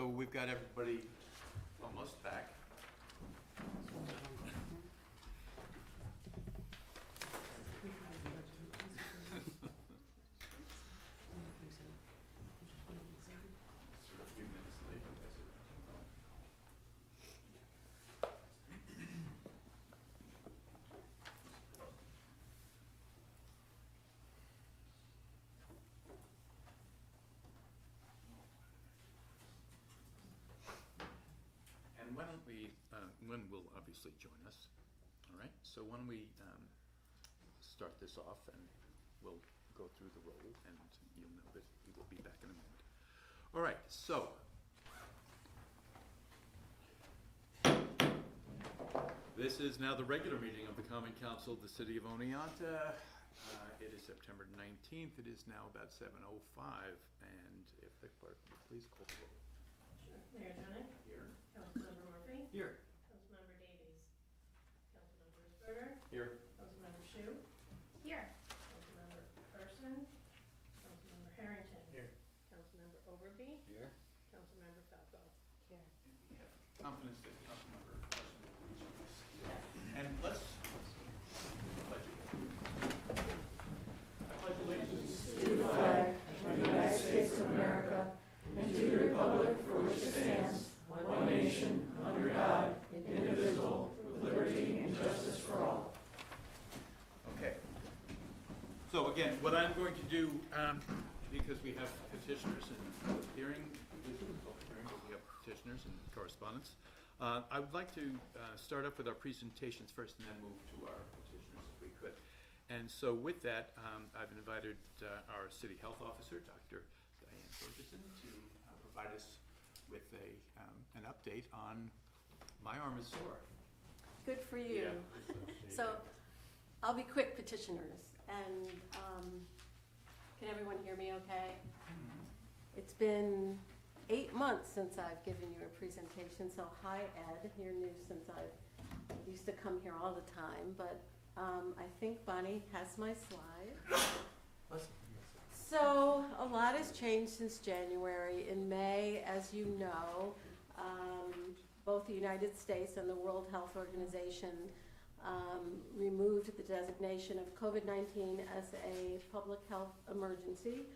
so we've got everybody almost back. Sort of a few minutes late, that's it. And why don't we, Lynn will obviously join us, all right? So why don't we start this off and we'll go through the roll and you'll know that we will be back in a moment. All right, so. This is now the regular meeting of the Common Council of the City of Oneonta. It is September 19th. It is now about 7:05, and if the clerk would please call the roll. Sure. Mayor Dunnick. Here. Councilmember Murphy. Here. Councilmember Davies. Councilmember Sperder. Here. Councilmember Shu. Here. Councilmember Person. Councilmember Harrington. Here. Councilmember Overby. Here. Councilmember Falco. Here. We have confidence that Councilmember Carson will reach us. And let's pledge it. I pledge allegiance to the flag of the United States of America and to the republic for which it stands, one nation, under God, indivisible, with liberty and justice for all. Okay. So again, what I'm going to do, because we have petitioners and public hearing, but we have petitioners and correspondence, I would like to start up with our presentations first and then move to our petitioners if we could. And so with that, I've invited our City Health Officer, Dr. Diane Ferguson, to provide us with an update on My Arm is Sore. Good for you. So I'll be quick, petitioners. And can everyone hear me okay? It's been 8 months since I've given you a presentation, so hi Ed, you're new since I used to come here all the time, but I think Bonnie has my slide. So a lot has changed since January. In May, as you know, both the United States and the World Health Organization removed the designation of COVID-19 as a public health emergency,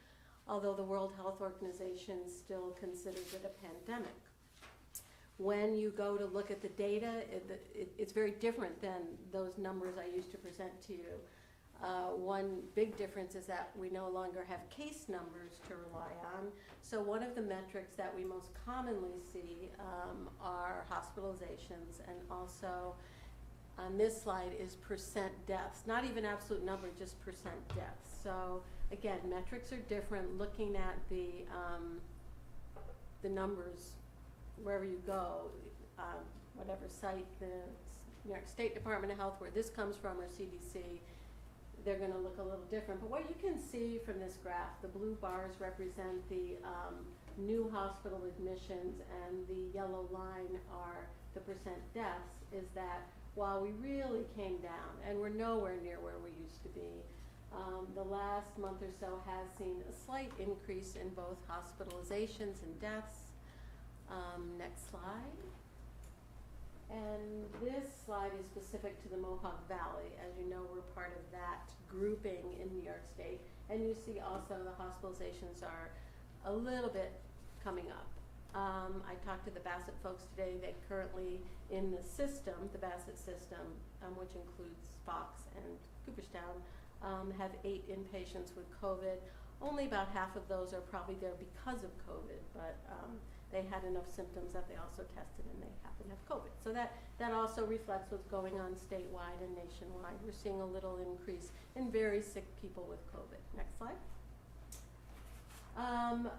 although the World Health Organization still considers it a pandemic. When you go to look at the data, it's very different than those numbers I used to present to you. One big difference is that we no longer have case numbers to rely on. So one of the metrics that we most commonly see are hospitalizations, and also on this slide is percent deaths, not even absolute number, just percent deaths. So again, metrics are different. Looking at the numbers wherever you go, whatever site, the New York State Department of Health, where this comes from, or CDC, they're going to look a little different. But what you can see from this graph, the blue bars represent the new hospital admissions, and the yellow line are the percent deaths, is that while we really came down, and we're nowhere near where we used to be, the last month or so has seen a slight increase in both hospitalizations and deaths. Next slide. And this slide is specific to the Mohawk Valley. As you know, we're part of that grouping in New York State. And you see also the hospitalizations are a little bit coming up. I talked to the Bassett folks today. They currently in the system, the Bassett system, which includes Fox and Cooperstown, have 8 inpatients with COVID. Only about half of those are probably there because of COVID, but they had enough symptoms that they also tested and they happen to have COVID. So that also reflects what's going on statewide and nationwide. We're seeing a little increase in very sick people with COVID. Next slide.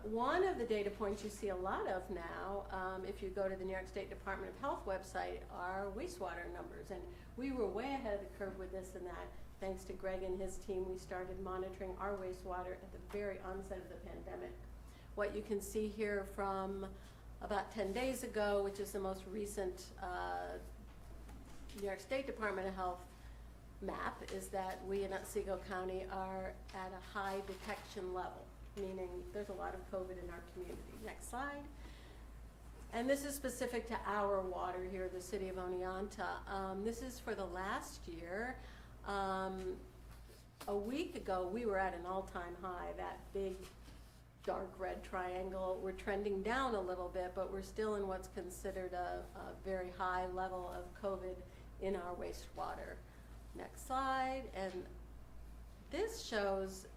One of the data points you see a lot of now, if you go to the New York State Department of Health website, are wastewater numbers. And we were way ahead of the curve with this and that. Thanks to Greg and his team, we started monitoring our wastewater at the very onset of the pandemic. What you can see here from about 10 days ago, which is the most recent New York State Department of Health map, is that we in Otsego County are at a high detection level, meaning there's a lot of COVID in our community. Next slide. And this is specific to our water here, the city of Oneonta. This is for the last year. A week ago, we were at an all-time high, that big dark red triangle. We're trending down a little bit, but we're still in what's considered a very high level of COVID in our wastewater. Next slide. And this shows,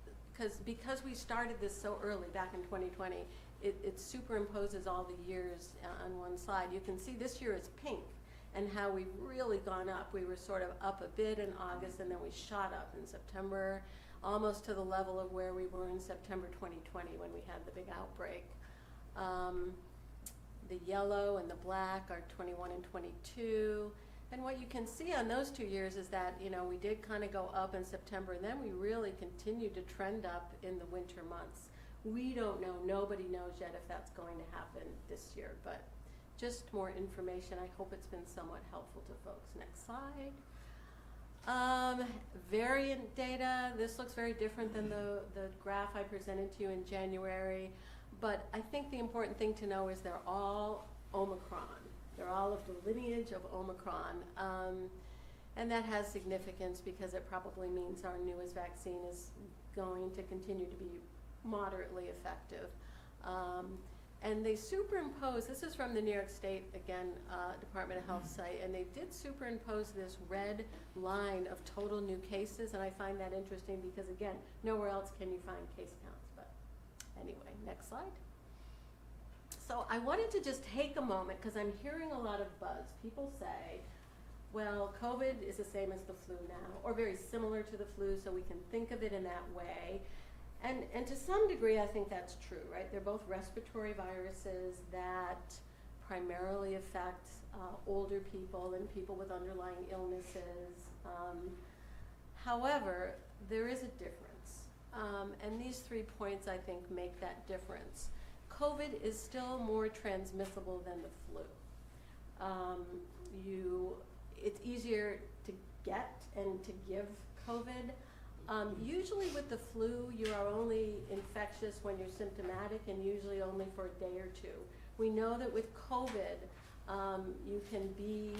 because we started this so early, back in 2020, it superimposes all the years on one side. You can see this year is pink, and how we've really gone up. We were sort of up a bit in August, and then we shot up in September, almost to the level of where we were in September 2020 when we had the big outbreak. The yellow and the black are 21 and 22. And what you can see on those 2 years is that, you know, we did kind of go up in September, and then we really continued to trend up in the winter months. We don't know, nobody knows yet if that's going to happen this year, but just more information. I hope it's been somewhat helpful to folks. Next slide. Variant data. This looks very different than the graph I presented to you in January, but I think the important thing to know is they're all Omicron. They're all of the lineage of Omicron, and that has significance because it probably means our newest vaccine is going to continue to be moderately effective. And they superimpose, this is from the New York State, again, Department of Health site, and they did superimpose this red line of total new cases, and I find that interesting because, again, nowhere else can you find case counts. But anyway, next slide. So I wanted to just take a moment, because I'm hearing a lot of buzz. People say, well, COVID is the same as the flu now, or very similar to the flu, so we can think of it in that way. And to some degree, I think that's true, right? They're both respiratory viruses that primarily affect older people and people with underlying illnesses. However, there is a difference. And these 3 points, I think, make that difference. COVID is still more transmissible than the flu. It's easier to get and to give COVID. Usually with the flu, you are only infectious when you're symptomatic, and usually only for a day or two. We know that with COVID, you can be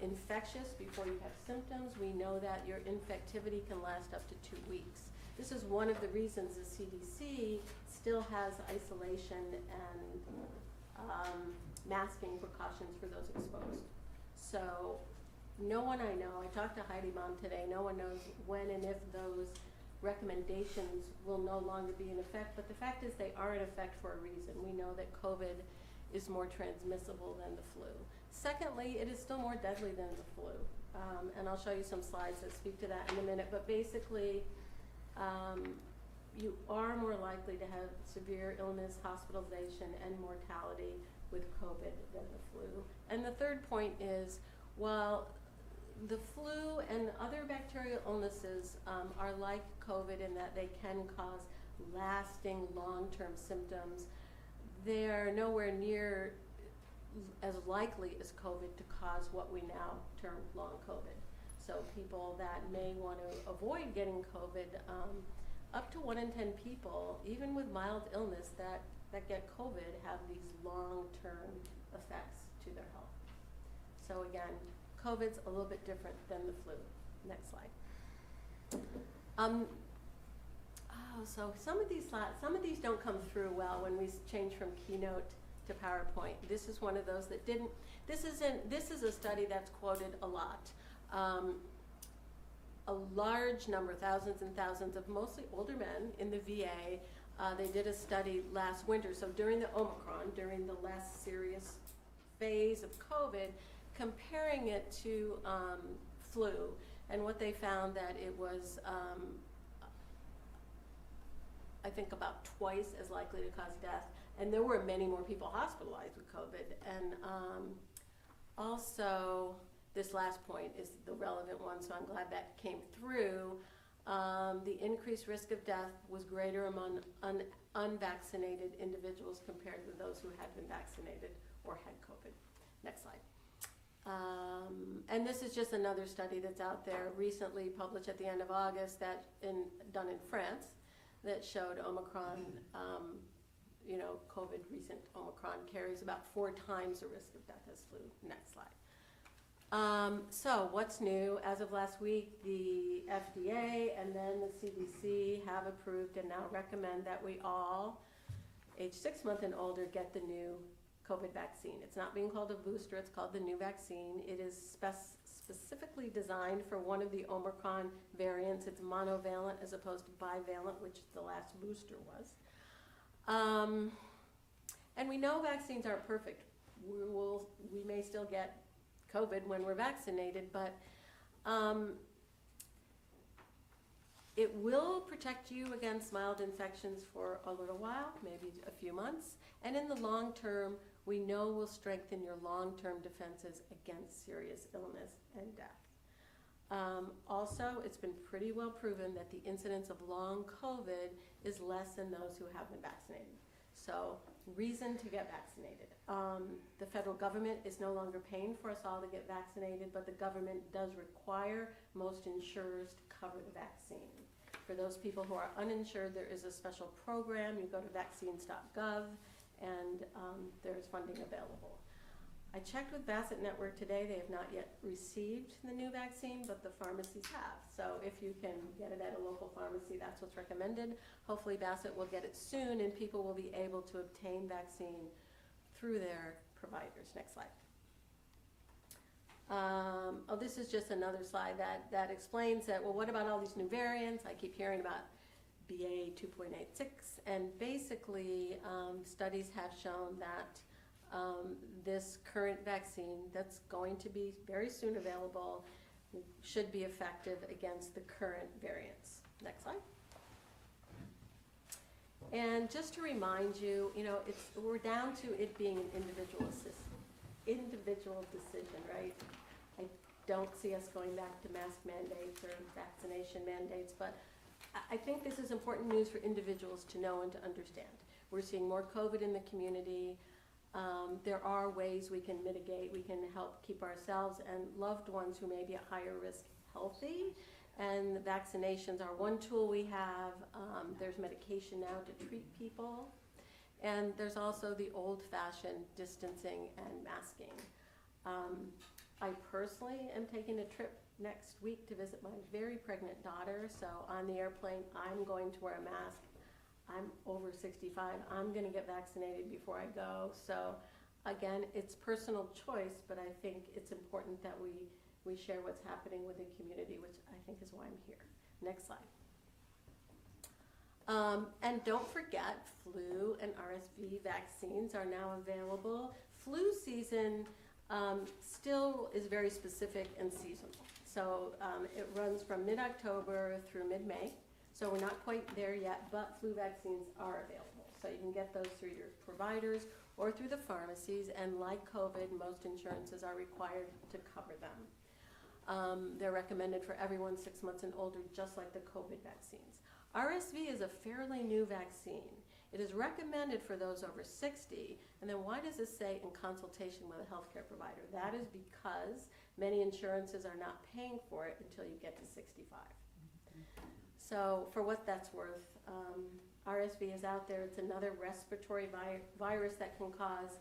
infectious before you have symptoms. We know that your infectivity can last up to 2 weeks. This is one of the reasons the CDC still has isolation and masking precautions for those exposed. So no one I know, I talked to Heidi Baum today, no one knows when and if those recommendations will no longer be in effect, but the fact is they are in effect for a reason. We know that COVID is more transmissible than the flu. Secondly, it is still more deadly than the flu. And I'll show you some slides that speak to that in a minute, but basically, you are more likely to have severe illness, hospitalization, and mortality with COVID than the flu. And the third point is, while the flu and other bacterial illnesses are like COVID in that they can cause lasting long-term symptoms, they're nowhere near as likely as COVID to cause what we now term long COVID. So people that may want to avoid getting COVID, up to 1 in 10 people, even with mild illness that get COVID, have these long-term effects to their health. So again, COVID's a little bit different than the flu. Next slide. So some of these don't come through well when we change from Keynote to PowerPoint. This is one of those that didn't. This is a study that's quoted a lot. A large number, thousands and thousands of mostly older men in the VA. They did a study last winter, so during the Omicron, during the less serious phase of COVID, comparing it to flu, and what they found that it was, I think, about twice as likely to cause death, and there were many more people hospitalized with COVID. And also, this last point is the relevant one, so I'm glad that came through. The increased risk of death was greater among unvaccinated individuals compared with those who had been vaccinated or had COVID. Next slide. And this is just another study that's out there, recently published at the end of August, done in France, that showed Omicron, COVID recent Omicron carries about 4 times the risk of death as flu. Next slide. So what's new? As of last week, the FDA and then the CDC have approved and now recommend that we all, age 6 months and older, get the new COVID vaccine. It's not being called a booster, it's called the new vaccine. It is specifically designed for one of the Omicron variants. It's monovalent as opposed to bivalent, which the last booster was. And we know vaccines aren't perfect. We may still get COVID when we're vaccinated, but it will protect you against mild infections for a little while, maybe a few months, and in the long term, we know will strengthen your long-term defenses against serious illness and death. Also, it's been pretty well proven that the incidence of long COVID is less than those who have been vaccinated. So, reason to get vaccinated. The federal government is no longer paying for us all to get vaccinated, but the government does require most insurers to cover the vaccine. For those people who are uninsured, there is a special program. You go to vaccines.gov and there's funding available. I checked with Bassett Network today. They have not yet received the new vaccine, but the pharmacies have. So if you can get it at a local pharmacy, that's what's recommended. Hopefully Bassett will get it soon and people will be able to obtain vaccine through their providers. Next slide. This is just another slide that explains that, well, what about all these new variants? I keep hearing about BA 2.86, and basically studies have shown that this current vaccine that's going to be very soon available should be effective against the current variants. Next slide. And just to remind you, we're down to it being an individual decision, right? I don't see us going back to mask mandates or vaccination mandates, but I think this is important news for individuals to know and to understand. We're seeing more COVID in the community. There are ways we can mitigate, we can help keep ourselves and loved ones who may be at higher risk healthy. And the vaccinations are one tool we have. There's medication now to treat people. And there's also the old-fashioned distancing and masking. I personally am taking a trip next week to visit my very pregnant daughter. So on the airplane, I'm going to wear a mask. I'm over 65. I'm going to get vaccinated before I go. So again, it's personal choice, but I think it's important that we share what's happening with the community, which I think is why I'm here. Next slide. And don't forget, flu and RSV vaccines are now available. Flu season still is very specific and seasonal. So it runs from mid-October through mid-May. So we're not quite there yet, but flu vaccines are available. So you can get those through your providers or through the pharmacies. And like COVID, most insurances are required to cover them. They're recommended for everyone 6 months and older, just like the COVID vaccines. RSV is a fairly new vaccine. It is recommended for those over 60. And then why does it say in consultation with a healthcare provider? That is because many insurances are not paying for it until you get to 65. So for what that's worth, RSV is out there. It's another respiratory virus that can cause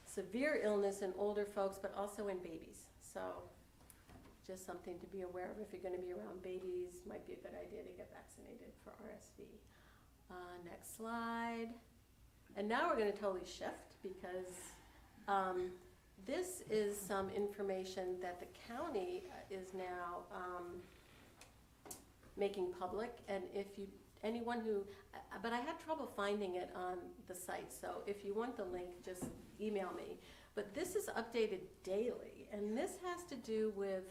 severe illness in older folks, but also in babies. So just something to be aware of. If you're going to be around babies, might be a good idea to get vaccinated for RSV. Next slide. And now we're going to totally shift because this is some information that the county is now making public. And if anyone who, but I had trouble finding it on the site. So if you want the link, just email me. But this is updated daily, and this has to do with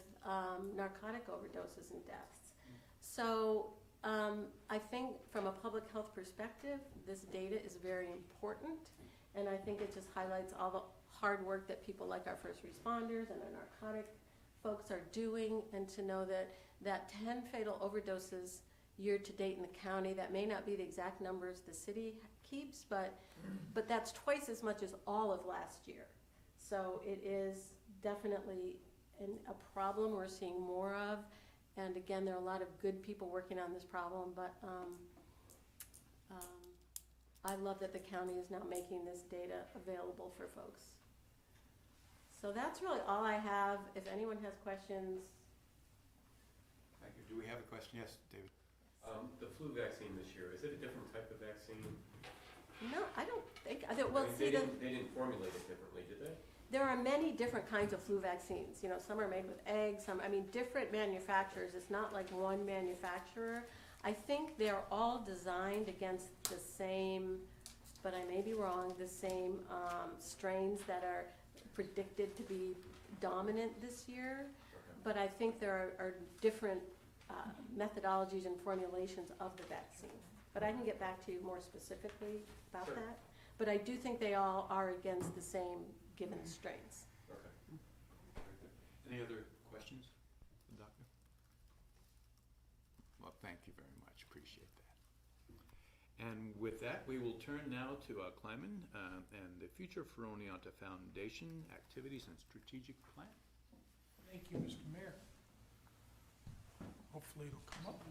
narcotic overdoses and deaths. So I think from a public health perspective, this data is very important, and I think it just highlights all the hard work that people like our first responders and our narcotic folks are doing, and to know that 10 fatal overdoses year to date in the county, that may not be the exact numbers the city keeps, but that's twice as much as all of last year. So it is definitely a problem we're seeing more of. And again, there are a lot of good people working on this problem, but I love that the county is now making this data available for folks. So that's really all I have. If anyone has questions. Thank you. Do we have a question? Yes, David. The flu vaccine this year, is it a different type of vaccine? No, I don't think, I well, mean, see, they didn't formulate it differently, did they? there are many different kinds of flu vaccines. You know, some are made with eggs, different manufacturers. It's not like one manufacturer. I think they're all designed against the same, but I may be wrong, the same strains that are predicted to be dominant this year. Okay. But I think there are different methodologies and formulations of the vaccine. But I can get back to you more specifically about Sure. that. But I do think they all are against the same given strains. Okay. Very good. Any other questions, Doctor? Well, thank you very much. Appreciate that. And with that, we will turn now to Kleiman and the Future for Oneonta Foundation Activities and Strategic Plan. Thank you, Mr. Mayor. Hopefully it'll come up.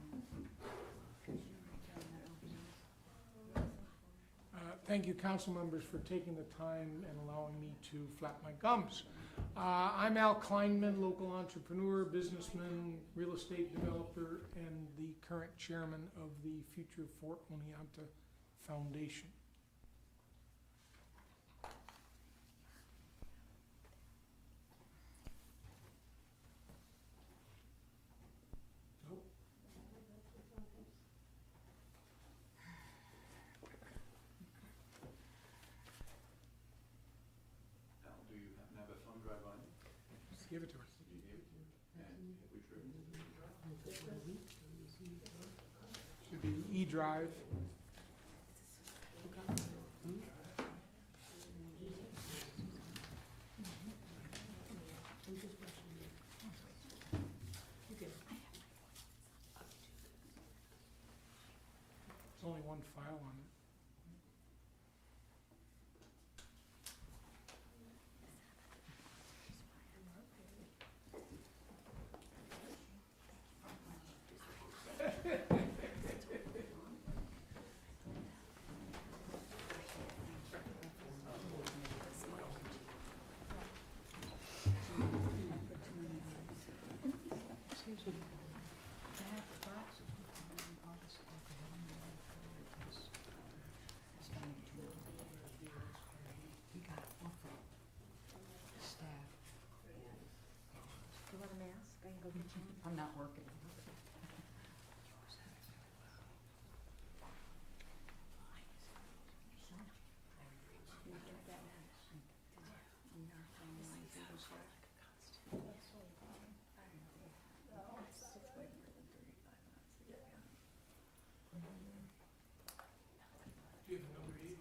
Thank you, council members, for taking the time and allowing me to flap my gums. I'm Al Kleinman, local entrepreneur, businessman, real estate developer, and the current chairman of the Future for Oneonta Foundation. Al, do you happen to have a thumb drive on you? Just give it to us. Did you give it to you? And have we driven? Should be E-Drive. There's only one file on it. I'm not working. Do you have another 8 years?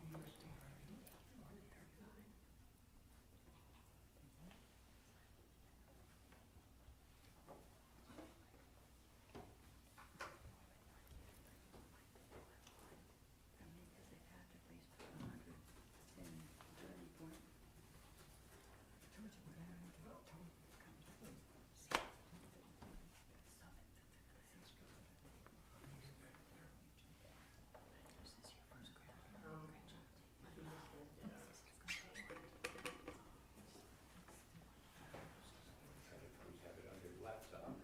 We have it on your laptop.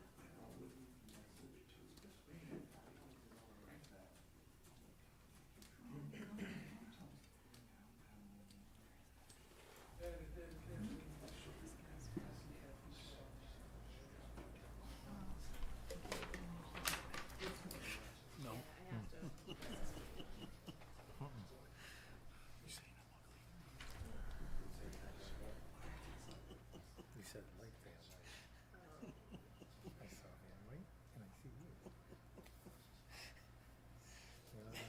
You said like Van White. I saw Van White and I see you. I don't.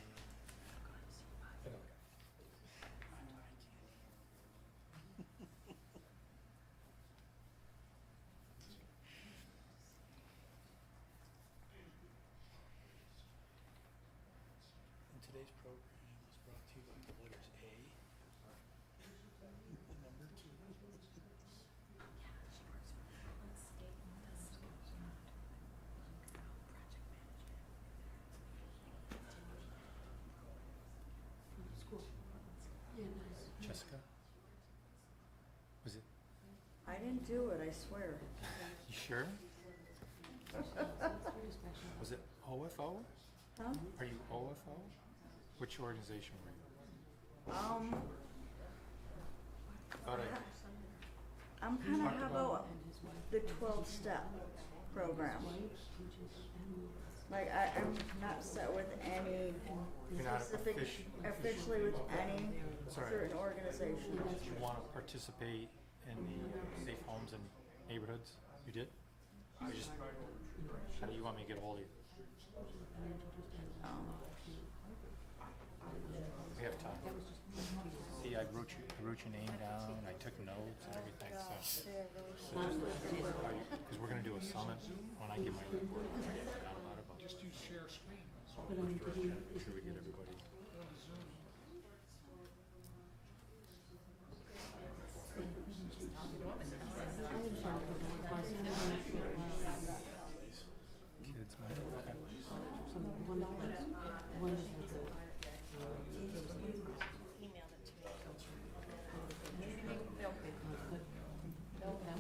And today's program is brought to you by the letters A, the number 2. School do it, I swear. You sure? Was it OFO? Huh? Are you OFO? Which organization were you? Thought I'm kind of, how about the 12-step program? Like, I'm not set with any You're not specific, officially with any Sorry. certain organization. Did you want to participate in the safe homes and neighborhoods? You did? You just, how do you want me to get a hold of you? We have time. See, I wrote your name down, I took notes and everything, so. Because we're gonna do a summit, when I give my report, I forgot about it, but Just use share screen. make sure we get everybody. Kids, man. Okay.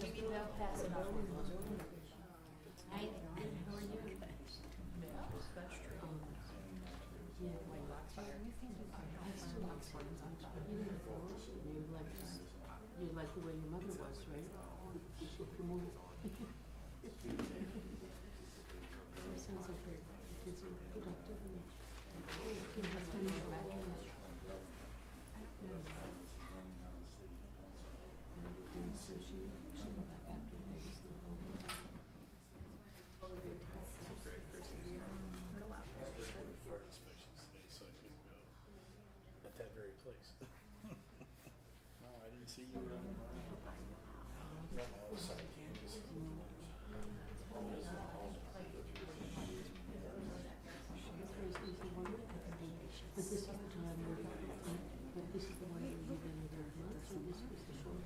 Maybe they'll pass it on. You like the way your mother was, right? Sounds like your kids are productive and you have time to go back and so she go back after this. At that very place. No, I didn't see you running around. No, sorry, Candace. But this is the time where, but this is the one where you've been there months, and this was the short.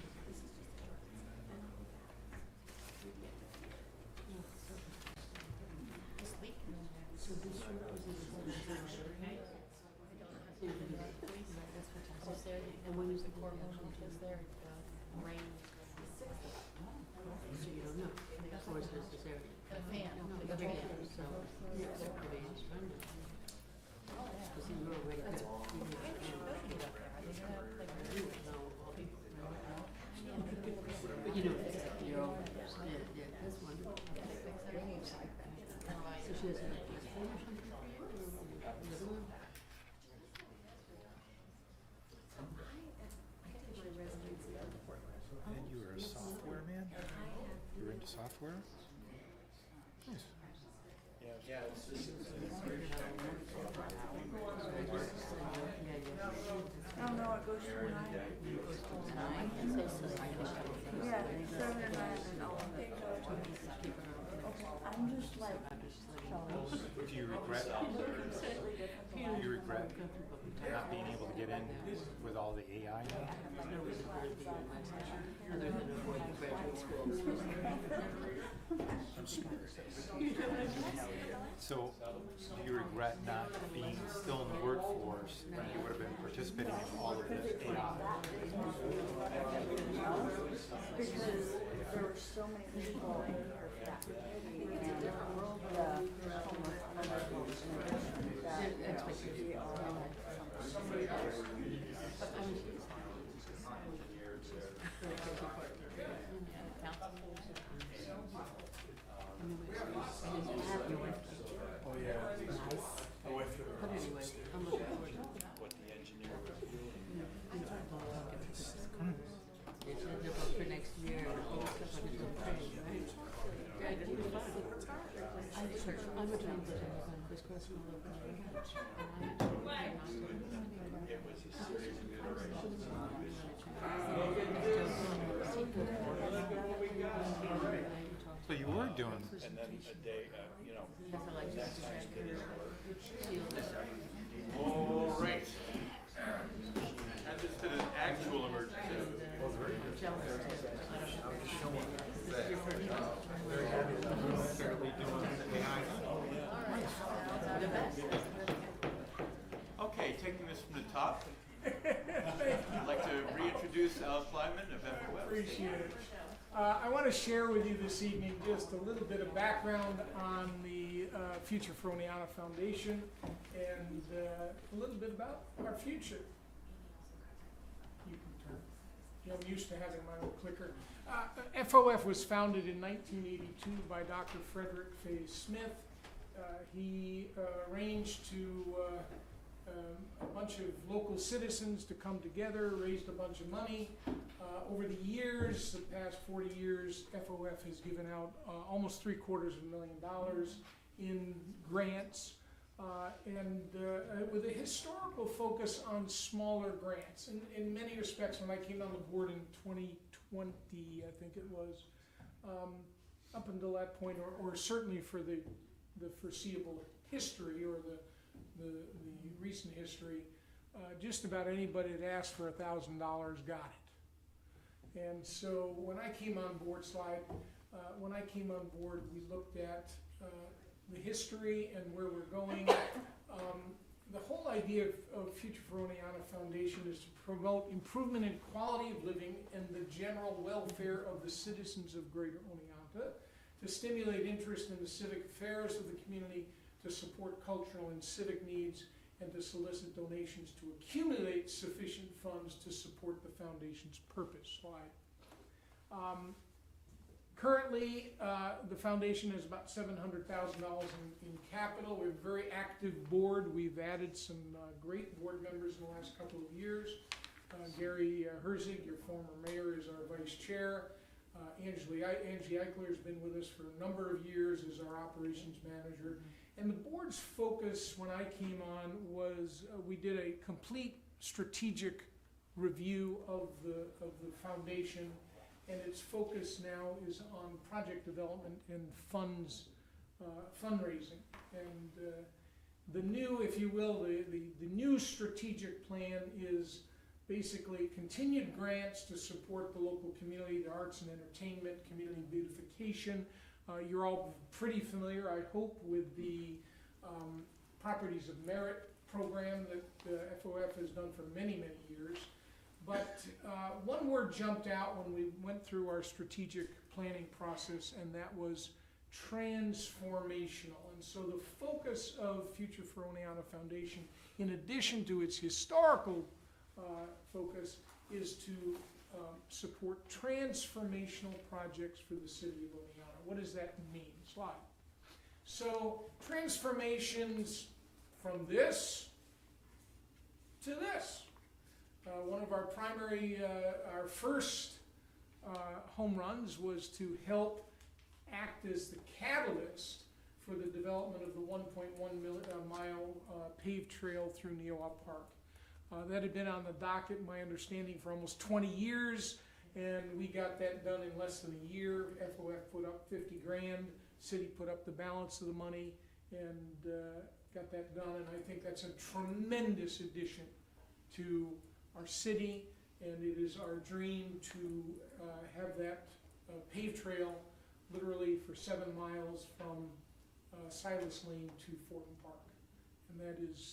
So this short was in and when is the court was there? Rain. So you don't know. Or is this area? The fan. No, the fan. So, yeah, so maybe it's fun. Because you were already good. But you know, you're all, yeah, that's wonderful. So she has a place or something? Another one? And you were a software man? You were into software? Nice. Yeah, Oh, no, it goes through 9. Yeah, 7 and 9 and all of it. I'm just like, Do you regret not being able to get in with all the AI now? Other than avoiding graduate school. So, do you regret not being still in the workforce when you would have been participating in all of this AI? because there were so many people in here. It's a different world. oh yeah. I went through But anyway, I'm looking forward to it. what the engineer was doing. They said they're booked for next year and all this stuff like it's okay, right? Yeah, I did fun. I'm a time that I've gone crisscross all over the ranch. It was a serious So you were doing, and then a day, you know, All right. Add this to the actual emergency. Okay, taking this from the top, I'd like to reintroduce Al Kleinman of FOS. Appreciate it. I want to share with you this evening just a little bit of background on the Future for Oneonta Foundation and a little bit about our future. You can turn. Yeah, I'm used to having my own clicker. FOF was founded in 1982 by Dr. Frederick Fay Smith. He arranged to a bunch of local citizens to come together, raised a bunch of money. Over the years, the past 40 years, FOF has given out almost $750,000 in grants, and with a historical focus on smaller grants. In many respects, when I came on the board in 2020, I think it was, up until that point, or certainly for the foreseeable history or the recent history, just about anybody that asked for $1,000 got it. And so when I came on board, when I came on board, we looked at the history and where we're going. The whole idea of Future for Oneonta Foundation is to promote improvement in quality of living and the general welfare of the citizens of Greater Oneonta, to stimulate interest in the civic affairs of the community, to support cultural and civic needs, and to solicit donations to accumulate sufficient funds to support the foundation's purpose. Slide. Currently, the foundation has about $700,000 in capital. We have a very active board. We've added some great board members in the last couple of years. Gary Herzig, your former mayor, is our vice chair. Angie Eichler has been with us for a number of years as our operations manager. And the board's focus when I came on was we did a complete strategic review of the foundation, and its focus now is on project development and fundraising. And the new, if you will, the new strategic plan is basically continued grants to support the local community, the arts and entertainment, community beautification. You're all pretty familiar, I hope, with the Properties of Merit program that FOF has done for many, many years. But one word jumped out when we went through our strategic planning process, and that was transformational. And so the focus of Future for Oneonta Foundation, in addition to its historical focus, is to support transformational projects for the city of Oneonta. What does that mean? Slide. So transformations from this to this. One of our primary, our first home runs was to help act as the catalyst for the development of the 1.1 mile paved trail through Neowa Park. That had been on the docket, my understanding, for almost 20 years, and we got that done in less than a year. FOF put up 50 grand, city put up the balance of the money, and got that done, and I think that's a tremendous addition to our city, and it is our dream to have that paved trail literally for 7 miles from Silas Lane to Fortin Park. And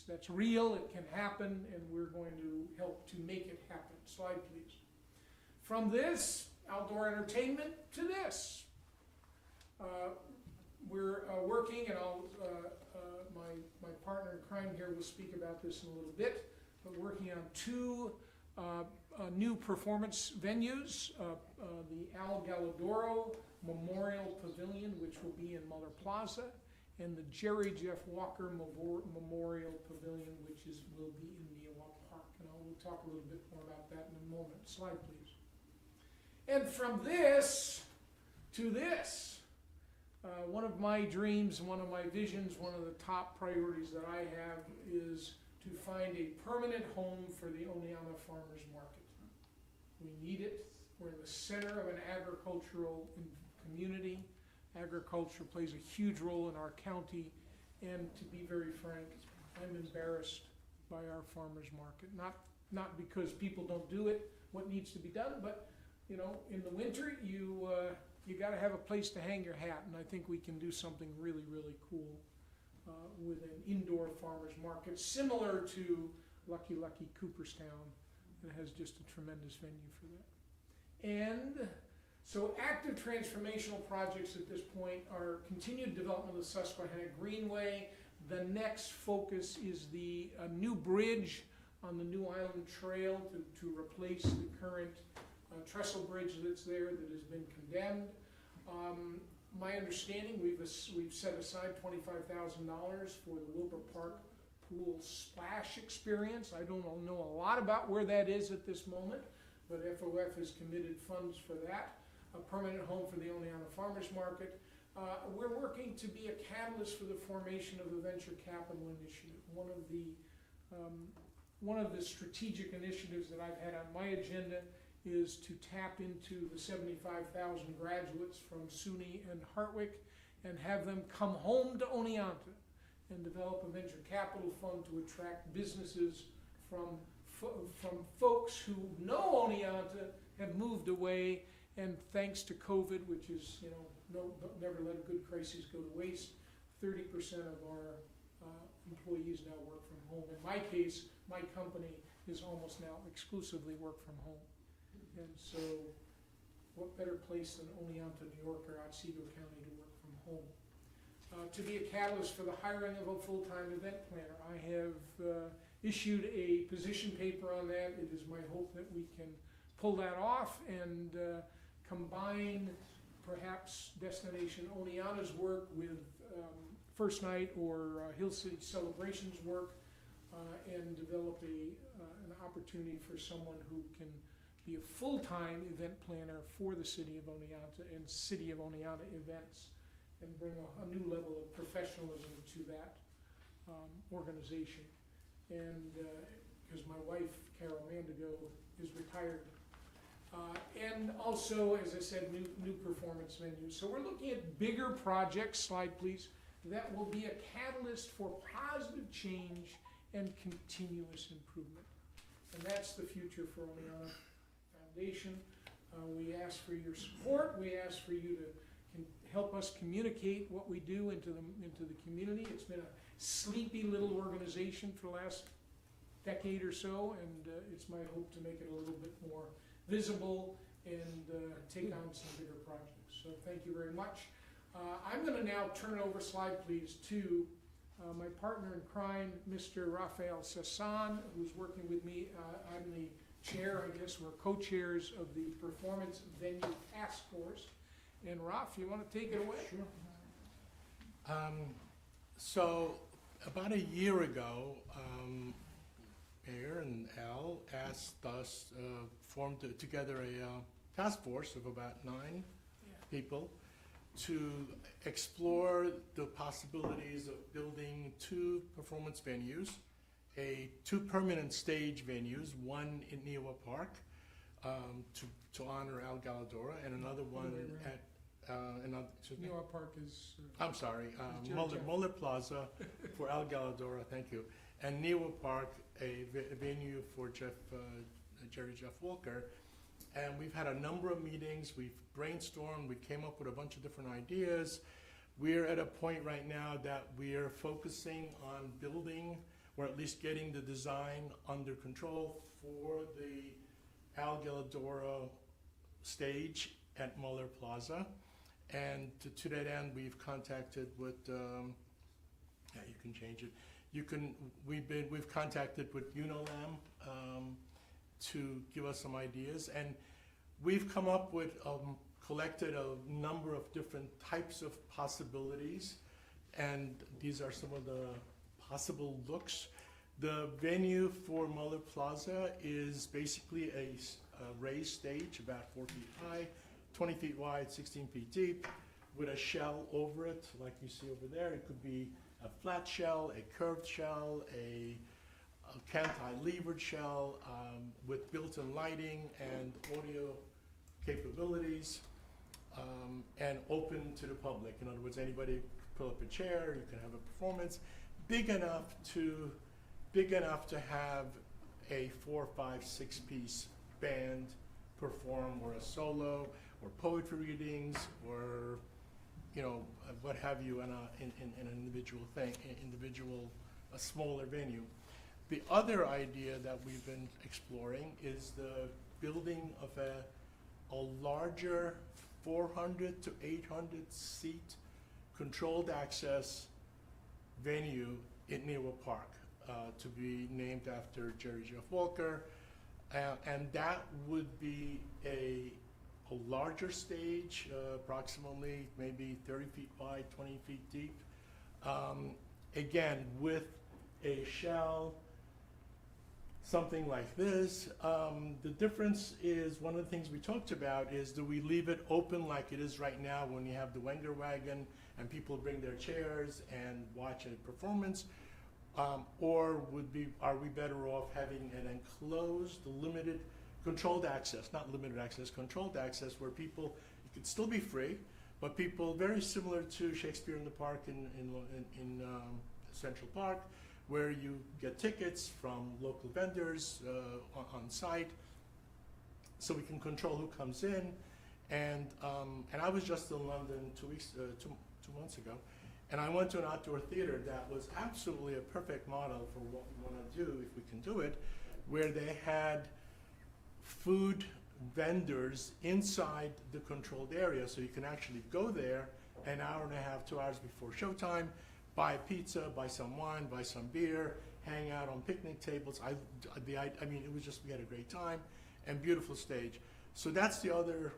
that's real, it can happen, and we're going to help to make it happen. Slide, please. From this, outdoor entertainment, to this. We're working, and my partner in crime here will speak about this in a little bit, but working on 2 new performance venues, the Al Galladoro Memorial Pavilion, which will be in Muller Plaza, and the Jerry Jeff Walker Memorial Pavilion, which will be in Neowa Park. And we'll talk a little bit more about that in a moment. Slide, please. And from this to this, one of my dreams, one of my visions, one of the top priorities that I have is to find a permanent home for the Oneonta Farmers Market. We need it. We're in the center of an agricultural community. Agriculture plays a huge role in our county, and to be very frank, I'm embarrassed by our farmers market. Not because people don't do it, what needs to be done, but you know, in the winter you got to have a place to hang your hat, and I think we can do something really, really cool with an indoor farmers market, similar to Lucky Cooperstown, that has just a tremendous venue for that. And So active transformational projects at this point are continued development of the Susquehanna Greenway. The next focus is the new bridge on the New Island Trail to replace the current trestle bridge that's there that has been condemned. My understanding, we've set aside $25,000 for the Wilbur Park Pool Splash Experience. I don't know a lot about where that is at this moment, but FOF has committed funds for that. A permanent home for the Oneonta Farmers Market. We're working to be a catalyst for the formation of a venture capital initiative. One of the strategic initiatives that I've had on my agenda is to tap into the 75,000 graduates from SUNY and Hartwick and have them come home to Oneonta and develop a venture capital fund to attract businesses from folks who know Oneonta, have moved away, and thanks to COVID, which is, never let a good crisis go to waste, 30% of our employees now work from home. In my case, my company is almost now exclusively work from home. And so, what better place than Oneonta, New York, or Otsego County to work from home? To be a catalyst for the hiring of a full-time event planner. I have issued a position paper on that. It is my hope that we can pull that off and combine perhaps Destination Oneonta's work with First Night or Hill City Celebrations work and develop an opportunity for someone who can be a full-time event planner for the City of Oneonta and City of Oneonta events, and bring a new level of professionalism to that organization. And because my wife, Carol Mandigo, is retired. And also, as I said, new performance venues. So we're looking at bigger projects, slide please, that will be a catalyst for positive change and continuous improvement. And that's the future for Oneonta Foundation. We ask for your support. We ask for you to help us communicate what we do into the community. It's been a sleepy little organization for the last decade or so, and it's my hope to make it a little bit more visible and take on some bigger projects. So thank you very much. I'm going to now turn over, slide please, to my partner in crime, Mr. Rafael Sasson, who's working with me. I'm the chair, I guess. We're co-chairs of the Performance Venue Task Force. And Raf, you want to take it away? Sure. So about a year ago, Mayor and Al asked us, formed together a task force of about 9 people to explore the possibilities of building 2 performance venues, 2 permanent stage venues, one in Neowa Park to honor Al Galadora, and another one at Neowa Park is... I'm sorry, Jerry Muller Plaza for Al Galadora, thank you, and Neowa Park, a venue for Jerry Jeff Walker. And we've had a number of meetings, we've brainstormed, we came up with a bunch of different ideas. We're at a point right now that we're focusing on building, or at least getting the design under control for the Al Galadora stage at Muller Plaza. And to that end, we've contacted with, you can change it. We've contacted with UNOLAM to give us some ideas, and we've come up with, collected a number of different types of possibilities, and these are some of the possible looks. The venue for Muller Plaza is basically a raised stage about 4 feet high, 20 feet wide, 16 feet deep, with a shell over it, like you see over there. It could be a flat shell, a curved shell, a cantilevered shell with built-in lighting and audio capabilities, and open to the public. In other words, anybody can pull up a chair, you can have a performance big enough to have a 4, 5, 6 piece band perform, or a solo, or poetry readings, or what have you in an individual thing, a smaller venue. The other idea that we've been exploring is the building of a larger 400 to 800 seat controlled access venue in Newa Park, to be named after Jerry Jeff Walker. And that would be a larger stage, approximately maybe 30 feet wide, 20 feet deep. Again, with a shell, something like this. The difference is, one of the things we talked about is, do we leave it open like it is right now when you have the Wenger wagon and people bring their chairs and watch a performance? Or are we better off having an enclosed, limited, controlled access, not limited access, controlled access, where people, it could still be free, but people, very similar to Shakespeare in the Park in Central Park, where you get tickets from local vendors on site, so we can control who comes in. And I was just in London 2 months ago, and I went to an outdoor theater that was absolutely a perfect model for what we want to do, if we can do it, where they had food vendors inside the controlled area, so you can actually go there an hour and a half, 2 hours before showtime, buy a pizza, buy some wine, buy some beer, hang out on picnic tables. I mean, it was just, we had a great time, and beautiful stage. So that's the other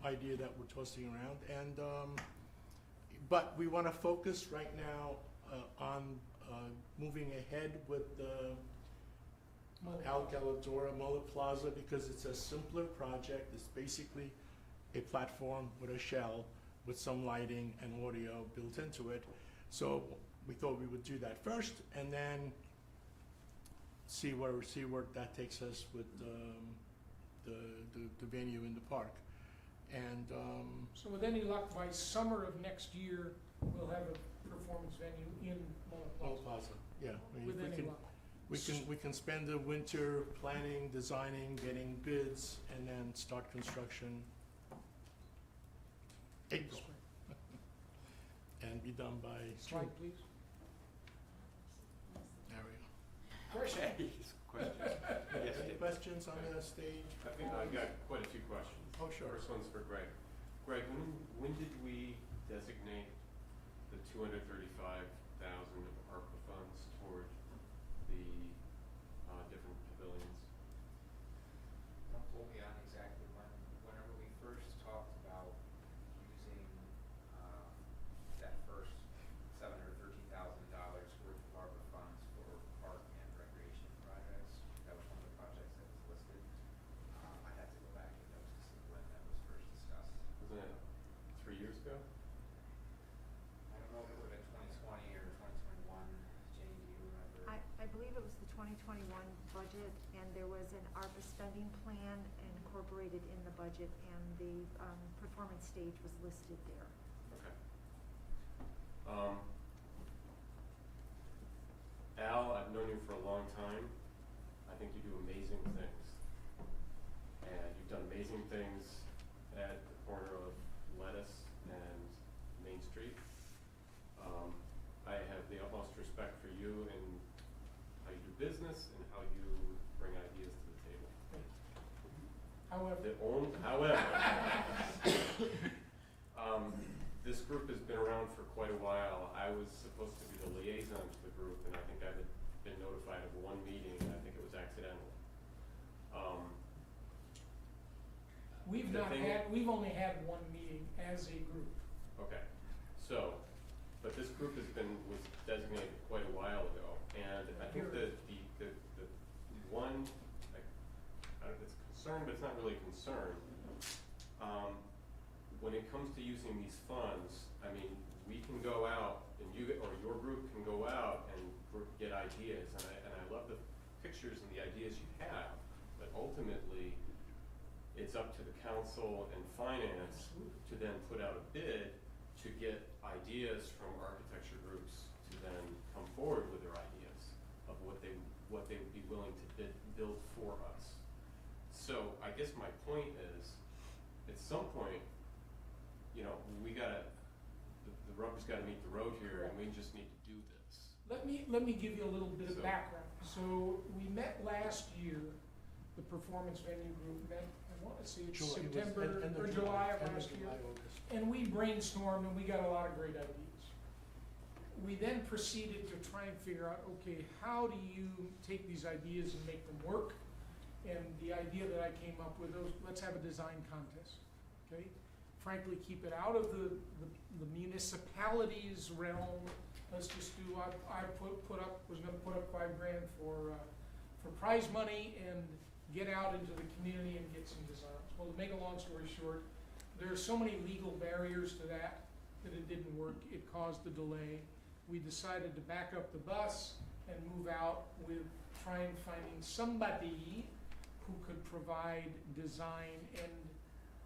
idea that we're tossing around. And but we want to focus right now on moving ahead with the Al Galadora Mullet Plaza, because it's a simpler project. It's basically a platform with a shell with some lighting and audio built into it. So we thought we would do that first, and then see where that takes us with the venue in the park. And So with any luck, by summer of next year, we'll have a performance venue in Mullet Mullet Plaza. Plaza, yeah. I mean, With if any luck. we can spend the winter planning, designing, getting bids, and then start construction April, and be done by June. Slide, please. There we go. Questions? Yes, Any Dave. questions on the stage? I think I've got quite a few questions. Oh, sure. First one's for Greg. Greg, when did we designate the $235,000 of ARPA funds toward the different pavilions? Don't quote me on exactly when. Whenever we first talked about using that first $713,000 worth of ARPA funds for park and recreation projects, that was one of the projects that was listed. I'd have to go back and notes to see when that was first discussed. Wasn't it 3 years ago? I don't know if it would have been 2020 or 2021. Jane, do you remember? I believe it was the 2021 budget, and there was an ARPA spending plan incorporated in the budget, and the performance stage was listed there. Okay. Al, I've known you for a long time. I think you do amazing things. And you've done amazing things at the corner of Lettuce and Main Street. I have the utmost respect for you and how you do business and how you bring ideas to the table. However, However, this group has been around for quite a while. I was supposed to be the liaison to the group, and I think I had been notified of one meeting, and I think it was accidental. we've only had one meeting as a group. Okay, so, but this group was designated quite a while ago, and I think the one, it's a concern, but it's not really a concern. When it comes to using these funds, I mean, we can go out, and your group can go out and get ideas, and I love the pictures and the ideas you have, but ultimately, it's up to the council and finance to then put out a bid to get ideas from architecture groups to then come forward with their ideas of what they would be willing to build for us. So I guess my point is, at some point, you know, the rubber's gotta meet the road here, and we just need to do this. Let me give you a little bit of So- background. So we met last year the performance venue group met, I wanna say it's July- it was September end of or July of end last year. July, August. And we brainstormed and we got a lot of great ideas. We then proceeded to try and figure out, okay, how do you take these ideas and make them work? And the idea that I came up with was, let's have a design contest, okay? Frankly, keep it out of the municipality's realm. Let's just do, I was gonna put up $5,000 for prize money and get out into the community and get some designs. Well, to make a long story short, there are so many legal barriers to that it didn't work. It caused a delay. We decided to back up the bus and move out with trying finding somebody who could provide design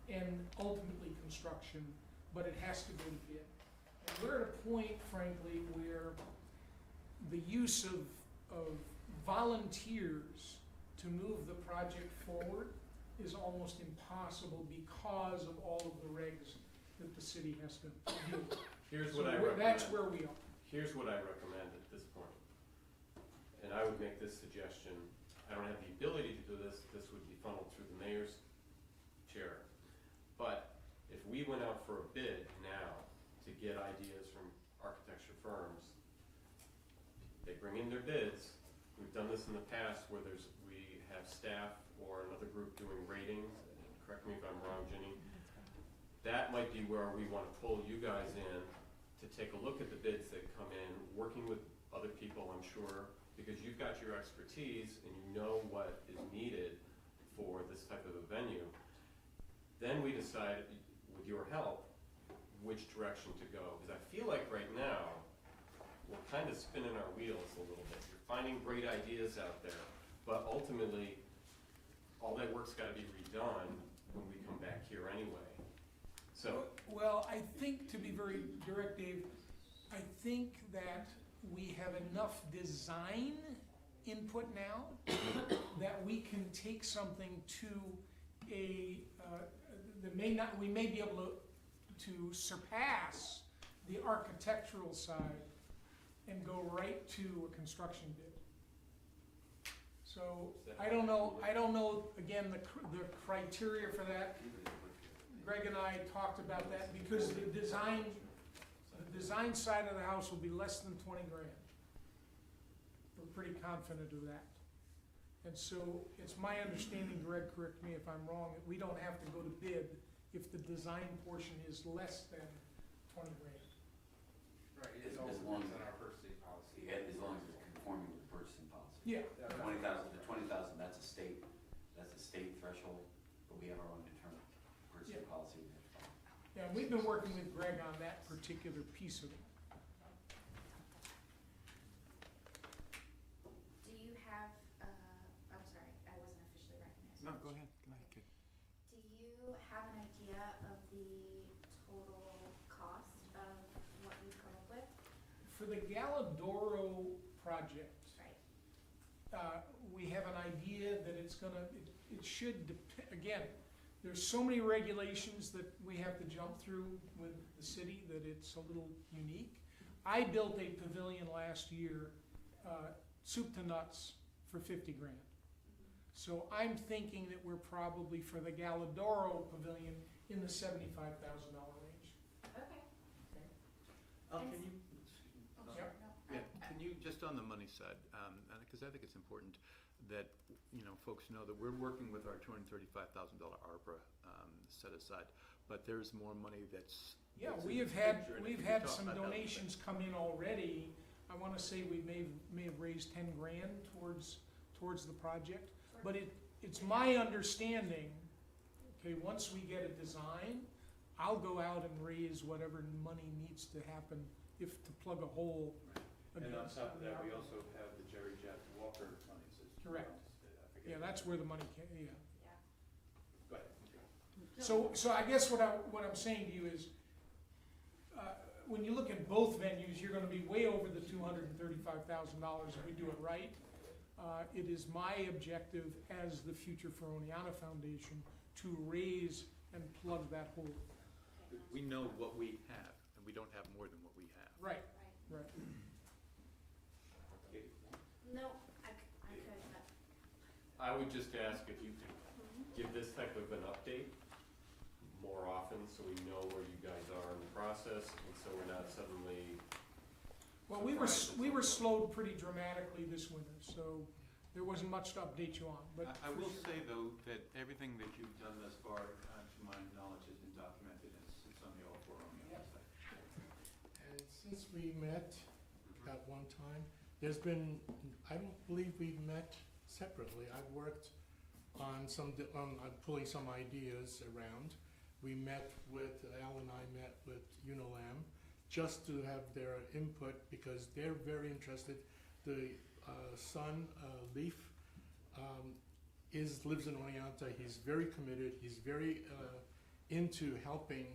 and ultimately construction, but it has to go to bid. And we're at a point, frankly, where the use of volunteers to move the project forward is almost impossible because of all of the regs that the city has to do. Here's So what I recommend. that's where we are. Here's what I recommend at this point. And I would make this suggestion. I don't have the ability to do this. This would be funneled through the mayor's chair. But if we went out for a bid now to get ideas from architecture firms, they bring in their bids. We've done this in the past where we have staff or another group doing ratings. Correct me if I'm wrong, Ginny. That might be where we want to pull you guys in to take a look at the bids that come in, working with other people, I'm sure, because you've got your expertise and you know what is needed for this type of a venue. Then we decide, with your help, which direction to go. Because I feel like right now, we're kind of spinning our wheels a little bit. You're finding great ideas out there, but ultimately, all that work's got to be redone when we come back here anyway. So, Well, I think, to be very direct, Dave, I think that we have enough design input now that we can take something to we may be able to surpass the architectural side and go right to a construction bid. So, I don't know, again, the criteria for that. Greg and I talked about that because the design side of the house will be less than $20,000. We're pretty confident of that. And so it's my understanding, Greg, correct me if I'm wrong, that we don't have to go to bid if the design portion is less than $20,000. Right, As it all long depends as- on our purchasing policy. As long as it's conforming with purchasing policy. Yeah, That- The 20,000, that's a state threshold, but we have our own internal purchasing Yeah. policy we have to follow. yeah, we've been working with Greg on that particular piece of it. Do you have, I'm sorry, I wasn't officially recognized. No, go ahead, kid. Do you have an idea of the total cost of what you've come up with? For the Galadoro project, Right. we have an idea that it should again, there's so many regulations that we have to jump through with the city that it's a little unique. I built a pavilion last year, soup to nuts, for $50,000. So I'm thinking that we're probably, for the Galadoro pavilion, in the $75,000 range. Okay. Can you, Oh, Yeah. sure, no. yeah, can you, just on the money side, because I think it's important that, folks know that we're working with our $235,000 ARPA set aside, but there's more money that's. Yeah, that's in we the have had, picture, and if we've you had talk some about that a little bit. donations come in already. I wanna say we may have raised $10,000 towards the project. But it's my understanding, okay, once we get a design, I'll go out and raise whatever money needs to happen to plug a hole And on against. top of that, we also have the Jerry Jeff Walker monies as well. Correct. I forget Yeah, the that's name. where the money came, yeah. Yeah. Go ahead. So I guess what I'm saying to you is, when you look at both venues, you're gonna be way over the $235,000 if we do it right. It is my objective as the Future for Oneana Foundation to raise and plug that hole. We know what we have, and we don't have more than what we have. Right, Right. right. No, I could, but. I I would just ask if you could give this type of an update more often, so we know where you guys are in the process, and so we're not suddenly. Well, we were surprised. slowed pretty dramatically this winter, so there wasn't much to update you on, but. I will say, though, that everything that you've done thus far, to my knowledge, has been documented and it's on the All4 Romeo website. And since we met at one time, there's been, I don't believe we've met separately. I've worked on I'm pulling some ideas around. We met with, Al and I met with Unilam just to have their input because they're very interested. The son, Leaf, lives in Oneonta. He's very committed. He's very into helping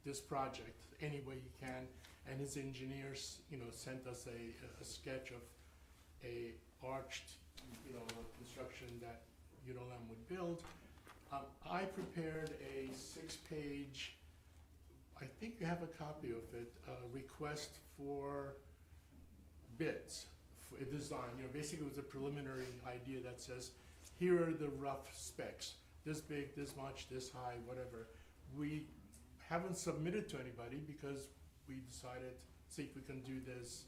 this project any way he can. And his engineers, sent us a sketch of a arched, construction that Unilam would build. I prepared a 6-page, I think you have a copy of it, request for bids for a design. Basically it was a preliminary idea that says, here are the rough specs, this big, this much, this high, whatever. We haven't submitted to anybody because we decided, see if we can do this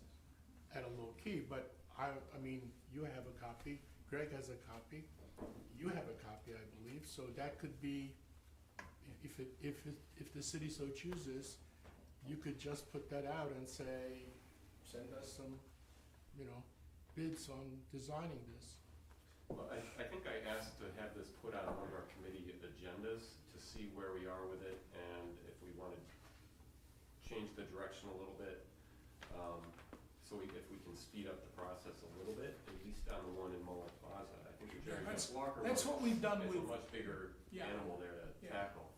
at a low key, but I mean, you have a copy, Greg has a copy, you have a copy, I believe, so that could be, if the city so chooses, you could just put that out and say, send us some, bids on designing this. Well, I think I asked to have this put on one of our committee agendas to see where we are with it and if we want to change the direction a little bit. If we can speed up the process a little bit, at least on the one in Mullen Plaza. I think the Jerry That's- Walker That's one what we've done is with, a much bigger Yeah. animal there to Yeah. tackle.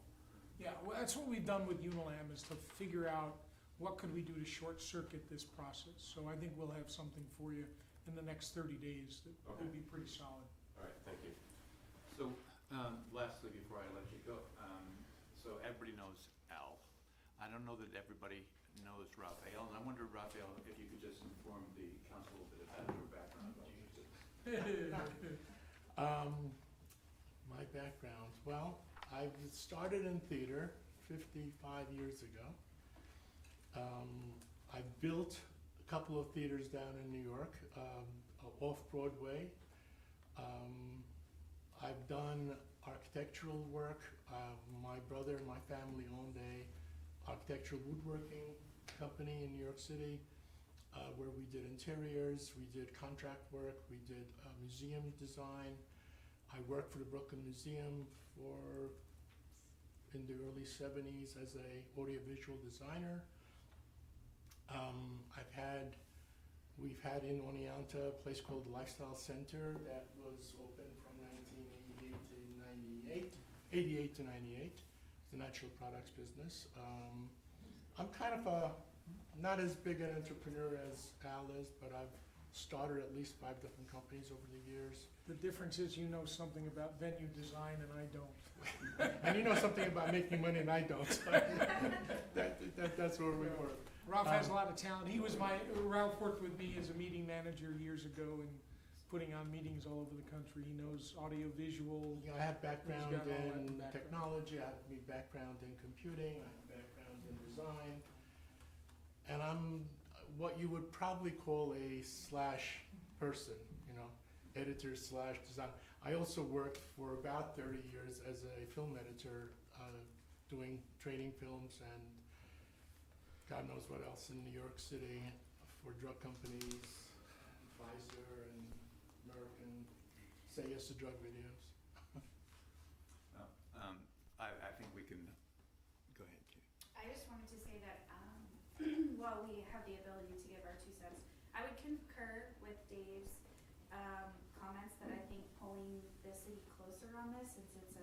yeah, well, that's what we've done with Unilam, is to figure out what could we do to short circuit this process. So I think we'll have something for you in the next 30 days that will Okay. be pretty solid. All right, thank you. So, lastly, before I let you go, so everybody knows Al. I don't know that everybody knows Raphael, and I wonder, Raphael, if you could just inform the council a little bit about your background. My background, well, I started in theater 55 years ago. I built a couple of theaters down in New York, off-Broadway. I've done architectural work. My brother and my family owned a architectural woodworking company in New York City, where we did interiors, we did contract work, we did museum design. I worked for the Brooklyn Museum in the early 70s as a audiovisual designer. We've had in Oneonta a place called Lifestyle Center that was open from 88 to 98, the natural products business. I'm kind of not as big an entrepreneur as Al is, but I've started at least 5 different companies over the years. The difference is you know something about venue design and I don't. And you know something about making money and I don't. That's where we were. Ralph has a lot of talent. Ralph worked with me as a meeting manager years ago and putting on meetings all over the country. He knows audio, visual. I have background He's got all that in background. technology, I have background in computing, I have background in design. And I'm what you would probably call a slash person, editor slash design. I also worked for about 30 years as a film editor, doing trading films and God knows what else in New York City for drug companies, Pfizer and Merck, and say yes to drug videos. I think we can, go ahead, Katie. I just wanted to say that, while we have the ability to give our 2 cents, I would concur with Dave's, comments that I think pulling the city closer on this, since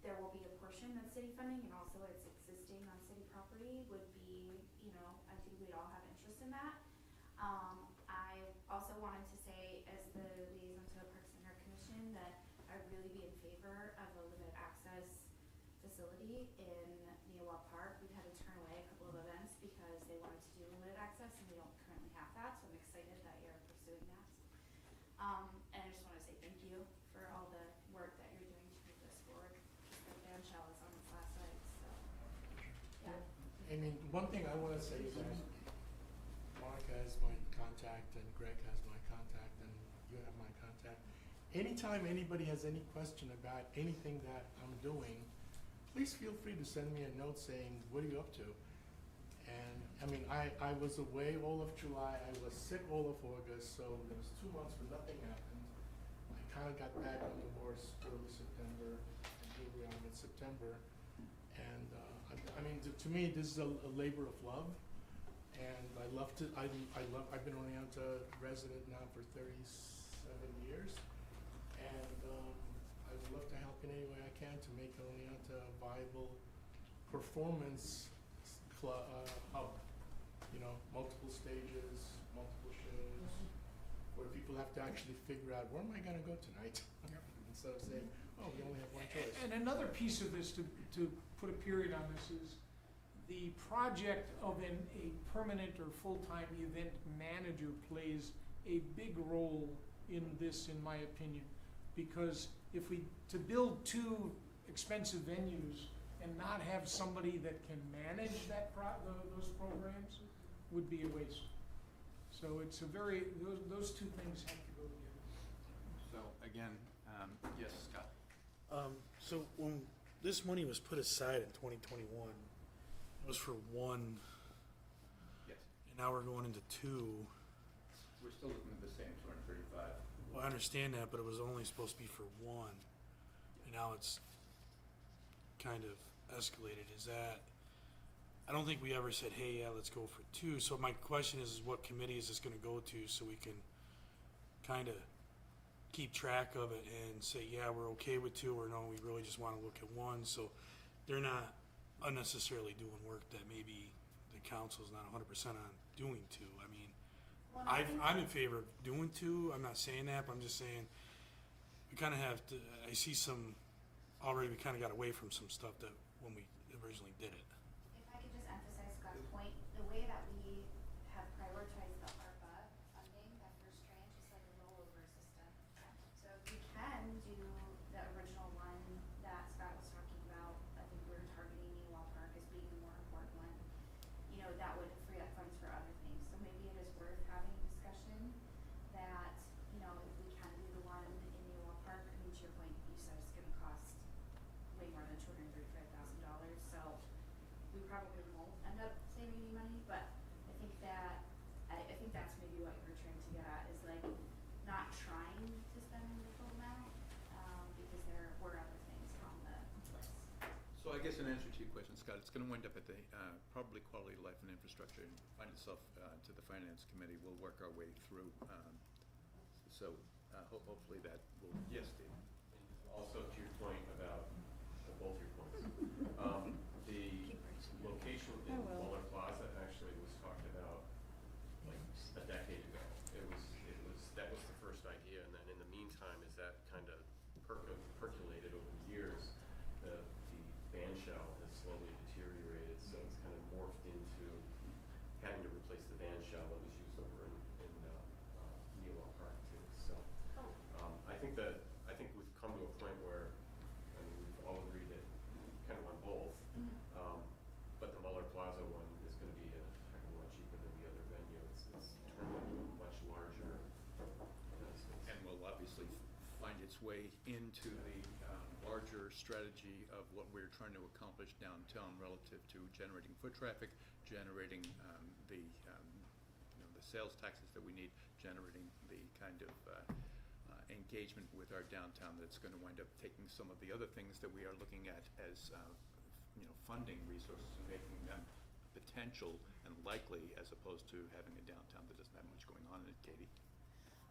there will be a portion that's city funding and also it's existing on city property, would be, I think we'd all have interest in that. I also wanted to say, as the liaison to the Parks and Rec Commission, that I'd really be in favor of a limited access facility in Neowah Park. We've had to turn away a couple of events because they wanted to do limited access and we don't currently have that, so I'm excited that you're pursuing that. And I just want to say thank you for all the I mean, one thing I wanna say is that Mark has my contact and Greg has my contact and you have my contact. Anytime anybody has any question about anything that I'm doing, please feel free to send me a note saying, what are you up to? And, I mean, I was away all of July, I was sick all of August, so there was 2 months where nothing happened. I kinda got back on the horse early September, and here we are in September. And, I mean, to me, this is a labor of love, and I love to, I've been Oneonta resident now for 37 years, and, I would love to help in any way I can to make Oneonta a viable performance hub. You know, multiple stages, multiple shows, where people have to actually figure out, where am I gonna go tonight? Instead of saying, oh, we only have one choice. And another piece of this, to put a period on this, is the project of a permanent or full-time event manager plays a big role in this, in my opinion. Because if to build 2 expensive venues and not have somebody that can manage those programs would be a waste. So it's those 2 things have to go together. So again, yes, Scott? So when this money was put aside in 2021, it was for 1, Yes. and now we're going into 2. We're still looking at the same 235. Well, I understand that, but it was only supposed to be for 1, and now it's kind of escalated. Is that, I don't think we ever said, hey, yeah, let's go for 2. So my question is what committee is this gonna go to so we can kind of keep track of it and say, yeah, we're okay with 2, or no, we really just wanna look at 1, so they're not unnecessarily doing work that maybe the council's not 100% on doing 2. I mean, Well, I think- I'm in favor of doing 2, I'm not saying that, but I'm just saying, we kinda have to, I see some, already we kinda got away from some stuff that, when we originally did it. If I could just emphasize Scott's point, the way that we have prioritized the ARPA funding, that first tranche is like a rollover system. So if we can do the original one that Scott was talking about, I think we were targeting Newell Park as being the more important one, you know, that would free up funds for other things. So maybe it is worth having a discussion that, you know, if we can do the one in Newell Park, I mean, to your point, you said it's gonna cost way more than $235,000, so we probably won't end up saving any money, but I think that's maybe what you're trying to get at, is like not trying to spend the full amount, because there were other things on the list. So I guess in answer to your question, Scott, it's gonna wind up at the, probably quality of life and infrastructure, and find itself, to the finance committee. We'll work our way through, so, hopefully that will, yes, Steve? Also to your point about, both your points, the location in Muller Plaza actually was talked about like a decade ago. That was the first idea, and then in the meantime, as that kind of percolated over the years, the band shell has slowly deteriorated, so it's kind of morphed into having to replace the band shell that was used over in Newell Park too, so. I think we've come to a point where, I mean, we've all agreed that kind of on both. But the Muller Plaza one is gonna be a heck of a lot cheaper than the other venue. It's turned into a much larger, And will obviously find its way into the larger strategy of what we're trying to accomplish downtown relative to generating foot traffic, generating the sales taxes that we need, generating the kind of engagement with our downtown that's going to wind up taking some of the other things that we are looking at as funding resources and making them potential and likely, as opposed to having a downtown that doesn't have much going on in it. Katie?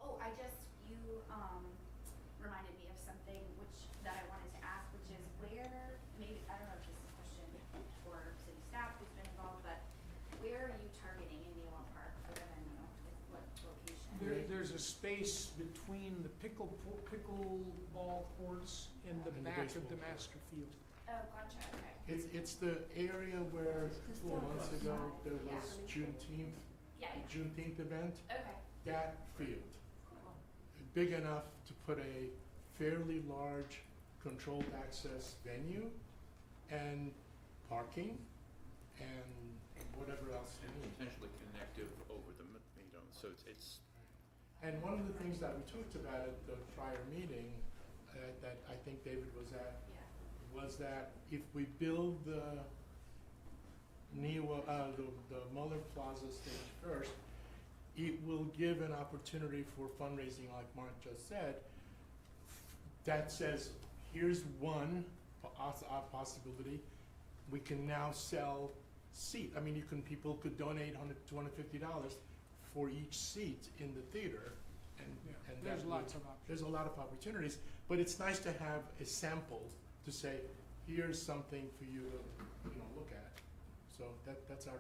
Oh, you reminded me of something that I wanted to ask, which is where, maybe, I don't know if this is a question for city staff who's been involved, but where are you targeting in Newell Park for the venue? What location? There's a space between the pickleball courts and the And the back of baseball the court. master field. Oh, gotcha, okay. It's the area where 4 months ago there was Juneteenth, Yeah, a Juneteenth event, okay, that field. cool. Big enough to put a fairly large controlled access venue and parking and whatever else you need. potentially connective over the, so it's, And one of the things that we talked about at the prior meeting, that I think David was at, was that if we build the Muller Plaza stage first, it will give an opportunity for fundraising, like Mark just said, that says, here's one possibility. We can now sell seat. I mean, people could donate $250 for each seat in the theater, and There's that lots would- of options. There's a lot of opportunities, but it's nice to have a sample to say, here's something for you to look at. So that's our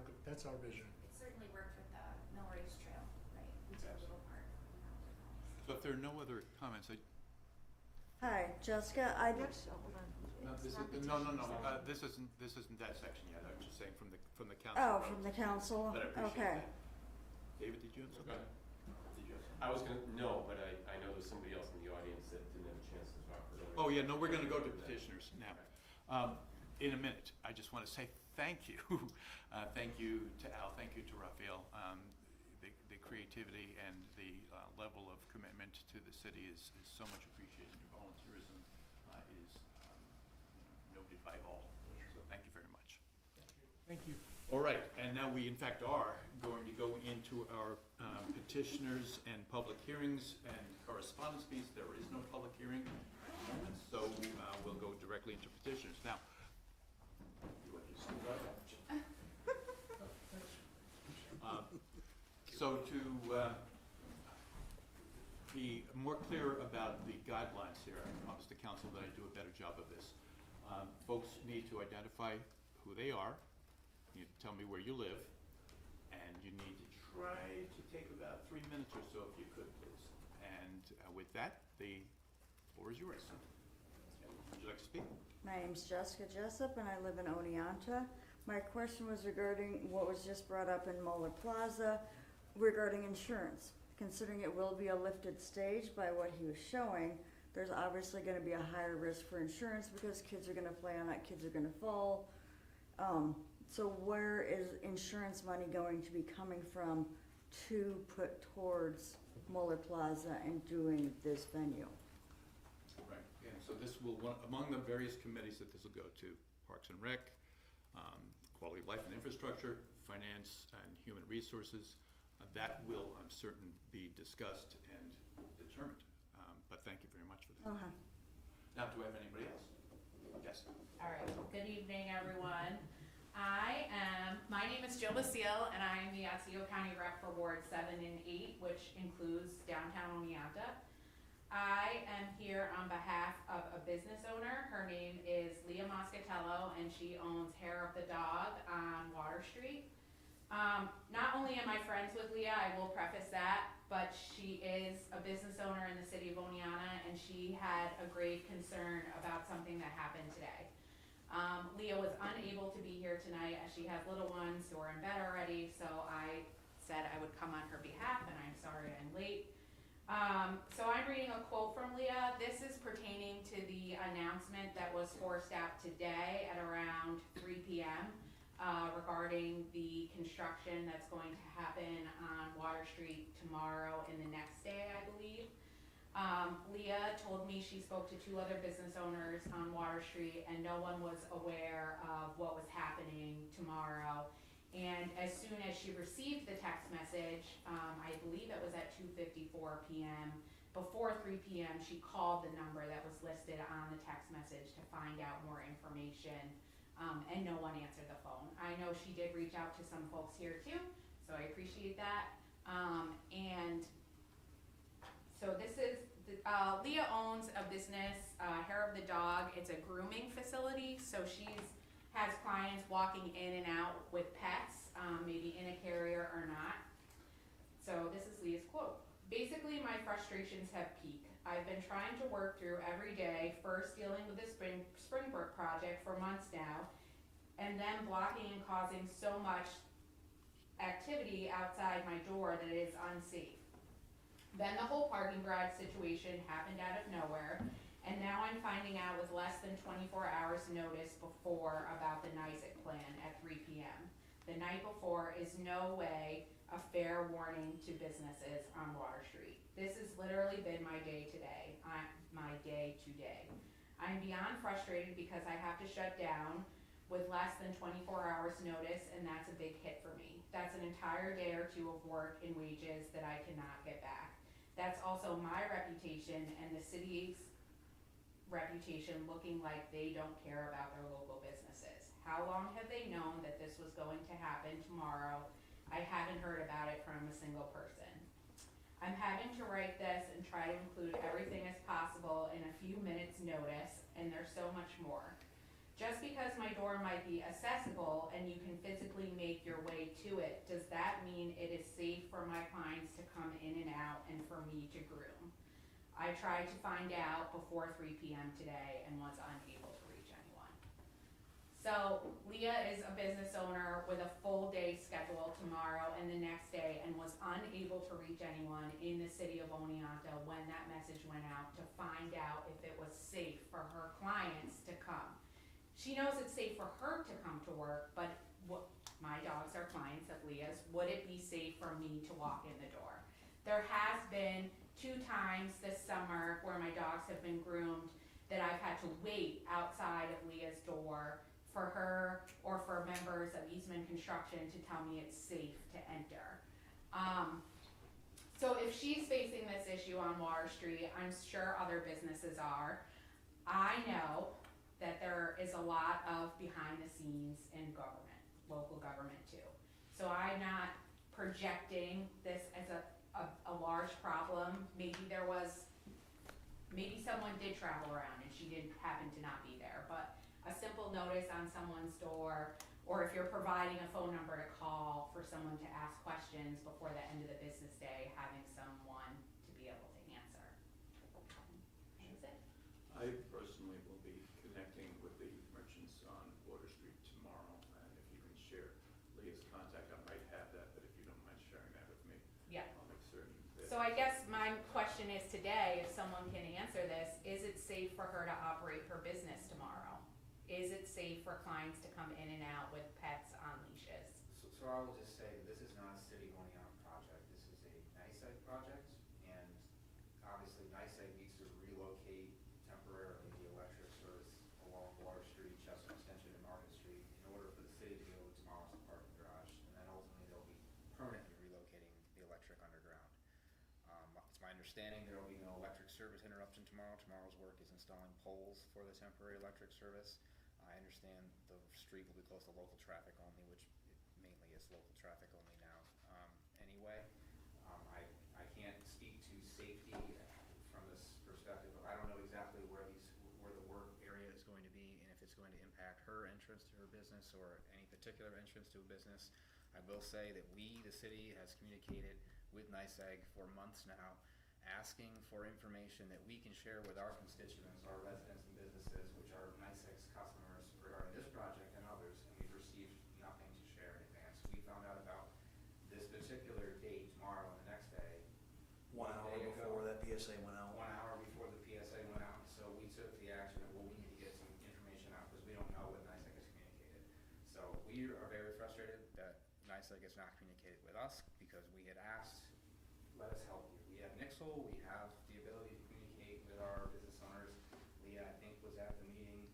vision. It certainly worked with the Mill Race Trail, right? It's a little part. so if there are no other comments, Hi, Jessica, I Yes, hold on. no, It's this is, repetition, no, so- this isn't that section yet, I was just saying from the council. oh, from the council, But I appreciate okay. that. David, did you have something? Did you have something? I was gonna, no, but I know there's somebody else in the audience that didn't have a chance to talk earlier. Oh, yeah, no, we're gonna go to petitioners now. In a minute, I just wanna say thank you. Thank you to Al, thank you to Raphael. The creativity and the level of commitment to the city is so much appreciated. Your volunteerism is noted by all, so thank you very much. Thank you. All right, and now we in fact are going to go into our petitioners and public hearings and correspondence piece. There is no public hearing, and so we'll go directly into petitioners. Now, you want to scoot right up? So to be more clear about the guidelines here, I promise the council that I do a better job of this. Folks need to identify who they are. You need to tell me where you live, and you need to try to take about 3 minutes or so, if you could, please. And with that, the floor is yours. Would you like to speak? My name's Jessica Jessup, and I live in Oneonta. My question was regarding what was just brought up in Muller Plaza regarding insurance. Considering it will be a lifted stage by what he was showing, there's obviously going to be a higher risk for insurance because kids are going to play on it, kids are going to fall. So where is insurance money going to be coming from to put towards Muller Plaza and doing this venue? Right, and so this will, among the various committees that this will go to, Parks and Rec, Quality of Life and Infrastructure, Finance and Human Resources, that will, I'm certain, be discussed and determined. But thank you very much for that. Okay. Now, do I have anybody else? Yes. All right, good evening, everyone. My name is Jill Basile, and I am the Otsego County Rep for Ward 7 and 8, which includes downtown Oneonta. I am here on behalf of a business owner. Her name is Leah Moscatello, and she owns Hair of the Dog on Water Street. Not only am I friends with Leah, I will preface that, but she is a business owner in the city of Oneonta, and she had a grave concern about something that happened today. Leah was unable to be here tonight as she has little ones who are in bed already, so I said I would come on her behalf, and I'm sorry I'm late. So I'm reading a quote from Leah. This is pertaining to the announcement that was forced out today at around 3 p.m. Regarding the construction that's going to happen on Water Street tomorrow and the next day, I believe. Leah told me she spoke to 2 other business owners on Water Street and no one was aware of what was happening tomorrow. And as soon as she received the text message, I believe it was at 2:54 p.m., before 3 p.m. she called the number that was listed on the text message to find out more information, and no one answered the phone. I know she did reach out to some folks here too, so I appreciate that. And so this is, Leah owns a business, Hair of the Dog. It's a grooming facility, so has clients walking in and out with pets, maybe in a carrier or not. So this is Leah's quote. Basically, my frustrations have peaked. I've been trying to work through every day, first dealing with the Springbrook project for months now, and then blocking and causing so much activity outside my door that it is unsafe. Then the whole parking garage situation happened out of nowhere, and now I'm finding out with less than 24 hours notice before about the NYSEC plan at 3 p.m. the night before is no way a fair warning to businesses on Water Street. This has literally been my day today, my day today. I'm beyond frustrated because I have to shut down with less than 24 hours notice, and that's a big hit for me. That's an entire day or two of work and wages that I cannot get back. That's also my reputation and the city's reputation looking like they don't care about their local businesses. How long have they known that this was going to happen tomorrow? I haven't heard about it from a single person. I'm having to write this and try to include everything as possible in a few minutes notice, and there's so much more. Just because my door might be accessible and you can physically make your way to it, does that mean it is safe for my clients to come in and out and for me to groom? I tried to find out before 3 p.m. today and was unable to reach anyone. So Leah is a business owner with a full day schedule tomorrow and the next day, and was unable to reach anyone in the city of Oneonta when that message went out to find out if it was safe for her clients to come. She knows it's safe for her to come to work, but my dogs are clients of Leah's. Would it be safe for me to walk in the door? There has been 2 times this summer where my dogs have been groomed that I've had to wait outside of Leah's door for her or for members of Eastman Construction to tell me it's safe to enter. So if she's facing this issue on Water Street, I'm sure other businesses are. I know that there is a lot of behind the scenes in government, local government too. So I'm not projecting this as a large problem. Maybe someone did travel around and she didn't happen to not be there, but a simple notice on someone's door, or if you're providing a phone number to call for someone to ask questions before the end of the business day, having someone to be able to answer. That's it. I personally will be connecting with the merchants on Water Street tomorrow, and if you can share Leah's contact, I might have that, but if you don't mind sharing that with me, Yeah. I'll make certain that. So I guess my question is today, if someone can answer this, is it safe for her to operate her business tomorrow? Is it safe for clients to come in and out with pets on leashes? So I will just say that this is not a city Oneonta project, this is a NYSEG project, and obviously NYSEG needs to relocate temporarily the electric service along Water Street, Chestnut Extension, and Market Street in order for the city to be able to demolish the parking garage, and then ultimately they'll be permanently relocating the electric underground. It's my understanding there will be no electric service interruption tomorrow. Tomorrow's work is installing poles for the temporary electric service. I understand the street will be closed to local traffic only, which it mainly is local traffic only now anyway. I can't speak to safety from this perspective. I don't know exactly where the work area is going to be and if it's going to impact her entrance to her business or any particular entrance to a business. I will say that we, the city, has communicated with NYSEG for months now, asking for information that we can share with our constituents, our residents and businesses, which are NYSEG's customers regarding this project and others, and we've received nothing to share in advance. We found out about this particular date tomorrow and the next day. 1 hour day ago. before that PSA went out. 1 hour before the PSA went out, so we took the action of, well, we need to get some information out because we don't know what NYSEG has communicated. So we are very frustrated that NYSEG has not communicated with us because we had asked, let us help you. We have Nixle, we have the ability to communicate with our business owners. Leah, I think, was at the meeting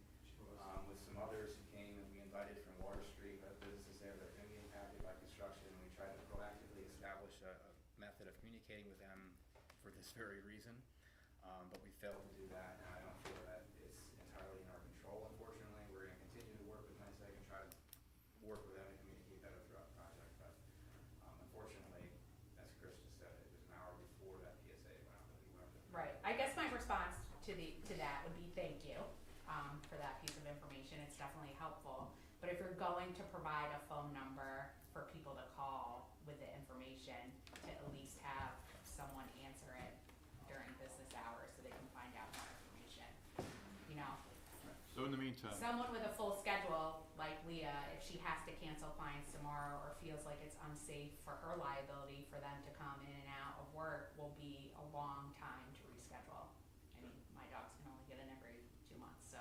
with some others who came and we invited from Water Street, we have businesses there that are going to be impacted by construction, and we tried to proactively establish a method of communicating with them for this very reason, but we failed to do that, and I don't feel that it's entirely in our control, unfortunately. We're going to continue to work with NYSEG and try to work with them to communicate better throughout the project, but unfortunately, as Chris just said, it was an hour before that PSA went out that we learned it. Right. I guess my response to that would be thank you for that piece of information. It's definitely helpful. But if you're going to provide a phone number for people to call with the information, to at least have someone answer it during business hours so they can find out more information. You know, So in the meantime. someone with a full schedule like Leah, if she has to cancel clients tomorrow or feels like it's unsafe for her liability for them to come in and out of work, will be a long time to reschedule. I mean, my dogs can only get in every 2 months, so.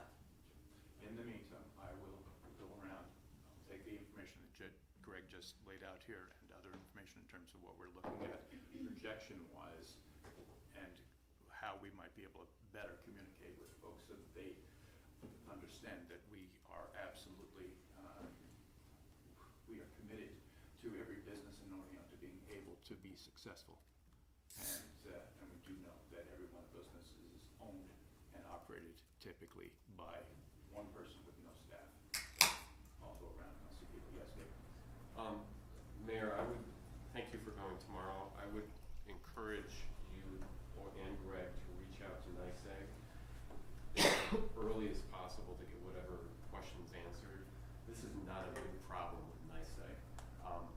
In the meantime, I will go around, I'll take the information that Greg terms of what we're looking at projection-wise and how we might be able to better communicate with folks so that they understand that we are absolutely, we are committed to every business in Oneonta being able to be successful. And we do know that every one of those businesses is owned and operated typically by one person with no staff. I'll go around and I'll see people. Yes, Dave? Mayor, I would, thank you for coming tomorrow. I would encourage you and Greg to reach out to NYSEG as early as possible to get whatever questions answered. This is not a big problem with NYSEG.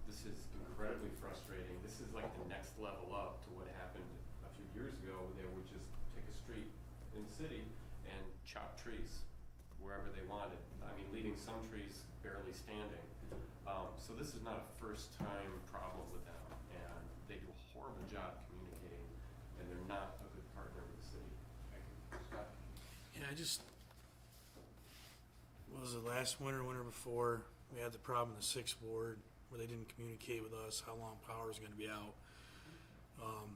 This is incredibly frustrating. This is like the next level up to what happened a few years ago. They would just take a street in the city and chop trees wherever they wanted. I mean, leaving some trees barely standing. So this is not a first time problem with them, and they do a horrible job communicating, and they're not a good partner with the city. Thank you. Scott? Yeah, what was it, last winter, winter before, we had the problem in the 6th Ward where they didn't communicate with us how long power was gonna be out.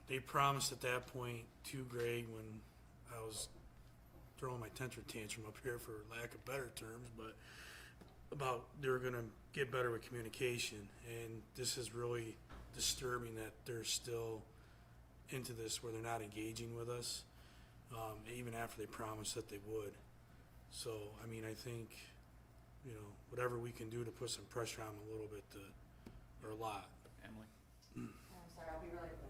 They promised at that point to Greg when I was throwing my temper tantrum up here for lack of better terms, but about they were gonna get better with communication, and this is really disturbing that they're still into this where they're not engaging with us, even after they promised that they would. So, I mean, I think, you know, whatever we can do to put some pressure on them a little bit, or a lot. Emily? I'm sorry, I'll be really quick.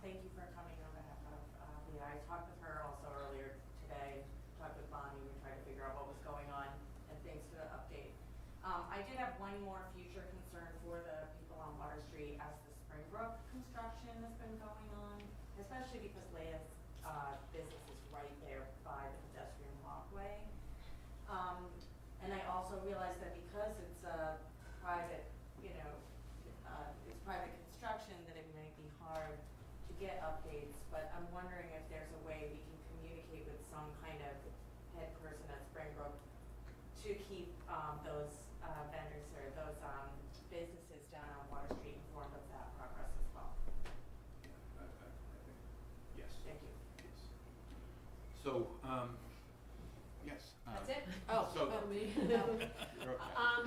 Thank you for coming on behalf of Leah. I talked with her also earlier today, talked with Bonnie, we tried to figure out what was going on and things to update. I did have one more future concern for the people on Water Street as the Springbrook construction has been going on, especially because Leah's business is right there by the pedestrian walkway. And I also realized that because it's a private, it's private construction, that it might be hard to get updates, but I'm wondering if there's a way we can communicate with some kind of head person at Springbrook to keep those vendors or those businesses down on Water Street informed of that progress as well. I think, yes. Thank you. Yes. So, yes. That's it? Oh, So- me. You're okay.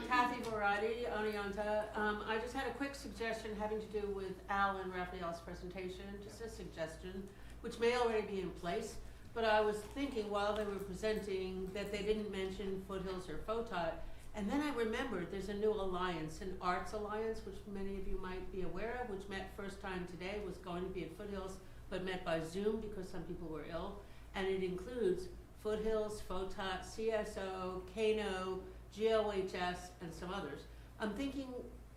Kathy Verratti, Oneonta. I just had a quick suggestion having to do with Al and Raphael's presentation, just a suggestion, which may already be in place. But I was thinking while they were presenting that they didn't mention Foothills or FOTOT. And then I remembered there's a new alliance, an arts alliance, which many of you might be aware of, which met first time today, was going to be at Foothills, but met by Zoom because some people were ill. And it includes Foothills, FOTOT, CSO, Kano, GLHS, and some others. I'm thinking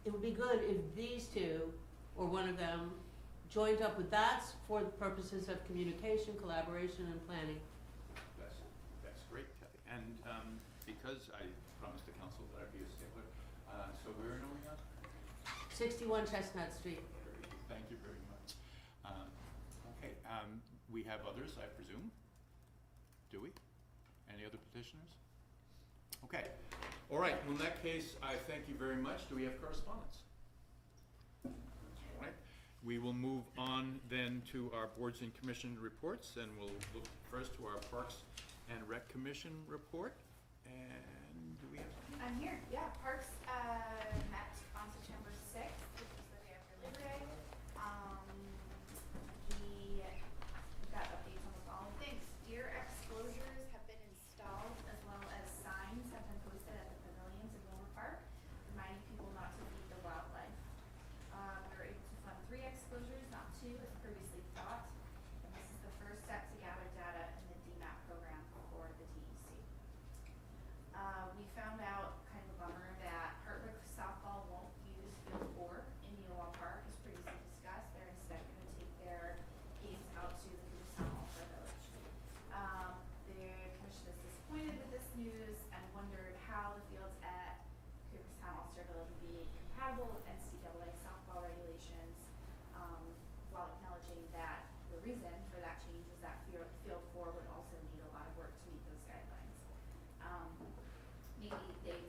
it would be good if these two, or one of them, joined up with that for the purposes of communication, collaboration, and planning. That's great, Kathy. And because I promised the council that I'd be a stickler, so we're in Oneonta? 61 Chestnut Street. Thank you very much. Okay, we have others, I presume? Do we? Any other petitioners? Okay. All right, well, in that case, I thank you very much. Do we have correspondence? All right. We will move on then to our boards and commission reports, and we'll look first to our Parks and Rec Commission report. And do we have something? I'm here, yeah. Parks met on September 6th, which was the day after Labor Day. We got updates on the following things. Deer exclosures have been installed, as well as signs have been posted at the pavilions in Wilmer Park, reminding people not to feed the wildlife. We were able to fund 3 exclosures, not 2, as previously thought. And this is the first step to gather data in the DMAP program for the DEC. We found out, kind of a bummer, that Hartwick softball won't use field 4 in Neowa Park, as previously discussed. They're instead going to take their games out to the Cooperstown All-Star Village. The commission is disappointed with this news and wondered how the fields at Cooperstown All-Star Village would be compatible with NCAA softball regulations, while acknowledging that the reason for that change is that field 4 would also need a lot of work to meet those guidelines. Maybe they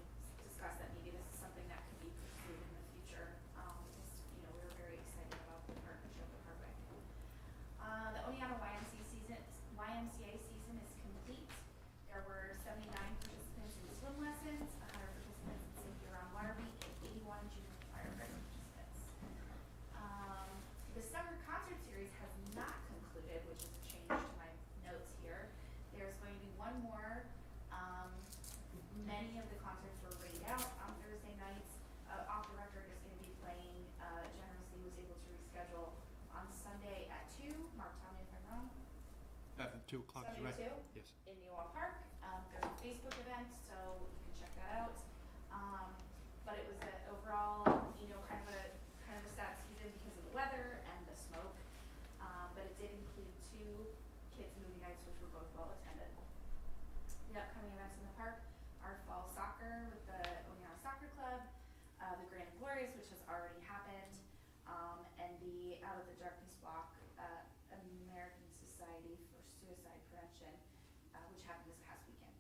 one more. Many of the concerts were rained out on Thursday nights. Off the Record is gonna be playing, generously was able to reschedule on Sunday at 2. Mark, tell me if I'm wrong. 2 o'clock is Sunday right. at 2? Yes. In Newell Park. There's a Facebook event, so you can check that out. But it was a overall, kind of a sad season because of the weather and the smoke. But it did include 2 kids movie nights, which were both well attended. The upcoming events in the park are fall soccer with the Oneonta Soccer Club, the Grand and Glorious, which has already happened, and the Out of the Darkness Block, American Society for Suicide Prevention, which happened this past weekend.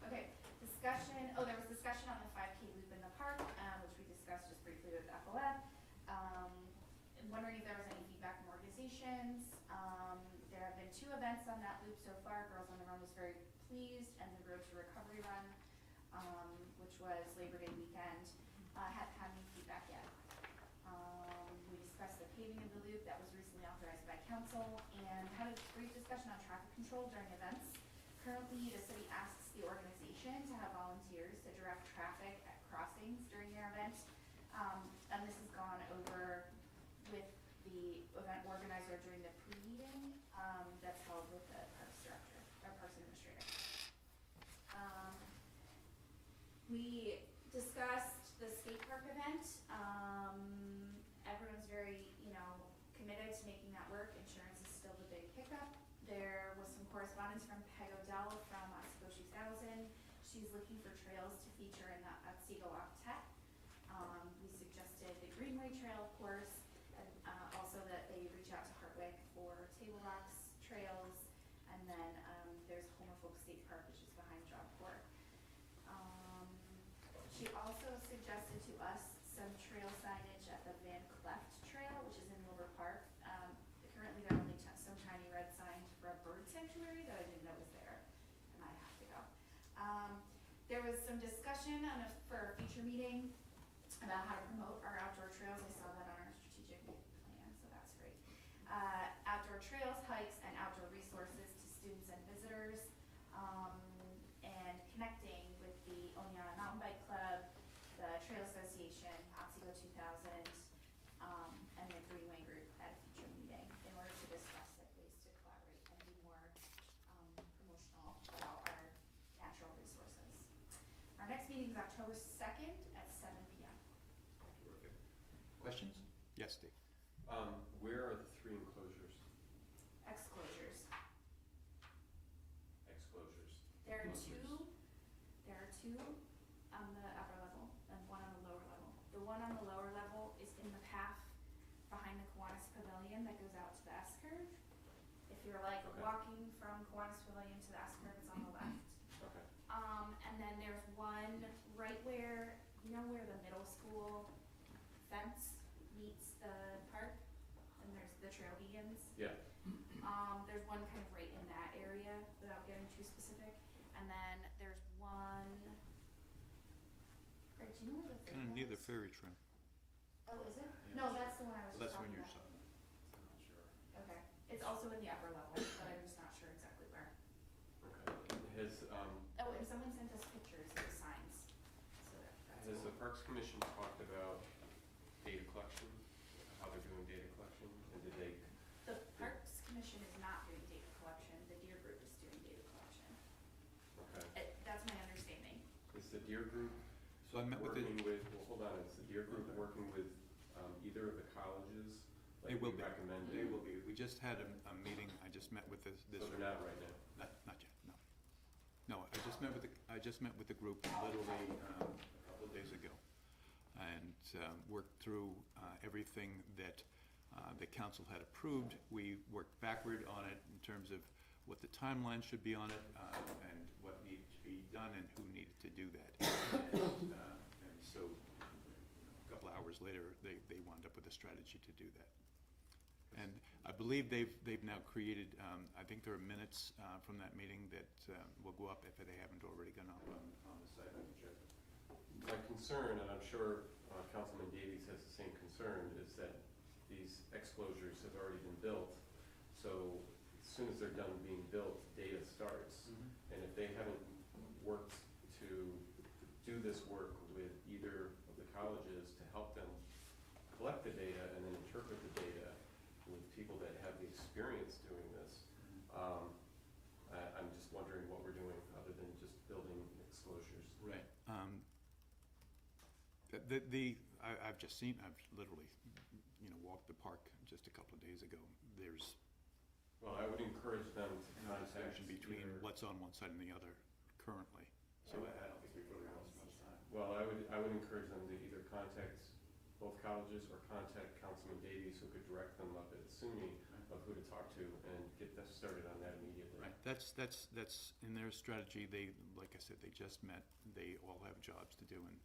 Okay, discussion, there was discussion on the 5K loop in the park, which we discussed just briefly with FOF. Wondering if there was any feedback from organizations. There have been 2 events on that loop so far. Girls on the Run was very pleased, and the Road to Recovery Run, which was Labor Day weekend, hadn't had any feedback yet. We discussed the paving of the loop that was recently authorized by council, and had a brief discussion on traffic control during events. Currently, the city asks the organization to have volunteers to direct traffic at crossings during their event. And this has gone over with the event organizer during the pre-meeting that's held with the parks director, or parks administrator. We discussed the skate park event. Everyone's very, committed to making that work. Insurance is still the big hiccup. There was some correspondence from Peg Odell from Otsego 2000. She's looking for trails to feature in the Otsego Octet. We suggested the Greenway Trail, of course, and also that they reach out to Hartwick for Table Rocks trails, and then there's Homer Folk State Park, which is behind Job Corps. She also suggested to us some trail signage at the Van Cleft Trail, which is in Wilbur Park. Currently there are only some tiny red signs for a bird sanctuary that I didn't know was there, and I have to go. There was some discussion for a future meeting about how to promote our outdoor trails. I saw that on our strategic plan, so that's great. Outdoor trails, hikes, and outdoor resources to students and visitors, and connecting with the Oneonta Mountain Bike Club, the Trail Association, Otsego 2000, and the Greenway Group at a future meeting in order to discuss ways to collaborate and be more promotional about our natural resources. Our next meeting is October 2nd at 7 p.m. Questions? Yes, Steve. Where are the 3 enclosures? Exclosures. Exclosures. There are 2 on the upper level and 1 on the lower level. The one on the lower level is in the path behind the Kiwanis Pavilion that goes out to the S-curve. If you're walking from Kiwanis Pavilion to the S-curve, it's on the left. Okay. And then there's one right where, where the middle school fence meets the park, and there's the trail begins. Yeah. There's one kind of right in that area, without getting too specific. And then there's one, Greg, do you know where the Kind of near the ferry trim. Oh, is it? No, that's the one I was just That's talking when you're about. I'm not sure. Okay, it's also in the upper level, but I'm just not sure exactly where. Okay. Oh, and someone sent us pictures of the signs, so that's. Has the Parks Commission talked about data collection, how they're doing data collection, and did they? The Parks Commission is not doing data collection, the Deer Group is doing data collection. Okay. That's my understanding. Is the Deer Group So I met with working with, well, hold on, is the Deer Group working with either of the colleges? They will be. Recommended? They will be. We just had a meeting. I just met with this. So they're not right now? Not yet. No. No. I just met with the group literally a couple of days ago, and worked through everything that the council had approved. We worked backward on it in terms of what the timeline should be on it, and what needed to be done, and who needed to do that. And so a couple of hours later, they wound up with a strategy to do that. And I believe they've now created, I think there are minutes from that meeting that will go up if they haven't already gone up on the site. My concern, and I'm sure Councilman Davies has the same concern, is that these exclosures have already been built. So as soon as they're done being built, data starts. And if they haven't worked to do this work with either of the colleges to help them collect the data and then interpret the data with people that have the experience doing this, I'm just wondering what we're doing other than just building exposures. Right. I've just seen, I've literally, walked the park just a couple of days ago. There's Well, I would encourage them to contact connection between either- what's on one side and the other currently. So I don't think we've really lost much time. Well, I would encourage them to either contact both colleges or contact Councilman Davies, who could direct them up at SUNY of who to talk to and get that started on that immediately. Right, that's in their strategy. They, like I said, they just met. They all have jobs to do, and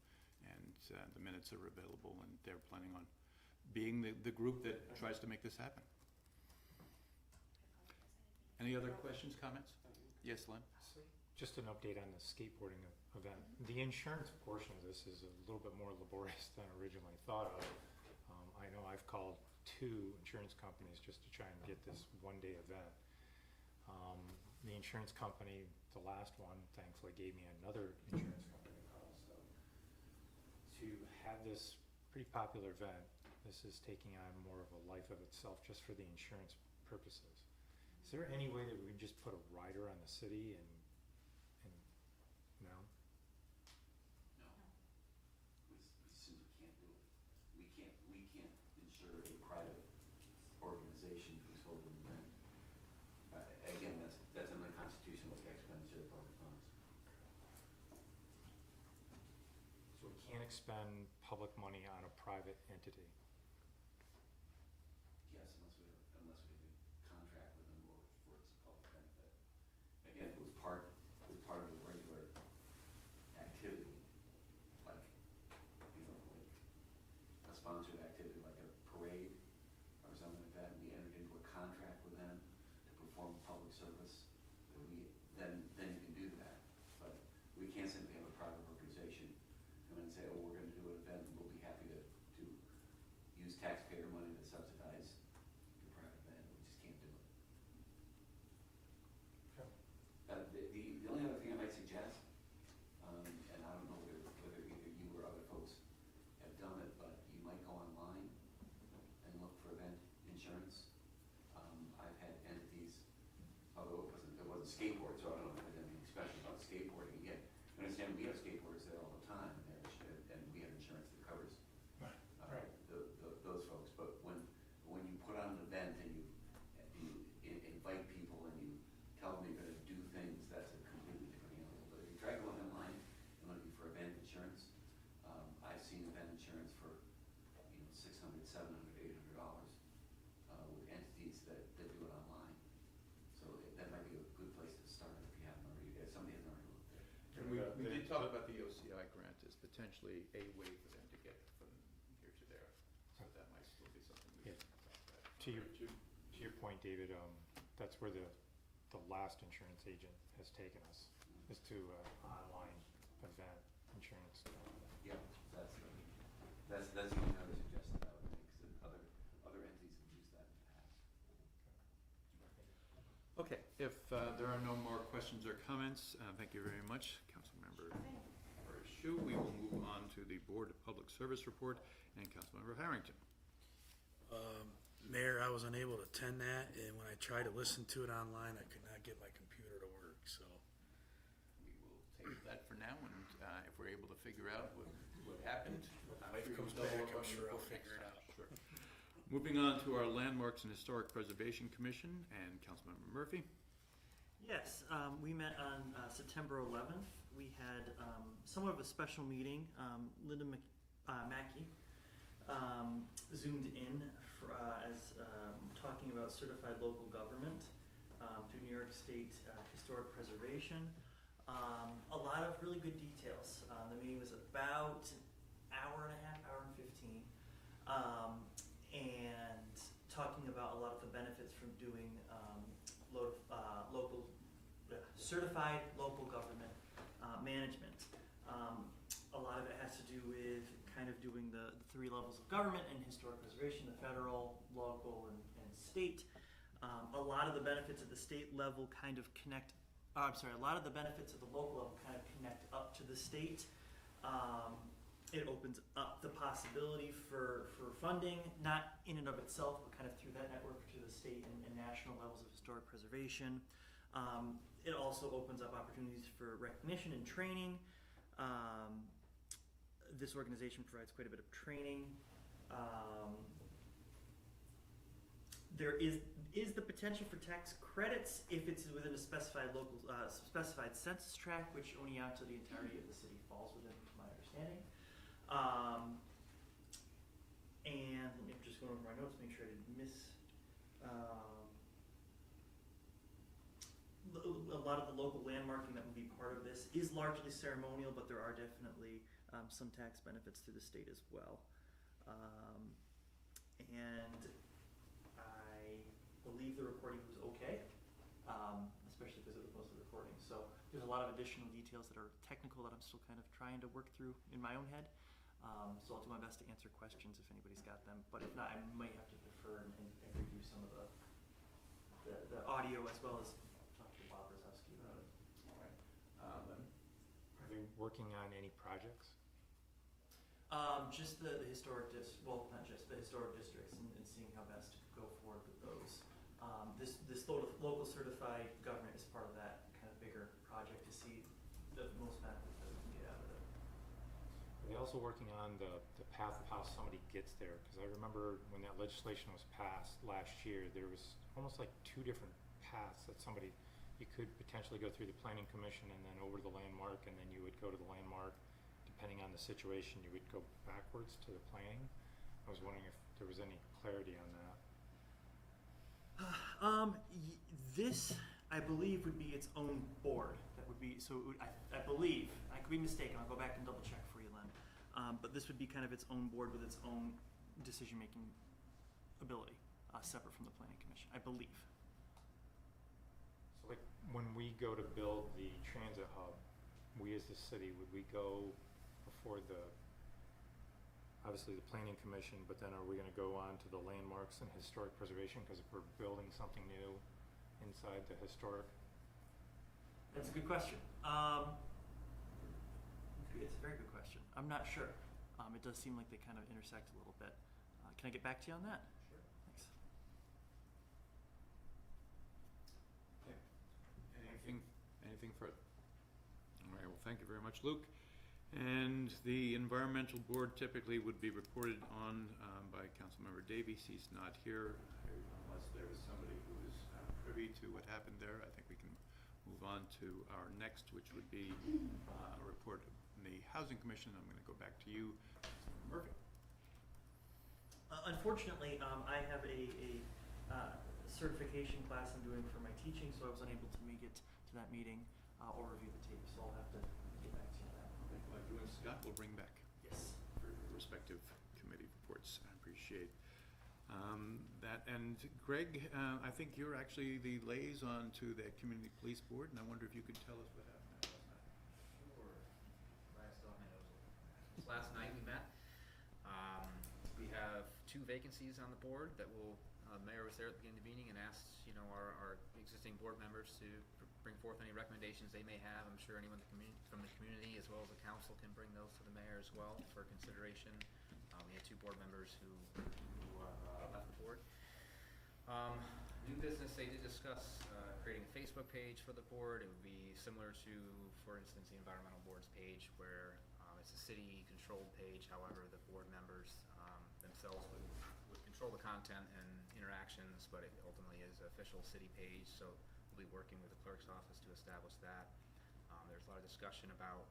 the minutes are available, and they're planning on being the group that tries to make this happen. Any other questions, comments? Yes, Len? Just an update on the skateboarding event. The insurance portion of this is a little bit more laborious than originally thought of. I know I've called 2 insurance companies just to try and get this one-day event. The insurance company, the last one, thankfully gave me another insurance company call. So to have this pretty popular event, this is taking on more of a life of itself just for the insurance purposes. Is there any way that we can just put a rider on the city and no? No. We simply can't do it. We can't insure a private organization who's holding an event. Again, that's unconstitutional expenditure of public funds. So we can't expend public money on a private entity? Yes, unless we have a contract with them or for its public benefit. Again, it was part of the regular activity, like, like a sponsored activity, like a parade or something like that, and we entered into a contract with them to perform public service, then you can do that. But we can't simply have a private organization come in and say, oh, we're gonna do an event, and we'll be happy to use taxpayer money to subsidize the private event. We just can't do it. The only other thing I might suggest, and I don't know whether either you or other folks have done it, but you might go online and look for event insurance. I've had entities, although it wasn't skateboard, so I don't know if there's anything special about skateboarding. Again, I understand we have skateboarders there all the time, and we have insurance that covers those folks. But when you put on an event and you invite people and you tell them you're going to do things, that's a completely different animal. But if you try going online and looking for event insurance, I've seen event insurance for $600, $700, $800 with entities that do it online. So that might be a good place to start if you haven't already. If somebody hasn't already looked there. And we did talk about the OCI grant as potentially a way for them to get from here to there. So that might still be something we Yeah. can talk about. To your point, David, that's where the last insurance agent has taken us, is to online event insurance. Yeah, that's the only other suggestion I would make, because other entities have used that in the past. Okay, if there are no more questions or comments, thank you very much, Councilmember Shu. We will move on to the Board of Public Service report and Councilmember Harrington. Mayor, I was unable to attend that, and when I tried to listen to it online, I could not get my computer to work, so. We will take that for now, and if we're able to figure out what happened. Life comes back, I'm sure I'll figure it out. Sure. Moving on to our Landmarks and Historic Preservation Commission and Councilmember Murphy. Yes, we met on September 11th. We had somewhat of a special meeting. Linda Mackey zoomed in as talking about certified local government through New York State Historic Preservation. A lot of really good details. The meeting was about an hour and a half, hour and 15. And talking about a lot of the benefits from doing local certified local government management. A lot of it has to do with kind of doing the 3 levels of government and historic preservation: the federal, local, and state. A lot of the benefits at the state level kind of connect, a lot of the benefits at the local level kind of connect up to the state. It opens up the possibility for funding, not in and of itself, but kind of through that network to the state and national levels of historic preservation. It also opens up opportunities for recognition and training. This organization provides quite a bit of training. There is the potential for tax credits if it's within a specified local, specified census tract, which Oneonta, the entirety of the city, falls within, from my understanding. And let me just go over my notes, make sure I didn't miss. A lot of the local landmarking that will be part of this is largely ceremonial, but there are definitely some tax benefits to the state as well. And I believe the recording was okay, especially because it was mostly recording. So there's a lot of additional details that are technical that I'm still kind of trying to work through in my own head. So I'll do my best to answer questions if anybody's got them. But if not, I might have to defer and review some of the audio as well as talk to Bob Rosowski about it. All right. Are they working on any projects? Just the historic well, not just the historic districts, and seeing how best to go forward with those. This local certified government is part of that kind of bigger project to see the most benefits that we can get out of it. Are they also working on the path of how somebody gets there? Because I remember when that legislation was passed last year, there was almost like two different paths that you could potentially go through the planning commission and then over to the landmark, and then you would go to the landmark. Depending on the situation, you would go backwards to the planning. I was wondering if there was any clarity on that. This, I believe, would be its own board. That would be, so it would, I believe, I could be mistaken, I'll go back and double check for you, Len. But this would be kind of its own board with its own decision-making ability, separate from the planning commission, I believe. So like when we go to build the transit hub, we as the city, would we go before obviously the planning commission, but then are we gonna go on to the landmarks and historic preservation, because if we're building something new inside the historic? That's a good question. It's a very good question. I'm not sure. It does seem like they kind of intersect a little bit. Can I get back to you on that? Sure. Thanks. Okay. Anything further? All right, well, thank you very much, Luke. And the environmental board typically would be reported on by Councilmember Davies. He's not here unless there is somebody who is privy to what happened there. I think we can move on to our next, which would be a report from the Housing Commission. I'm going to go back to you, Murphy. Unfortunately, I have a certification class I'm doing for my teaching, so I was unable to make it to that meeting or review the tape, so I'll have to get back to you on that. Okay, well, you and Scott will bring back Yes. for your respective committee reports. I appreciate that. And Greg, I think you're actually the liaison to the Community Police Board, and I wonder if you could tell us what happened there last night. Sure. Last on last night we met. We have 2 vacancies on the board that will, Mayor was there at the beginning of the meeting and asked, our existing board members to bring forth any recommendations they may have. I'm sure anyone from the community as well as the council can bring those to the mayor as well for consideration. We had 2 board members who left the board. New business, they did discuss creating a Facebook page for the board. It would be similar to, for instance, the environmental board's page, where it's a city-controlled page. However, the board members themselves would control the content and interactions, but it ultimately is an official city page. So we'll be working with the clerk's office to establish that. There's a lot of discussion about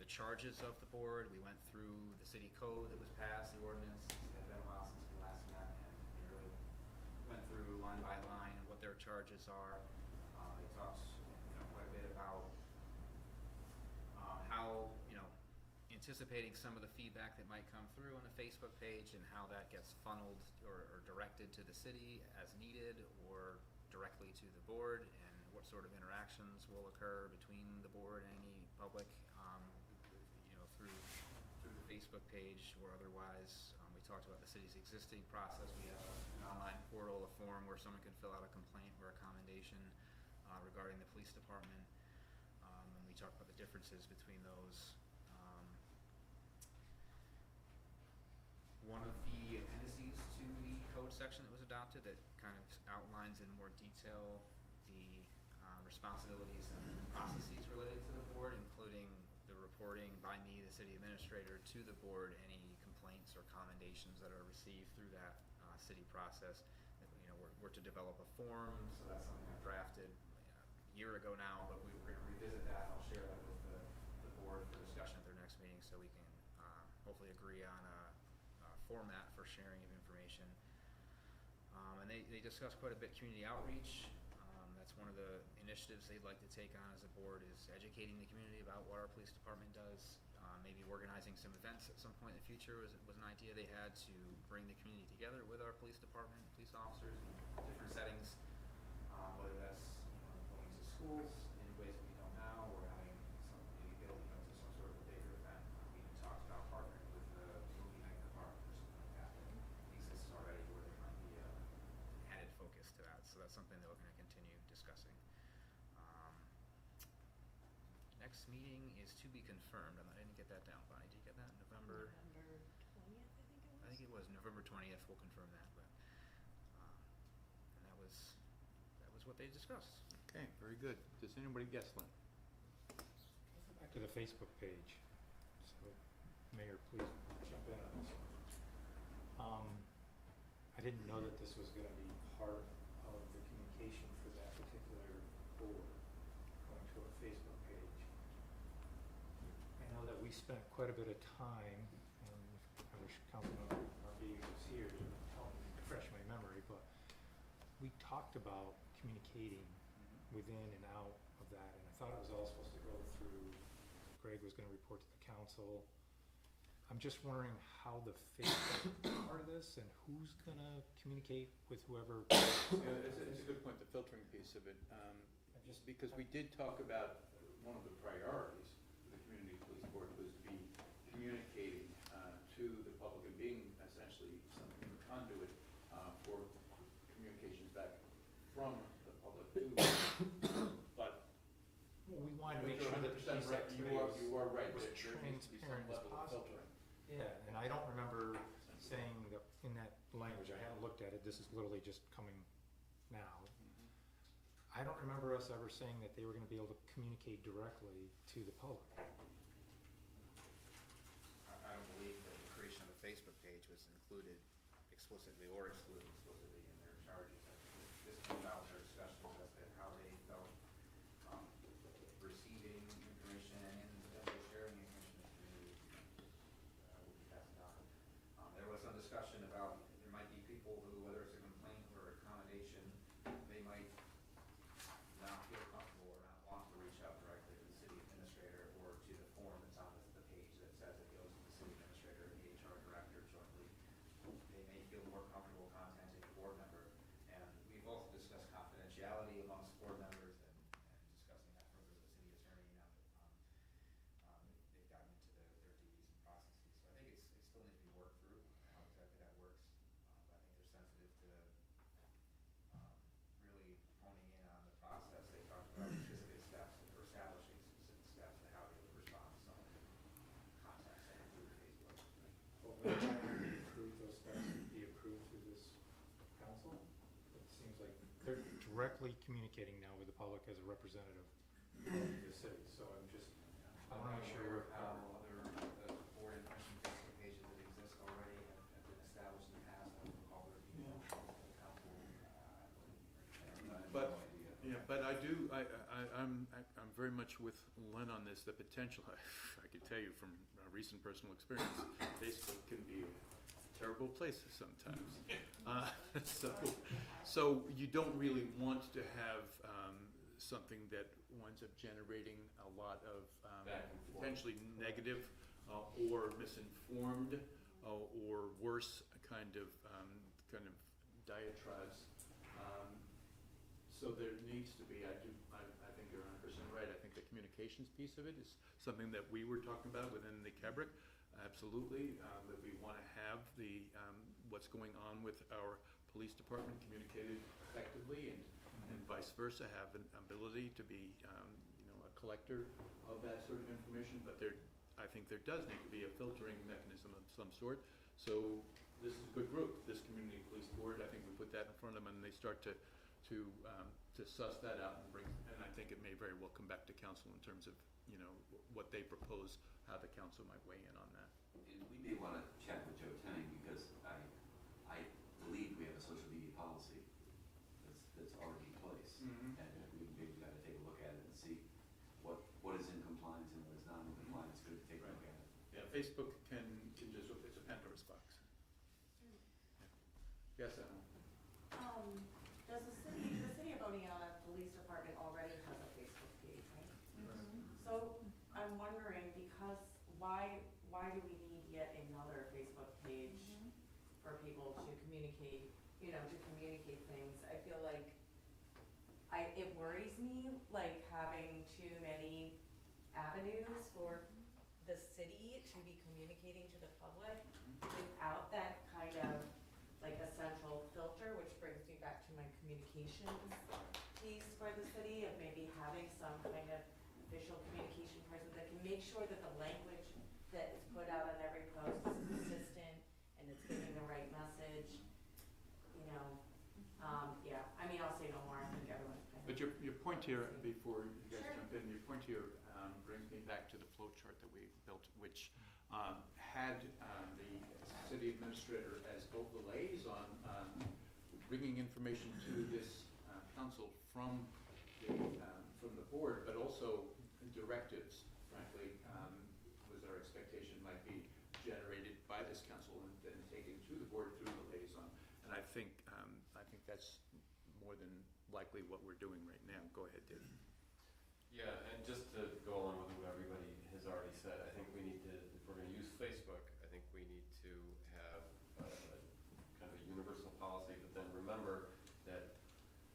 the charges of the board. We went through the city code that was passed, the ordinance. It had been a while since we last met, and we really went through line by line what their charges are. It talks quite a bit about how, anticipating some of the feedback that might come through on the Facebook page and how that gets funneled or directed to the city as needed or directly to the board, and what sort of interactions will occur between the board and any public through the Facebook page or otherwise. We talked about the city's existing process. We have an online portal, a form where someone can fill out a complaint or a commendation regarding the police department. And we talked about the differences between those. One of the appendices to the code section that was adopted that kind of outlines in more detail the responsibilities and processes related to the board, including the reporting by me, the city administrator, to the board, any complaints or commendations that are received through that city process. You know, we're to develop a form, so that's something I drafted a year ago now, but we were going to revisit that. I'll share that with the board for discussion at their next meeting, so we can hopefully agree on a format for sharing of information. And they discussed quite a bit community outreach. That's one of the initiatives they'd like to take on as a board, is educating the community about what our police department does. Maybe organizing some events at some point in the future was an idea they had, to bring the community together with our police department, police officers in different settings, whether that's going to schools in ways that we don't now, or having maybe building up to some sort of a bigger event. We even talked about partnering with the movie night in the park or something like that that exists already, where there might be an added focus to that. So that's something that we're going to continue discussing. Next meeting is to be confirmed. I didn't get that down, Bonnie. Did you get that? November 20th, I think it was November 20th. We'll confirm that, but and that was what they discussed. Okay, very good. Does anybody guess, Lynn? Back to the Facebook page. So, Mayor, please jump in on this one. I didn't know that this was going to be part of the communication for that particular board, going to a Facebook page. I know that we spent quite a bit of time, and I wish Councilman Marby was here to help me refresh my memory, but we talked about communicating within and out of that, and I thought it was all supposed to go through, Greg was going to report to the council. I'm just wondering how the Facebook part of this, and who's going to communicate with whoever. Yeah, it's a good point, the filtering piece of it. Just because we did talk about one of the priorities of the Community Police Board was to be communicating to the public and being essentially something of a conduit for communications back from the public to the but we want to make sure that these activities you are right. was There needs to be some transparent as level of possible. filtering. Yeah, and I don't remember saying that in that language. I haven't looked at it. This is literally just coming now. I don't remember us ever saying that they were going to be able to communicate directly to the public. I don't believe that the creation of a Facebook page was included explicitly or excluded explicitly in their charges. I think this came out in their discussions as to how they felt receiving information and potentially sharing information with the community would be passed on. There was some discussion about there might be people who, whether it's a complaint or a commendation, they might not feel comfortable or not want to reach out directly to the city administrator or to the form that's on the page that says it goes to the city administrator and the HR director jointly. They may feel more comfortable contacting a board member. And we've also discussed confidentiality amongst board members and discussing that further with the city attorney now that they've gotten into their duties and processes. So I think it still needs to be worked through how exactly that works. But I think they're sensitive to really honing in on the process. They talked about specific steps or establishing specific steps and how they would respond to some of the contacts that include Facebook. Well, when we approve those steps, would be approved through this council? It seems like they're directly communicating now with the public as a representative of the city. So I'm just, I want to make sure how other board and commission Facebook pages that exist already have been established in the past. I don't recall there being a council. But, yeah, but I'm very much with Len on this, the potential, I can tell you from recent personal experience, Facebook can be a terrible place sometimes. So you don't really want to have something that winds up generating a lot of potentially negative or misinformed or worse kind of diatribes. So there needs to be, I think you're 100% right. I think the communications piece of it is something that we were talking about within the KEBRIC. absolutely, that we want to have the, what's going on with our police department communicated effectively, and vice versa, have an ability to be, a collector of that sort of information, but I think there does need to be a filtering mechanism of some sort. So this is a good group, this community police board, I think we put that in front of them, and they start to suss that out and I think it may very well come back to council in terms of, what they propose, how the council might weigh in on that. And we may want to chat with Joe Tenning, because I believe we have a social media policy that's already in place. Mhm. And we maybe got to take a look at it and see what is in compliance and what is not in compliance. Good to take a look at it. Yeah, Facebook can just, it's a Pandora's box. Yeah. Yes, Alan? Does the city of Oneonta Police Department already has a Facebook page, right? So I'm wondering, because why do we need yet another Facebook page for people to communicate, to communicate things? I feel like it worries me, like having too many avenues for the city to be communicating to the public without that kind of like a central filter, which brings me back to my communications piece for the city, of maybe having some kind of official communication person that can make sure that the language that is put out on every post is consistent and it's giving the right message, yeah, I mean, I'll say no more, I think everyone's kind of. But your point here, before you guys Sure. jump in, your point here brings me back to the flow chart that we built, which had the city administrator as both the liaison, bringing information to this council from the board, but also directives, frankly, was our expectation might be generated by this council and then taken to the board through the liaison. And I think that's more than likely what we're doing right now. Go ahead, Dave. Yeah, and just to go along with what everybody has already said, I think we need to, if we're gonna use Facebook, I think we need to have kind of a universal policy, but then remember that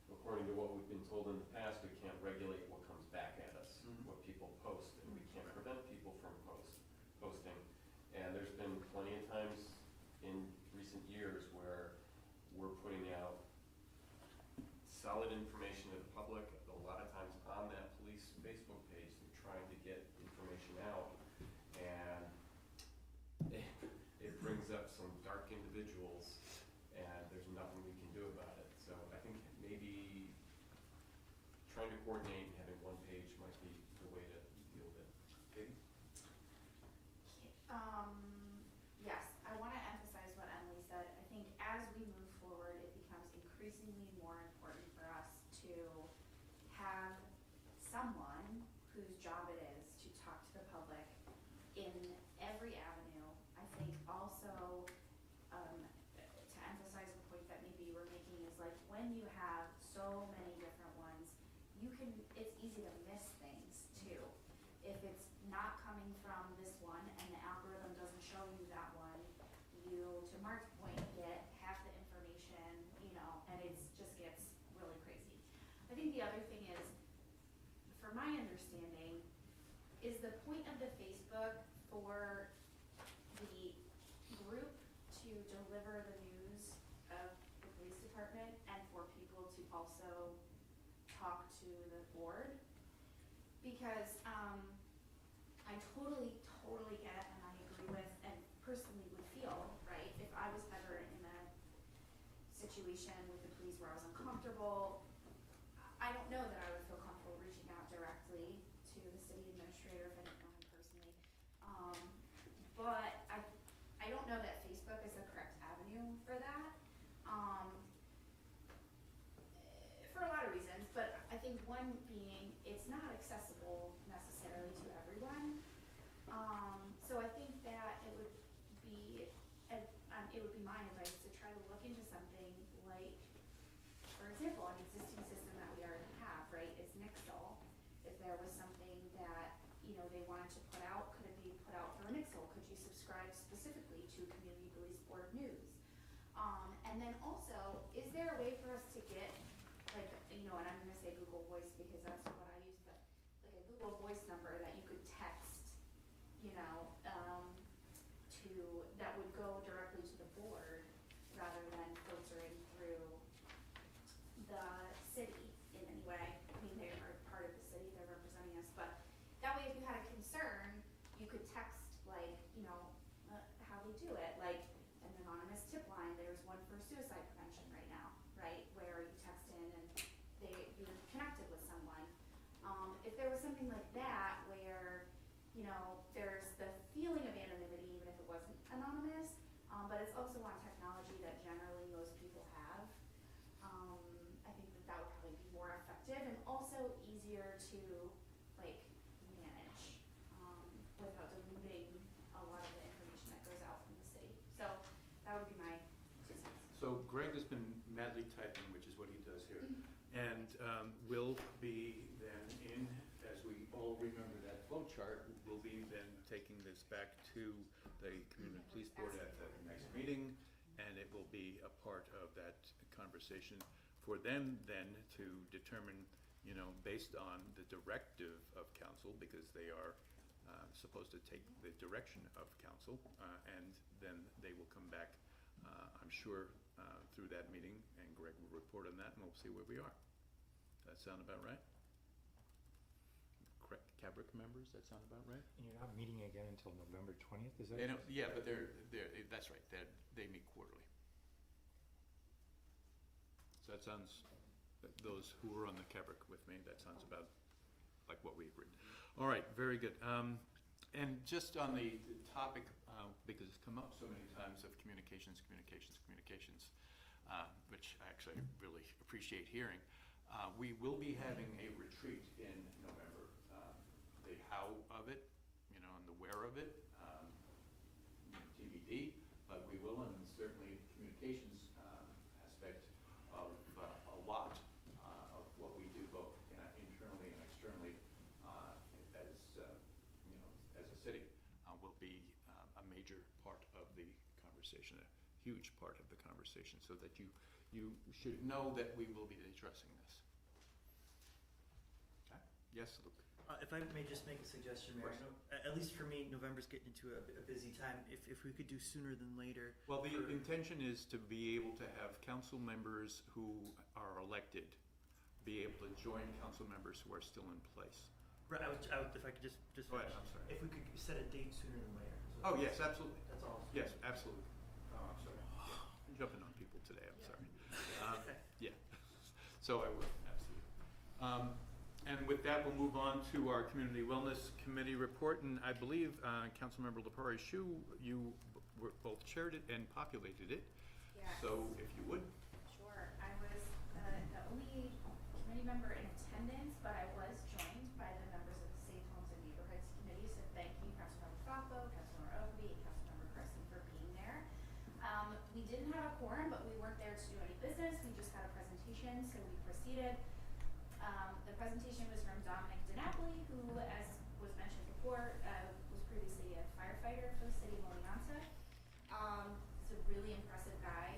according to what we've been told in the past, we can't regulate what comes back at us, what people post, and we can't prevent people from posting. And there's been plenty of times in recent years where we're putting out solid information to the public, a lot of times on that police Facebook page, they're trying to get information out, and it brings up some dark individuals, and there's nothing we can do about it. So I think maybe trying to coordinate and having one page might be the way to deal with it. Katie? Yes, I want to emphasize what Emily said. I think as we move forward, it becomes increasingly more important for us to have someone whose job it is to talk to the public in every avenue. I think also, to emphasize the point that maybe you were making, is like when you have so many different ones, it's easy to miss things too. If it's not coming from this one and the algorithm doesn't show you that one, you, to Mark's point, get half the information, and it just gets really crazy. I think the other thing is, from my understanding, is the point of the Facebook for the group to deliver the news of the police department and for people to also talk to the board? Because I totally get and I agree with and personally would feel, right, if I was ever in a situation with the police where I was uncomfortable, I don't know that I would feel comfortable reaching out directly to the city administrator if I didn't know him personally. But I don't know that Facebook is the correct avenue for that. For a lot of reasons, but I think one being it's not accessible necessarily to everyone. So I think that it would be my advice to try to look into something like, for example, an existing system that we already have, right, is Nixle. If there was something that, they wanted to put out, could it be put out through Nixle? Could you subscribe specifically to Community Police Board News? And then also, is there a way for us to get, like, and I'm gonna say Google Voice because that's what I use, but like a Google Voice number that you could text, that would go directly to the board rather than filtering through the city in any way. I mean, they are part of the city, they're representing us, but that way if you had a concern, you could text like, you know, how they do it, like an anonymous tip line. There's one for suicide prevention right now, right, where you text in and you're connected with someone. If there was something like that where, you know, there's the feeling of anonymity even if it wasn't anonymous, but it's also on technology that generally most people have, I think that that would probably be more effective and also easier to like manage, without diluting a lot of the information that goes out from the city. So that would be my 2 cents. So Greg has been madly typing, which is what he does here, and will be then in, as we all remember that flow chart, we'll be then taking this back to the Community Police Board at the next meeting, and it will be a part of that conversation for them then to determine, you know, based on the directive of council, because they are supposed to take the direction of council, and then they will come back, I'm sure, through that meeting, and Greg will report on that, and we'll see where we are. That sound about right? Correct, CABRIC members, that sound about right? And you're not meeting again until November 20th, is that? They don't, yeah, but that's right, they meet quarterly. So that sounds, those who were on the CABRIC with me, that sounds about like what we agreed. All right, very good. And just on the topic, because it's come up so many times of communications, which I actually really appreciate hearing. We will be having a retreat in November. The how of it, you know, and the where of it, TBD, but we will, and certainly communications aspect of a lot of what we do both internally and externally as, you know, as a city will be a major part of the conversation, a huge part of the conversation, so that you should know that we will be addressing this. Okay? Yes, Luke? If I may just make a suggestion, Mayor, I know, at least for me, November's getting into a busy time. If we could do sooner than later. Well, the intention is to be able to have council members who are elected be able to join council members who are still in place. Right, if I could just Go ahead, I'm sorry. if we could set a date sooner than later. Oh, yes, absolutely. That's all. Yes, absolutely. Oh, I'm sorry. Yeah. I'm jumping on people today, I'm sorry. Yeah, so I will, absolutely. And with that, we'll move on to our Community Wellness Committee report, and I believe Councilmember Lepari Shu, you both chaired it and populated it. Yes. So if you would. Sure. I was the only committee member in attendance, but I was joined by the members of the Safe Homes and Neighborhoods Committee, so thank you, Councilmember Falco, Councilmember Oakley, and Councilmember Carson for being there. We didn't have a quorum, but we weren't there to do any business. We just had a presentation, so we proceeded. The presentation was from Dominic DiNapoli, who, as was mentioned before, was previously a firefighter for the city of Oneonta. He's a really impressive guy,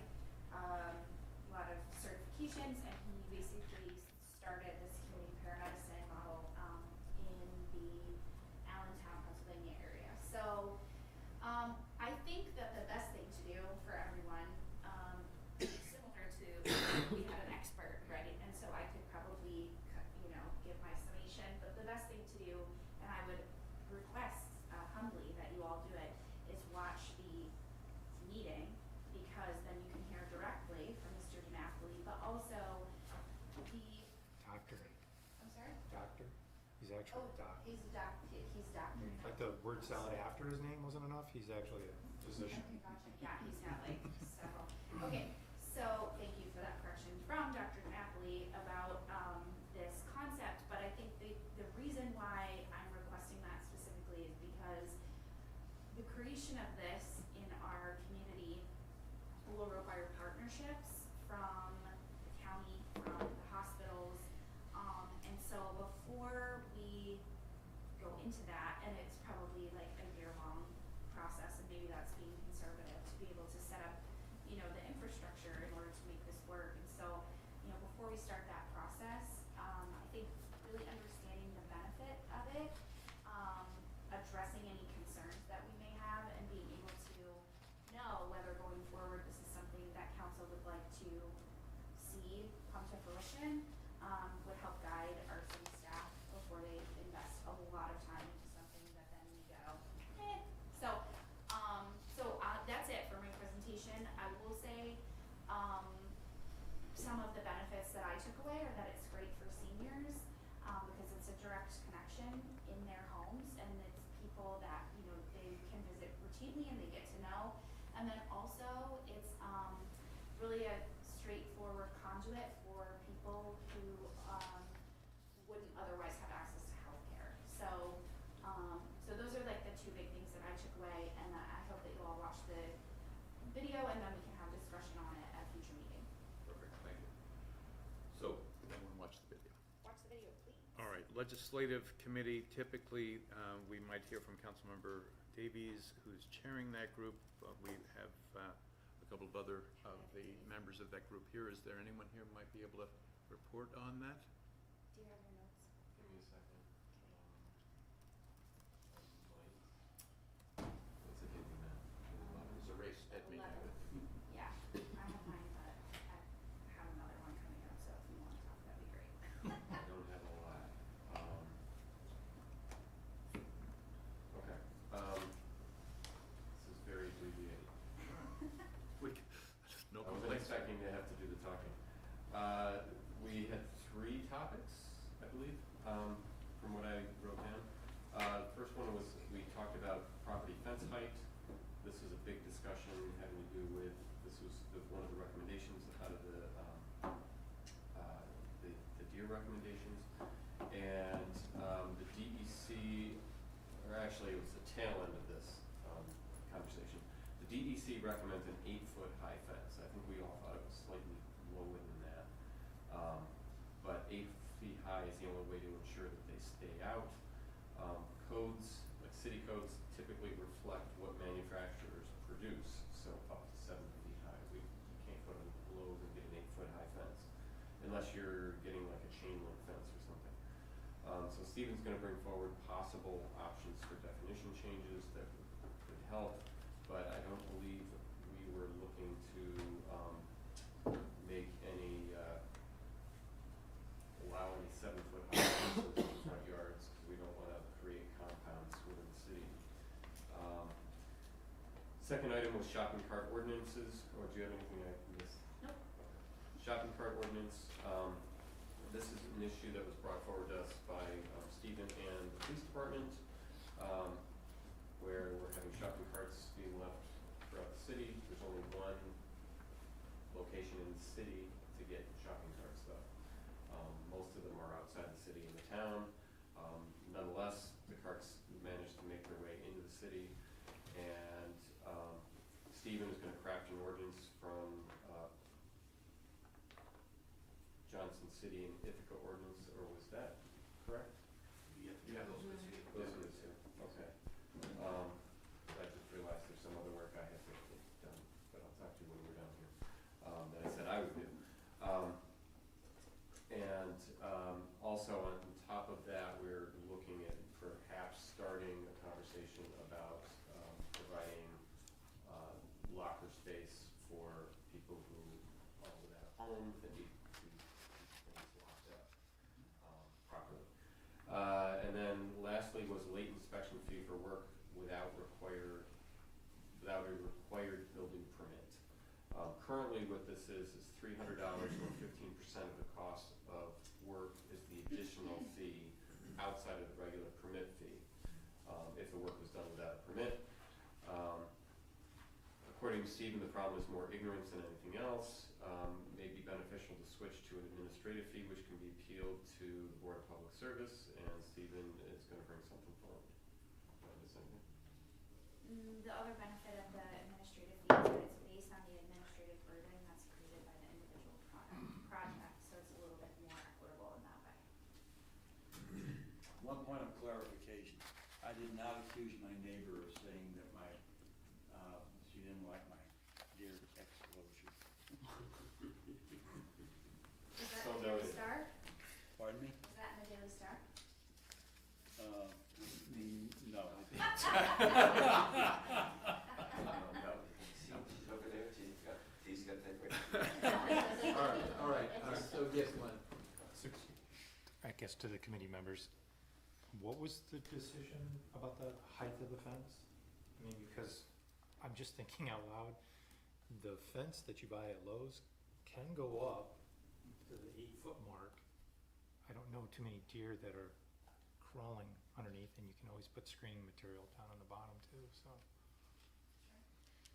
a lot of certifications, and he basically started this community paramedicine model in the Allentown, Pennsylvania area. So I think that the best thing to do for everyone, similar to, we had an expert, right, and so I could probably, you know, give my summation, but the best thing to do, and I would request humbly that you all do it, is watch the meeting, because then you can hear directly from Mr. DiNapoli, but also the, Doctor. I'm sorry? Doctor? He's actually a doctor. He's doctor. Like the word salad after his name wasn't enough, he's actually a physician. Okay, gotcha. Yeah, he's got like several. Okay, so thank you for that correction from Dr. DiNapoli about this concept, but I think the reason why I'm requesting that specifically is because the creation of this in our community will require partnerships from the county, from the hospitals, and so before we go into that, and it's probably like a year-long process, and maybe that's being conservative to be able to set up, you know, the infrastructure in order to make this work. And so, you know, before we start that process, I think really understanding the benefit of it, addressing any concerns that we may have, and being able to to fruition, would help guide our city staff before they invest a lot of time into something that then we go, eh. So, that's it for my presentation. I will say, some of the benefits that I took away are that it's great for seniors, because it's a direct connection in their homes, and it's people that, you know, they can visit routinely and they get to know. And then also, it's, really a straightforward conduit for people who, wouldn't otherwise have access to healthcare. So, those are like the two big things that I took away, and I hope that you all watch the video, and then we can have discussion on it at a future meeting. Perfect, thank you. So, everyone watch the video. Watch the video, please. All right, legislative committee, typically, we might hear from Councilmember Davies, who's chairing that group. We have a couple of other of the members of that group here. Is there anyone here who might be able to report on that? Do you have your notes? Give me a second. What's it giving now? It's a race at me. Yeah, I have mine, but I have another one coming up, so if you want to talk, that'd be great. I don't have a lot. Okay, this is very abbreviated. No I wasn't complaints. expecting to have to do the talking. We had 3 topics, I believe, from what I wrote down. The first one was, we talked about property fence height. This was a big discussion having to do with, this was one of the recommendations out of the deer recommendations. And the DEC, or actually it was the tail end of this conversation. The DEC recommends an 8-foot high fence. I think we all thought it was slightly lower than that. But 8 feet high is the only way to ensure that they stay out. Codes, like city codes, typically reflect what manufacturers produce, so up to 7 feet high. You can't go to Lowe's and get an 8-foot high fence, unless you're getting like a chain link fence or something. So Stephen's gonna bring forward possible options for definition changes that could help, but I don't believe we were looking to make any, allow any 7-foot high fences in front yards, because we don't wanna create compounds within the city. Second item was shopping cart ordinances, or do you have anything I missed? Nope. Shopping cart ordinance, this is an issue that was brought forward to us by Stephen and the police department, where we're having shopping carts being left throughout the city. There's only one location in the city to get shopping cart stuff. Most of them are outside the city in the town. Nonetheless, the carts managed to make their way into the city, and Stephen is going to craft an ordinance from Johnson City and Ithaca ordinance, or was that correct? Yeah, those are the 2. Those are the 2, okay. I just realized there's some other work I have to get done, but I'll talk to you when we're done here, that I said I would do. And also on top of that, we're looking at perhaps starting a conversation about providing locker space for people who are without a home that need to keep things locked up properly. And then lastly was late inspection fee for work without a required building permit. Currently what this is $300 or 15% of the cost of work is the additional fee outside of the regular permit fee, if the work was done without a permit. According to Stephen, the problem is more ignorance than anything else. May be beneficial to switch to an administrative fee, which can be appealed to the Board of Public Service, and Stephen is going to bring something forward. Did I miss anything? The other benefit of the administrative fee is that it's based on the administrative burden that's created by the individual project, so it's a little bit more equitable in that way. One point of clarification, I did not accuse my neighbor of saying that she didn't like my deer explosion. Is that So in the Daily noted. Star? Pardon me? Is that in the Daily Star? No. Over there, he's got that. All right, so yes, guess to the committee members, what was the decision about the height of the fence? I mean, because I'm just thinking out loud, the fence that you buy at Lowe's can go up to the 8-foot mark. I don't know too many deer that are crawling underneath, and you can always put screening material down on the bottom too, so.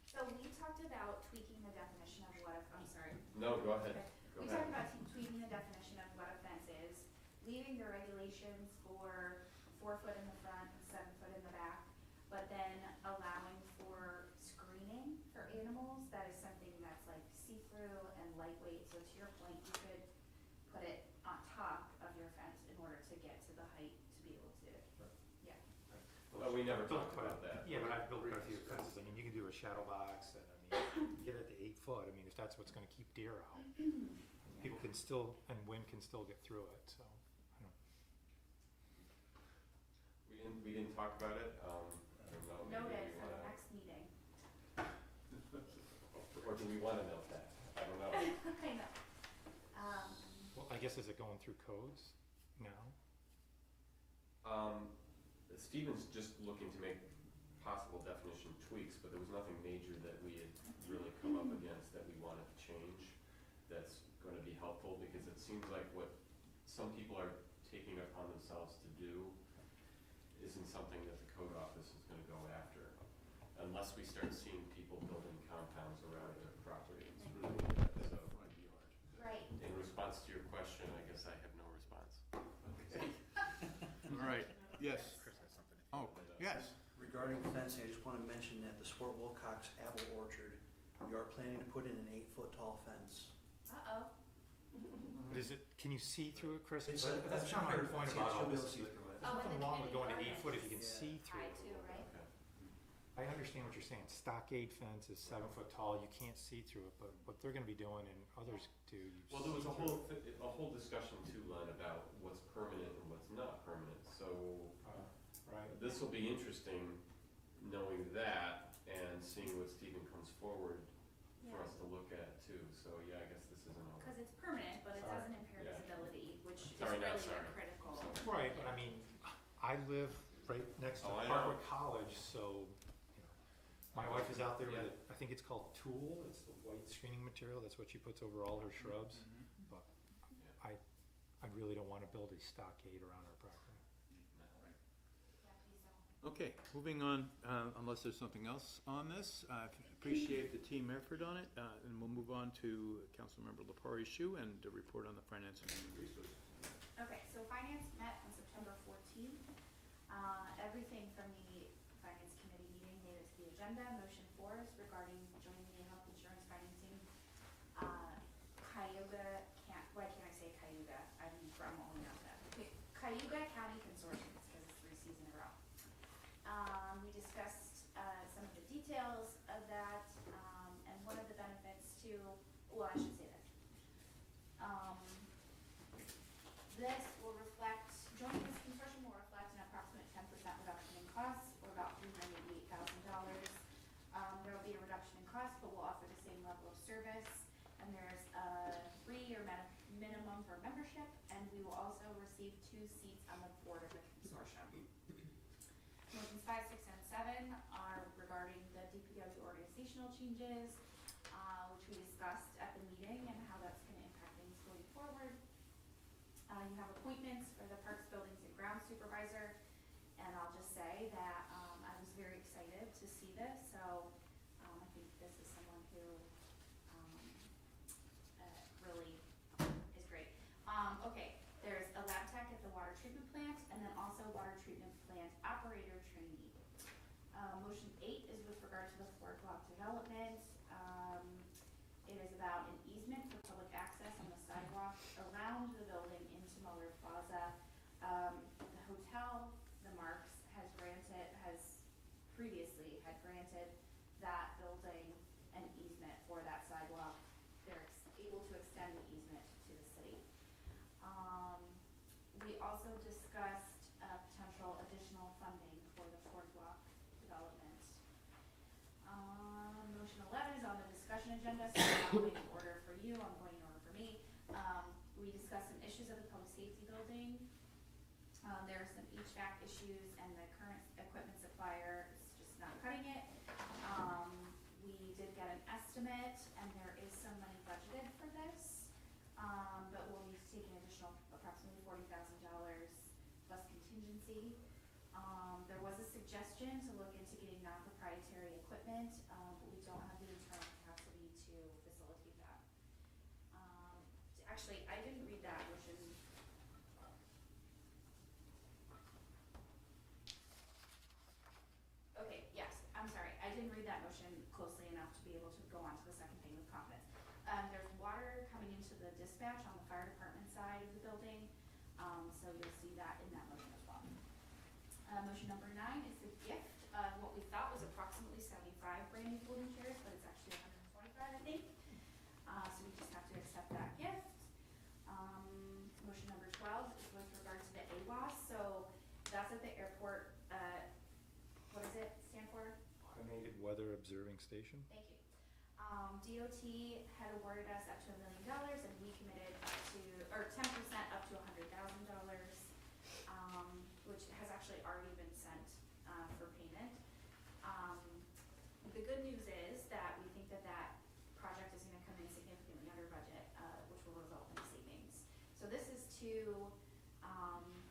So we talked about tweaking the definition of what a, I'm sorry. No, go ahead. Okay. Go We ahead. talked about tweaking the definition of what a fence is, leaving the regulations for 4 foot in the front and 7 foot in the back, but then allowing for screening for animals. That is something that's like see-through and lightweight, so to your point, you could put it on top of your fence in order to get to the height to be able to, yeah. But we never talked about that. Yeah, but I've built quite a few fences. I mean, you can do a shadow box, and I mean, get it to 8 foot. I mean, if that's what's gonna keep deer out. People can still, and wind can still get through it, so, I don't. We didn't talk about it, I don't know. maybe Noted we for the wanna- next meeting. Or do we wanna note that? I don't know. I know. Well, I guess is it going through codes now? Stephen's just looking to make possible definition tweaks, but there was nothing major that we had really come up against that we wanted to change that's gonna be helpful, because it seems like what some people are taking upon themselves to do isn't something that the code office is gonna go after, unless we start seeing people building compounds around their property. It's really, so, Right. in response to your question, I guess I have no response. Okay. All right, yes. Chris has something. Oh, yes. Regarding fencing, I just want to mention that the Sport Wilcox Apple Orchard, we are planning to put in an 8-foot tall fence. Uh-oh. But is it, can you see through it, Chris? It's That's not kind of my very point fancy, about you'll all be this. able to see is through it. There's nothing wrong with going to 8 foot if you can Yeah. see through High it. too, right? I understand what you're saying. Stockade fence is 7 foot tall. You can't see through it, but what they're gonna be doing and others do, you Well, there was see a through whole discussion too, Len, about what's permanent and what's not permanent, so right. this will be interesting, knowing that and seeing what Stephen comes forward for Yeah. us to look at too, so yeah, I guess this isn't all. Because it's permanent, but it Sorry. doesn't impair Yeah. visibility, which is Sorry, really not sorry. critical. Right, but I mean, I live right next to Oh, I know. Harvard College, so, you know, my wife is out there with it, I think it's called tulle, it's the white screening material, that's what she puts over all her shrubs. But I really don't wanna build a stockade around our property. Okay, moving on, unless there's something else on this, I appreciate the team effort on it, and we'll move on to Councilmember Lepari Shu and the report on the finance and resources. Okay, so finance met on September 14th. Everything from the finance committee meeting made it to the agenda. Motion 4 is regarding joining the health insurance financing. Why can't I say Cayuga? I'm from Oneonta. Cayuga County Consortium, because it's 3 C's in a row. We discussed some of the details of that, and one of the benefits to, well, I should say this. This will reflect, joining this consortium will reflect an approximate 10% reduction in costs, or about $388,000. There will be a reduction in cost, but we'll offer the same level of service, and there's a 3-year minimum for membership, and we will also receive 2 seats on the board of the consortium. Motions 5, 6, and 7 are regarding the DPW organizational changes, which we discussed at the meeting and how that's going to impact things going forward. You have appointments for the Parks, Buildings, and Grounds Supervisor, and I'll just say that I was very excited to see this, so I think this is someone who really is great. Okay, there's a lab tech at the water treatment plant, and then also water treatment plant operator trainee. Motion 8 is with regard to the Fort Block development. It is about an easement for public access on the sidewalk around the building into Muller Plaza. The hotel, the Marks, previously had granted that building an easement for that sidewalk. They're able to extend the easement to the city. We also discussed potential additional funding for the Fort Block development. Motion 11 is on the discussion agenda, so I'm not going in order for you, I'm going in order for me. We discussed some issues of the public safety building. There are some HVAC issues and the current equipment supplier is just not cutting it. We did get an estimate and there is some money budgeted for this, but we'll need to take an additional approximately $40,000 plus contingency. There was a suggestion to look into getting non-proprietary equipment, but we don't have the internal capacity to facilitate that. Actually, I didn't read that motion. Okay, yes, I'm sorry, I didn't read that motion closely enough to be able to go on to the second thing with confidence. There's water coming into the dispatch on the fire department side of the building, so you'll see that in that motion as well. Motion number 9 is the gift of what we thought was approximately 75 brand new folding chairs, but it's actually 125, I think. So we just have to accept that gift. Motion number 12 is with regard to the AWAS. So that's at the airport. What does it stand for? Automated Weather Observing Station. Thank you. DOT had awarded us up to $1 million, and we committed up to, or 10% up to $100,000, which has actually already been sent for payment. The good news is that we think that that project is going to come in significantly under budget, which will result in savings. So this is to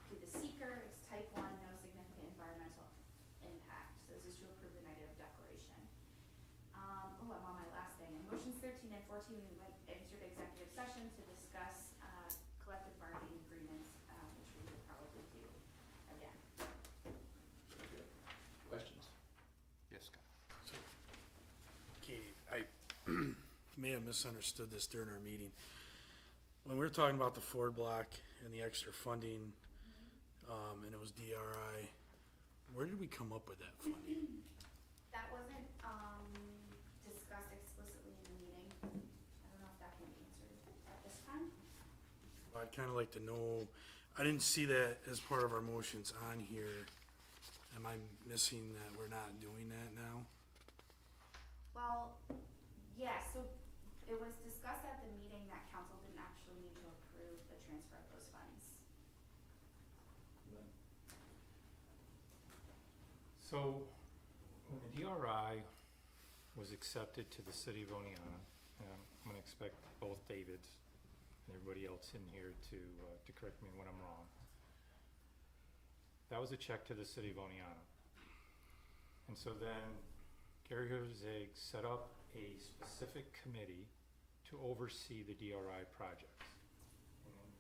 do the seeker. It's type 1, no significant environmental impact. So this is to approve the negative declaration. I'm on my last thing. In motions 13 and 14, we went entered executive session to discuss collective bargaining agreements, which we will probably do again. Questions? Yes, Scott. So, Katie, I may have misunderstood this during our meeting. When we were talking about the Ford block and the extra funding, and it was DRI, where did we come up with that funding? That wasn't discussed explicitly in the meeting. I don't know if that can be answered at this time. I'd kind of like to know, I didn't see that as part of our motions on here. Am I missing that we're not doing that now? Well, yeah, so it was discussed at the meeting that council didn't actually need to approve the transfer of those funds. So, when the DRI was accepted to the city of Oneonta, and I'm gonna expect both Davids and everybody else in here to correct me when I'm wrong. That was a check to the city of Oneonta. And so then Gary Herzig set up a specific committee to oversee the DRI projects.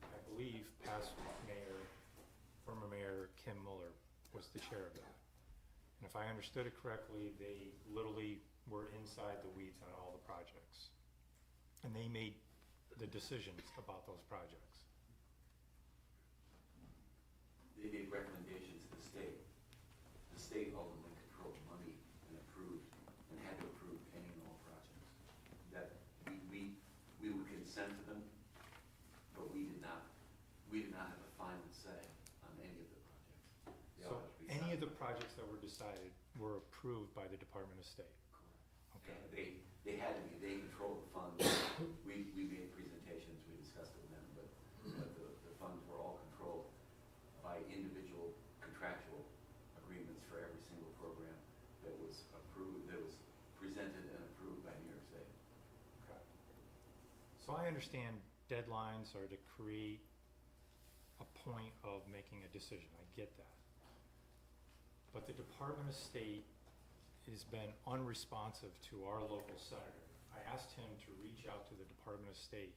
And I believe past mayor, former mayor Kim Muller was the chair of that. And if I understood it correctly, they literally were inside the weeds on all the projects. And they made the decisions about those projects. They made recommendations to the state. The state ultimately controlled money and approved, and had to approve any and all projects. That we would consent to them, but we did not have a final say on any of the projects. They all So had to be any of signed. the projects that were decided were approved by the Department of State. Okay. And they had to be, they controlled the funds. We made presentations, we discussed it with them, but the funds were all controlled by individual contractual agreements for every single program that was approved, that was presented and approved by New York State. Okay. So I understand deadlines are to create a point of making a decision. I get that. But the Department of State has been unresponsive to our local senator. I asked him to reach out to the Department of State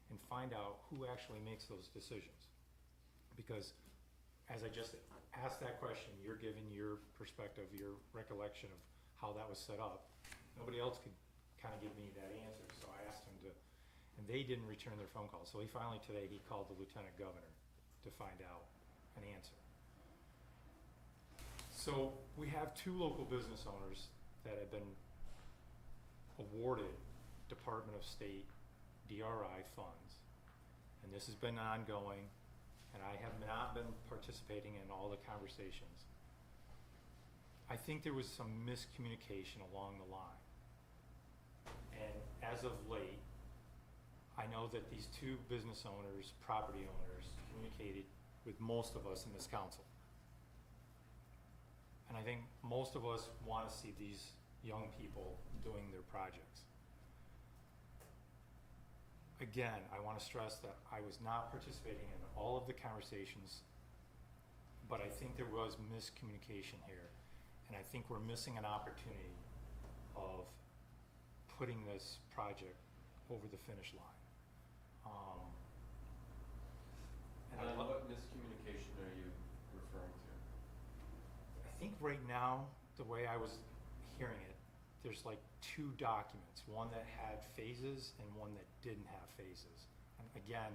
and find out who actually makes those decisions. Because as I just asked that question, you're giving your perspective, your recollection of how that was set up. Nobody else could kind of give me that answer, so I asked him to, and they didn't return their phone call. So he finally today, he called the Lieutenant Governor to find out an answer. So we have 2 local business owners that have been awarded Department of State DRI funds. And this has been ongoing, and I have not been participating in all the conversations. I think there was some miscommunication along the line. And as of late, I know that these two business owners, property owners, communicated with most of us in this council. And I think most of us want to see these young people doing their projects. Again, I want to stress that I was not participating in all of the conversations, but I think there was miscommunication here. And I think we're missing an opportunity of putting this project over the finish line. And And what miscommunication are you referring to? I think right now, the way I was hearing it, there's like two documents, one that had phases and one that didn't have phases. And again,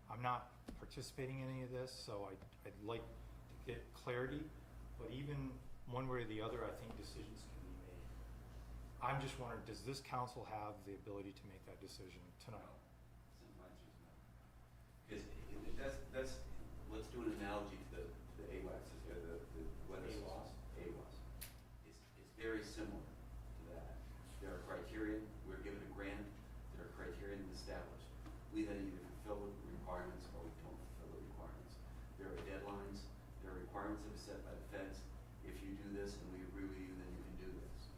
I'm not participating in any of this, so I'd like to get clarity, but even one way or the other, I think decisions can be made. I'm just wondering, does this council have the ability to make that decision tonight? Simple answer is no. Because that's, let's do an analogy to the AWACS, the weather source, AWAS. It's very similar to that. There are criteria, we're given a grant, there are criteria established. We then either fulfill the requirements or we don't fulfill the requirements. There are deadlines, there are requirements that are set by the feds. If you do this and we agree with you, then you can do this.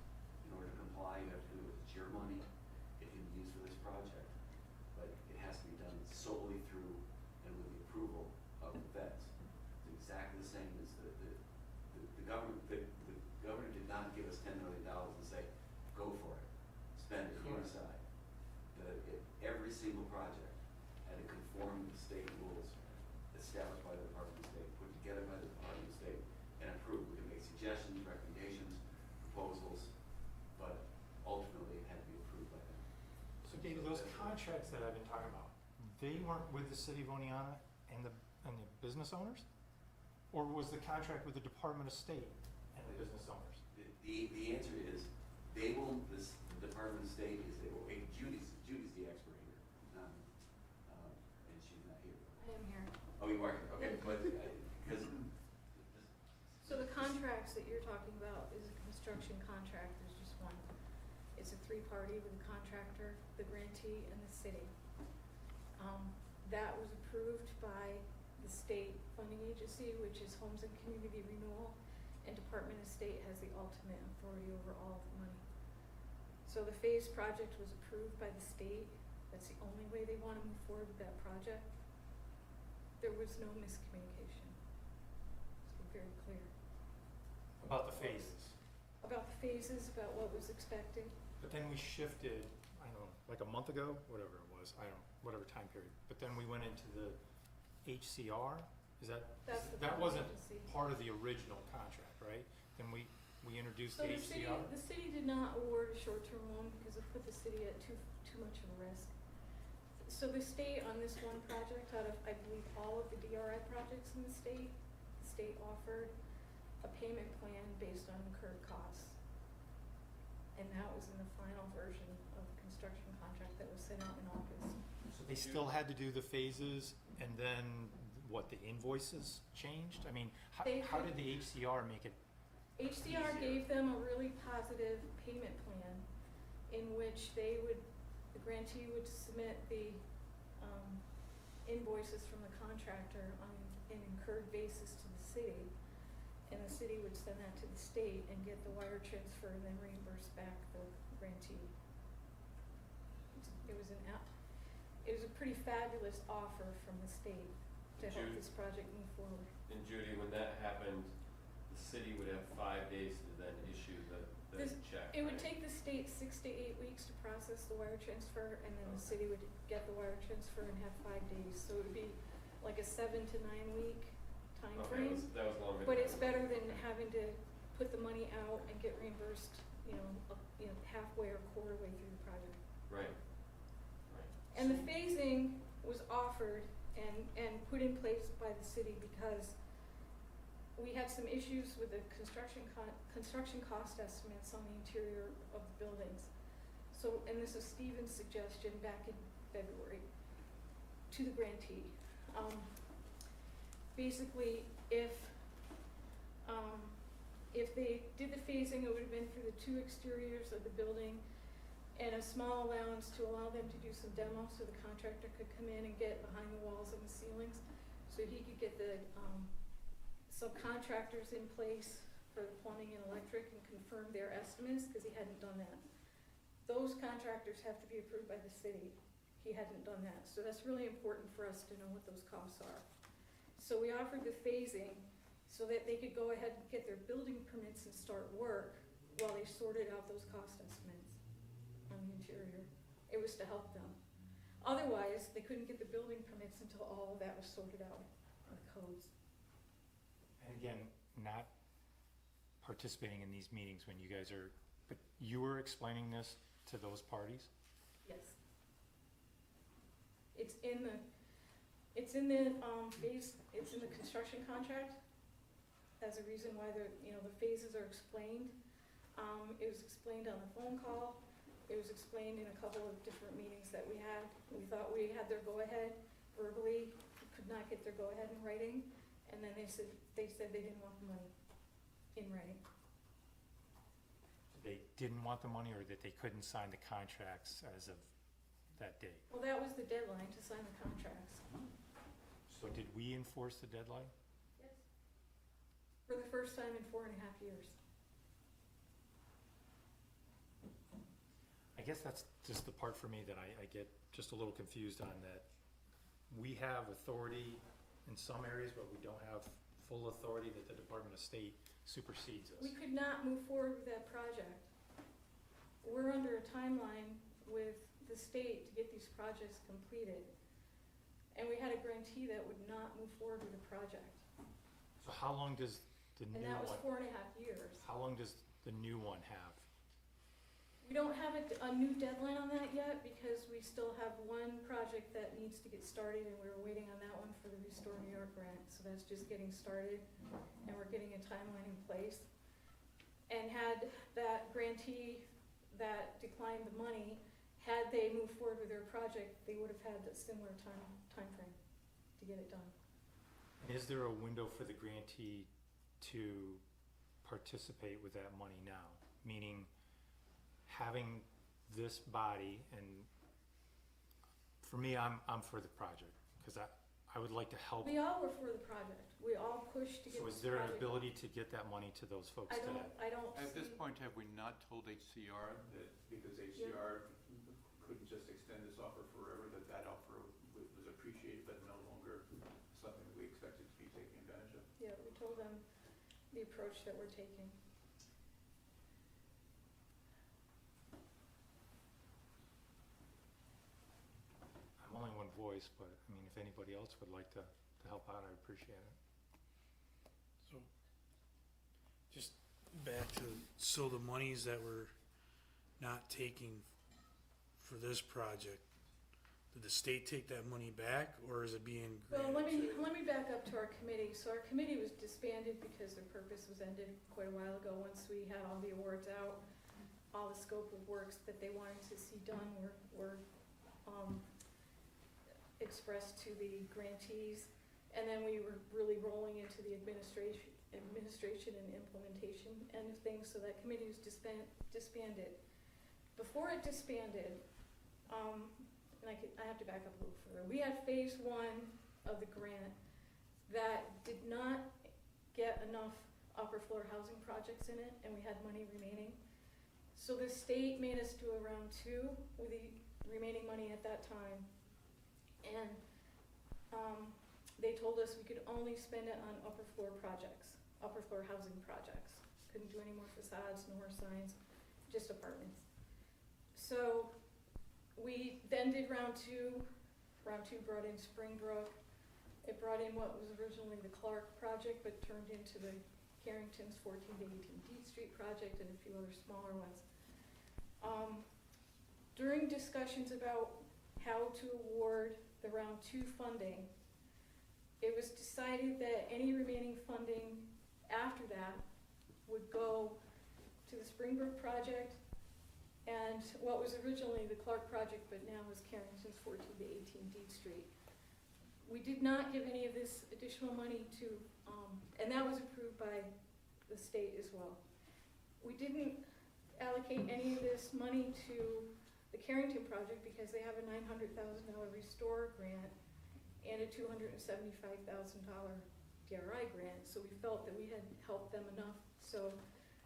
In order to comply, you have to do it. It's your money, it can be used for this project, but it has to be done solely through and with the approval of the feds. It's exactly the same as the government. The governor did not give us $10 million and say, go for it, spend it, you decide. Every single project had to conform to the state rules established by the Department of State, put together by the Department of State, and approved. We can make suggestions, recommendations, proposals, but ultimately it had to be approved by them. So David, those contracts that I've been talking about, they weren't with the city of Oneonta and the business owners? Or was the contract with the Department of State and the business owners? The answer is, they will, the Department of State is, they will, Judy's the expert here, and she's not here. I am here. Oh, you are here, okay, but, because. So the contracts that you're talking about is a construction contract, there's just one. It's a three-party with the contractor, the grantee, and the city. That was approved by the state funding agency, which is Homes and Community Renewal, and Department of State has the ultimate authority over all of the money. So the phase project was approved by the state, that's the only way they want to move forward with that project. There was no miscommunication. Let's be very clear. About the phases. About the phases, about what was expected. But then we shifted, I don't know, like a month ago, whatever it was, whatever time period. But then we went into the HCR, That's the that funding wasn't agency. part of the original contract, right? Then we introduced So the the HCR? city did not award a short-term loan because it put the city at too much of a risk. So the state on this one project, out of, I believe, all of the DRI projects in the state offered a payment plan based on incurred costs. And that was in the final version of the construction contract that was sent out in August. So they still had to do the phases, and then, what, the invoices changed? I mean, how did the HCR make it? HCR gave them a really positive payment plan in which the grantee would submit the invoices from the contractor on an incurred basis to the city, and the city would send that to the state and get the wire transfer and then reimburse back the grantee. It was a pretty fabulous offer from the state to help this project move forward. And Judy, when that happened, the city would have 5 days to then issue the check, It would right? take the state 6 to 8 weeks to process the wire transfer, and then the city would get the wire transfer and have 5 days. So it would be like a 7 to 9 week time frame. That was longer. But than it's I better was- than having to put the money out and get reimbursed, halfway or quarter way through the project. Right. And the phasing was offered and put in place by the city because we had some issues with the construction cost estimates on the interior of the buildings. So, and this is Stephen's suggestion back in February to the grantee. Basically, if they did the phasing, it would have been for the 2 exteriors of the building, and a small allowance to allow them to do some demo so the contractor could come in and get behind the walls and the ceilings, so he could get the subcontractors in place for the plumbing and electric and confirm their estimates, because he hadn't done that. Those contractors have to be approved by the city. He hadn't done that, so that's really important for us to know what those costs are. So we offered the phasing so that they could go ahead and get their building permits and start work while they sorted out those cost estimates on the interior. It was to help them. Otherwise, they couldn't get the building permits until all of that was sorted out on the codes. And again, not participating in these meetings when you guys are, but you were explaining this to those parties? Yes. It's in the phase, it's in the construction contract. As a reason why the phases are explained. It was explained on the phone call. It was explained in a couple of different meetings that we had. We thought we had their go-ahead verbally, could not get their go-ahead in writing, and then they said they didn't want the money in writing. They didn't want the money, or that they couldn't sign the contracts as of that date? Well, that was the deadline to sign the contracts. So did we enforce the deadline? Yes. For the first time in 4.5 years. I guess that's just the part for me that I get just a little confused on, that we have authority in some areas, but we don't have full authority, that the Department of State supersedes us. We could not move forward with that project. We're under a timeline with the state to get these projects completed. And we had a grantee that would not move forward with the project. So how long does the new one? And that was 4.5 years. How long does the new one have? We don't have a new deadline on that yet, because we still have one project that needs to get started, and we're waiting on that one for the Restore New York grant. So that's just getting started, and we're getting a timeline in place. And had that grantee that declined the money, had they moved forward with their project, they would have had a similar time frame to get it done. Is there a window for the grantee to participate with that money now? Meaning, having this body, and for me, I'm for the project, because I would like to help. We all were for the project. We all pushed to get So this project. is there an ability to get that money to those folks today? I don't At this see- point, have we not told HCR that, because HCR couldn't just extend this offer forever, that offer was appreciated but no longer something that we expected to be taken advantage of? Yeah, we told them the approach that we're taking. I'm only one voice, but I mean, if anybody else would like to help out, I'd appreciate it. So, just back to, so the monies that we're not taking for this project, did the state take that money back, or is it being Well, granted? let me back up to our committee. So our committee was disbanded because their purpose was ended quite a while ago. Once we had all the awards out, all the scope of works that they wanted to see done were expressed to the grantees. And then we were really rolling into the administration and implementation end of things, so that committee was disbanded. Before it disbanded, and I have to back up a little further. We had phase 1 of the grant that did not get enough upper floor housing projects in it, and we had money remaining. So the state made us do a round 2 with the remaining money at that time. And they told us we could only spend it on upper floor projects, upper floor housing projects. Couldn't do any more facades, no more signs, just apartments. So we then did round 2. Round 2 brought in Springbrook. It brought in what was originally the Clark project, but turned into the Carrington's 14 to 18 D Street project and a few other smaller ones. During discussions about how to award the round 2 funding, it was decided that any remaining funding after that would go to the Springbrook project and what was originally the Clark project, but now is Carrington's 14 to 18 D Street. We did not give any of this additional money to, and that was approved by the state as well. We didn't allocate any of this money to the Carrington project because they have a $900,000 restore grant and a $275,000 DRI grant, so we felt that we had helped them enough, so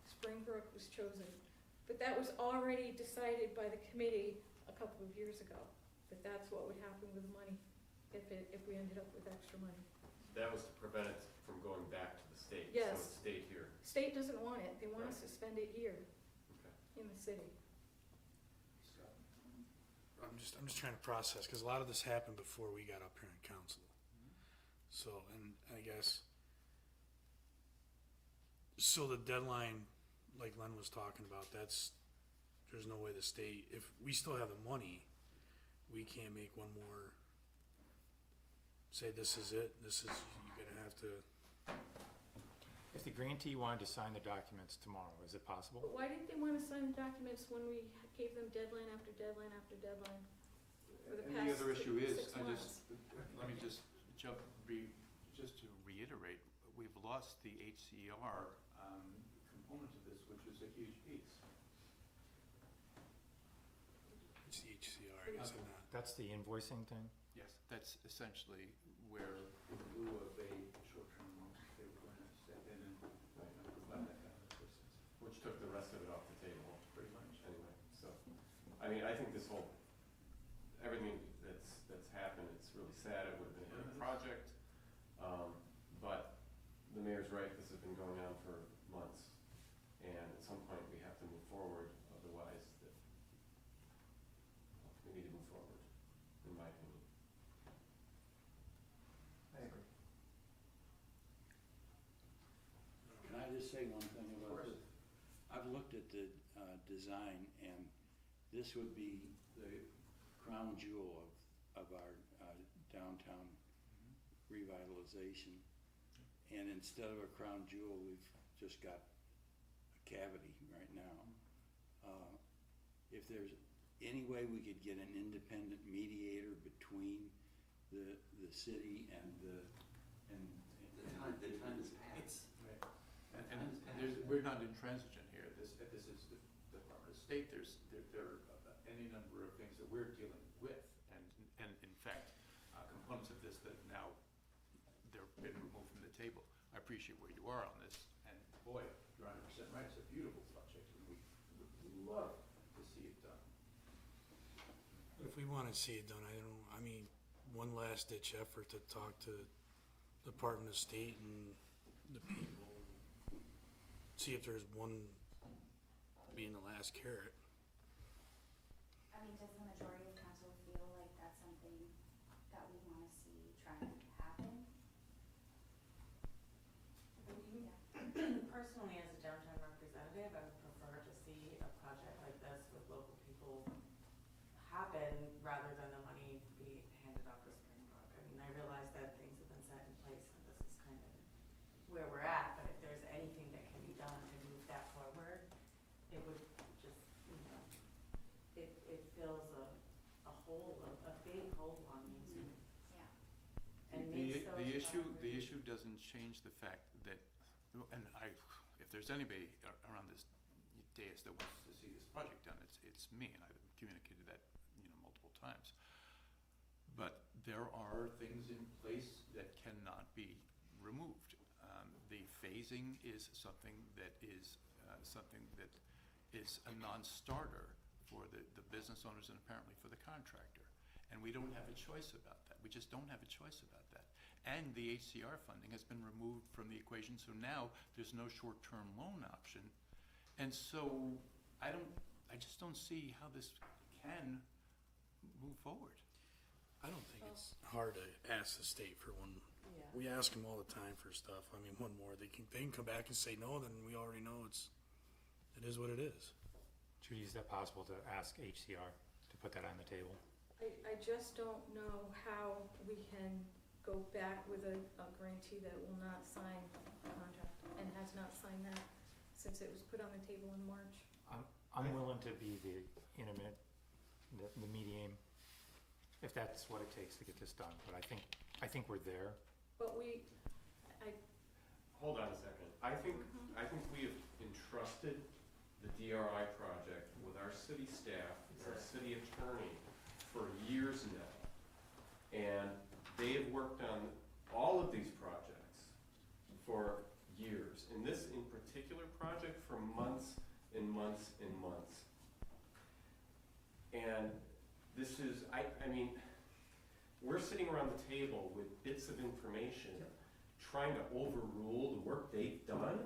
Springbrook was chosen. But that was already decided by the committee a couple of years ago, that that's what would happen with the money, if we ended up with extra money. That was to prevent it from going back to the state, so Yes. it stayed here. State doesn't want it, they want us to spend it here Okay. in the city. I'm just trying to process, because a lot of this happened before we got up here in council. So, and I guess, so the deadline, like Len was talking about, there's no way the state, if we still have the money, we can't make one more, say this is it, you're gonna have to. If the grantee wanted to sign the documents tomorrow, is it possible? But why didn't they want to sign the documents when we gave them deadline after deadline after deadline for the And past the other issue is, 6 months? let me just just to reiterate, we've lost the HCR component of this, which is a huge piece. It's the HCR, I guess, I'm not. That's the invoicing thing? Yes, that's essentially where, in lieu of a short-term loan, they were going to step in and provide that kind of assistance. Which took the rest of it off the table, Pretty much. anyway, so. I mean, I think this whole, everything that's happened, it's really sad, it would have been a great project. But the mayor's right, this has been going on for months, and at some point we have to move forward, otherwise we need to move forward, in my opinion. I agree. Can I just say one thing about this? I've looked at the design, and this would be the crown jewel of our downtown revitalization. And instead of a crown jewel, we've just got a cavity right now. If there's any way we could get an independent mediator between the city and the time has passed. Right. And we're not intransigent here. This is the Department of State. There are any number of things that we're dealing with, and in fact, components of this that now they've been removed from the table. I appreciate where you are on this, and boy, you're 100% right. It's a beautiful project, and we would love to see it done. If we wanna see it done, I mean, one last ditch effort to talk to Department of State and the people, see if there's one being the last carrot. I mean, does the majority of council feel like that's something that we wanna see try and happen? Personally, as a downtown representative, I would prefer to see a project like this with local people happen rather than the money be handed off to Springbrook. I mean, I realize that things have been set in place and this is kind of where we're at, but if there's anything that can be done to move that forward, it would just, it fills a hole, a big hole on Main Street. Yeah. And makes those The issue doesn't change the fact that, and if there's anybody around this dais that wants to see this project done, it's me, and I've communicated that, multiple times. But there are things in place that cannot be removed. The phasing is something that is a non-starter for the business owners and apparently for the contractor. And we don't have a choice about that. We just don't have a choice about that. And the HCR funding has been removed from the equation, so now there's no short-term loan option. And so I just don't see how this can move forward. I don't think it's hard to ask the state for one. Yeah. We ask them all the time for stuff. I mean, one more, they can come back and say no, then we already know it is what it is. Judy, is that possible to ask HCR to put that on the table? I just don't know how we can go back with a grantee that will not sign a contract and has not signed that since it was put on the table in March. I'm willing to be the intermittent, the medium, if that's what it takes to get this done, but I think we're there. But Hold on a second. I think we have entrusted the DRI project with our city staff, the our city attorney for years now. And they have worked on all of these projects for years. And this in particular project for months and months and months. And this is, I mean, we're sitting around the table with bits of information trying to overrule the work they've done.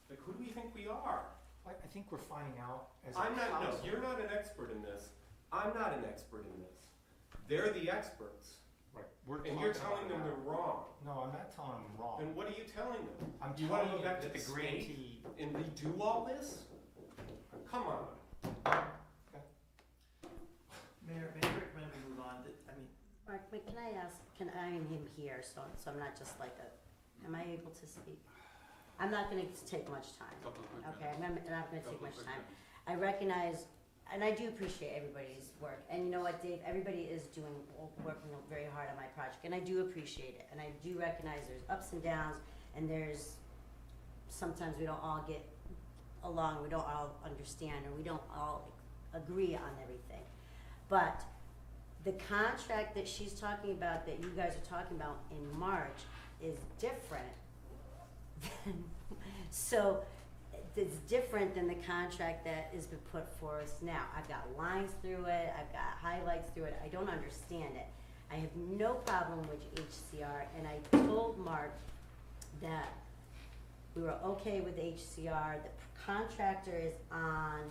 Like, who do we think we are? I think we're finding out as a I'm not, no, council. you're not an expert in this. I'm not an expert in this. They're the experts. Right, we're And you're talking telling them about they're wrong. No, I'm not telling them wrong. And what are you telling them? I'm You wanna telling go you back to that the the state grantee, and redo all this? Come on. Mayor, may I recommend we move on? I mean, Mark, but can I ask, I am him here, so I'm not just like am I able to speak? I'm not gonna take much time. Okay, I'm not gonna take much time. I recognize, and I do appreciate everybody's work, and you know what, Dave, everybody is working very hard on my project, and I do appreciate it, and I do recognize there's ups and downs, and sometimes we don't all get along, we don't all understand, or we don't all agree on everything. But the contract that she's talking about, that you guys are talking about in March, is different than, so it's different than the contract that has been put for us now. I've got lines through it, I've got highlights through it, I don't understand it. I have no problem with HCR, and I told Mark that we were okay with HCR, the contractor is on,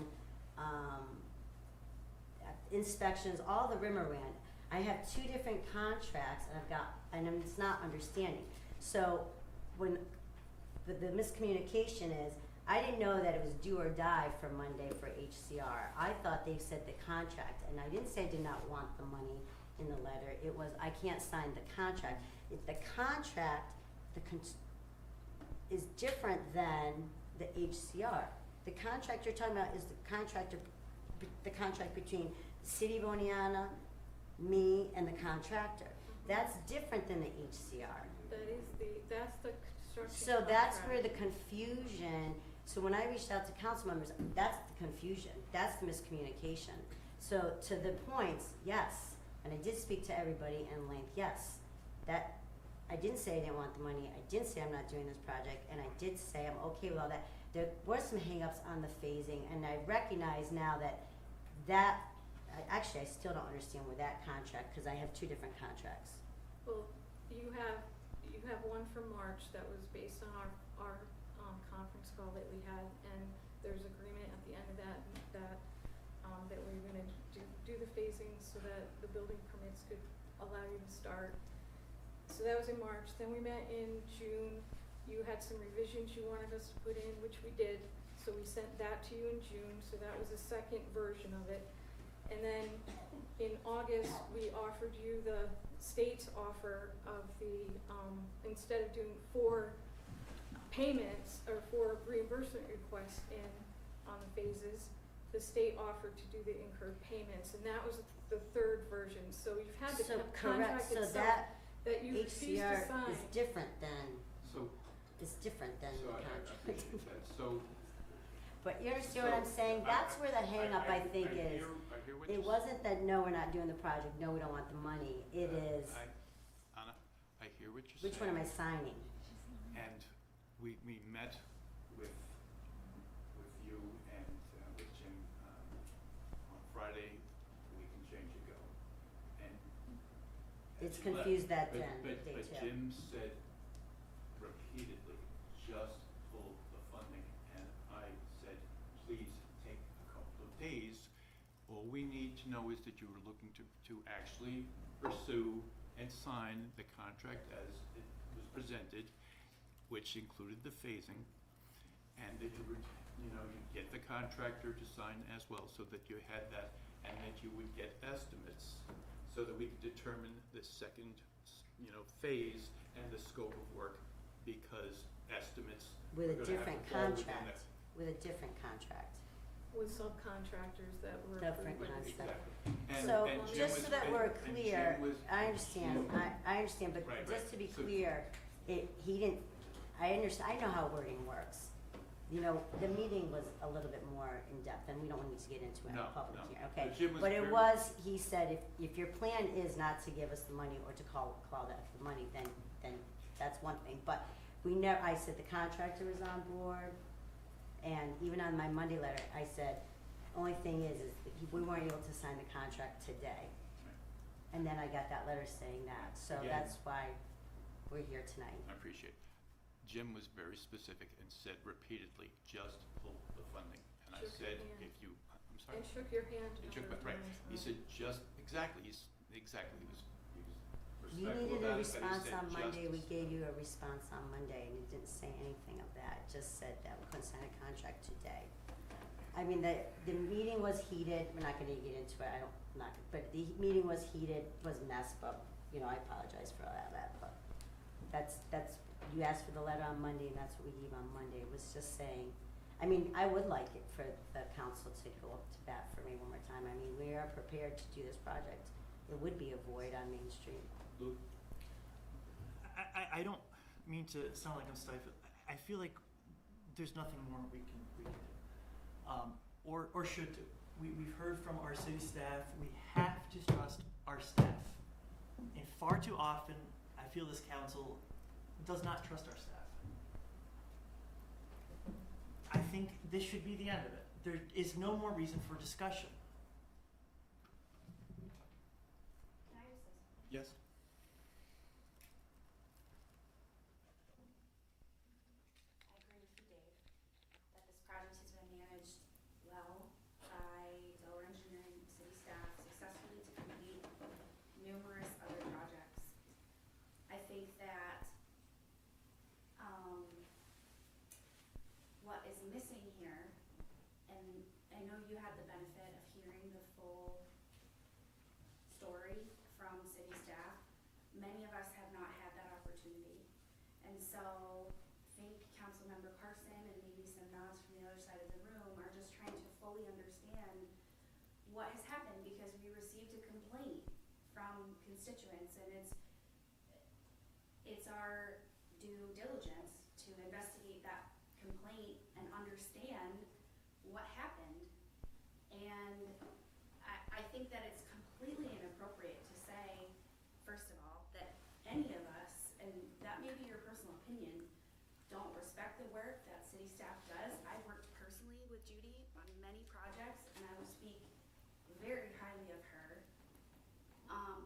inspections, all the Rimmerand. I have two different contracts, and I'm just not understanding. So when the miscommunication is, I didn't know that it was do or die for Monday for HCR. I thought they said the contract, and I didn't say I did not want the money in the letter. It was, I can't sign the contract. The contract, is different than the HCR. The contract you're talking about is the contract between the City of Oneonta, me, and the contractor. That's different than the HCR. That's the construction So that's contract. where the confusion, so when I reached out to council members, that's the confusion, that's the miscommunication. So to the points, yes, and I did speak to everybody in length, yes, that, I didn't say I didn't want the money, I didn't say I'm not doing this project, and I did say I'm okay with all that. There were some hangups on the phasing, and I recognize now actually I still don't understand with that contract, cause I have two different contracts. Well, you have one from March that was based on our conference call that we had, and there's agreement at the end of that that we were gonna do the phasing so that the building permits could allow you to start. So that was in March. Then we met in June. You had some revisions you wanted us to put in, which we did. So we sent that to you in June. So that was the second version of it. And then in August, we offered you the state's offer of the, instead of doing 4 payments or 4 reimbursement requests on the phases, the state offered to do the incurred payments, and that was the third version. So you've had the contract Correct, so itself that you refused to HCR sign. is different than So, the I contract. appreciate that. So, But you understand what I'm saying? That's where the hang-up I think is. I hear what It you're wasn't that, no, we're not doing the project, no, we don't want the money. It is, Anna, I hear what you're saying. which one am I signing? And we met with you and with Jim on Friday, a week and change ago. And It's as you left- confused that but- then, but- day But two. Jim said repeatedly, just pull the funding, and I said, please take a couple of days. All we need to know is that you were looking to actually pursue and sign the contract as it was presented, which included the phasing, and that you would, you'd get the contractor to sign as well, so that you had that, and that you would get estimates, so that we could determine the second, phase and the scope of work, because estimates With are a gonna have different to fall within contract, with a different contract. With subcontractors that were. Different approved by the contract. state. And- So, and Jim just was- so that and- we're and Jim clear, was- I understand, I understand, but Right, just right. to be So- clear, he didn't, I understand, I know how wording works. you know, the meeting was a little bit more in-depth, and we don't need to get into it in No, a public no. here, okay? But Jim was But it very- was, he said, if your plan is not to give us the money or to call that for money, then that's one thing. But I said the contractor is on board, and even on my Monday letter, I said, only thing is that we weren't able to sign the contract today. And then I got that letter saying that, so Again. that's why we're here tonight. I appreciate it. Jim was very specific and said repeatedly, just pull the funding. And I Shook your said, hand. if you, I'm sorry? And shook your hand. He shook a number my, of right, times. he said, just, exactly, he was You respectful needed about a it, but he response said on Monday, we justice. gave you a response on Monday, and it didn't say anything of that, it just said that we couldn't sign a contract today. I mean, the meeting was heated, we're not gonna get into it, but the meeting was heated, was a mess, but, you know, I apologize for all that, but that's, you asked for the letter on Monday, and that's what we gave on Monday, it was just saying, I mean, I would like it for the council to go up to bat for me one more time, I mean, we are prepared to do this project, it would be a void on Main Street. Luke? I don't mean to sound like I'm stifled. I feel like there's nothing more we can do, or should do. We've heard from our city staff. We have to trust our staff. And far too often, I feel this council does not trust our staff. I think this should be the end of it. There is no more reason for discussion. Can I just say something? Yes? I agree with you, Dave, that this project has been managed well by Delaware Engineering city staff successfully to complete numerous other projects. I think that, what is missing here, and I know you had the benefit of hearing the full story from city staff. Many of us have not had that opportunity. And so I think Councilmember Carson and maybe some nods from the other side of the room are just trying to fully understand what has happened, because we received a complaint from constituents, and it's our due diligence to investigate that complaint and understand what happened. And I think that it's completely inappropriate to say, first of all, that any of us, and that may be your personal opinion, don't respect the work that city staff does. I've worked personally with Judy on many projects, and I will speak very highly of her.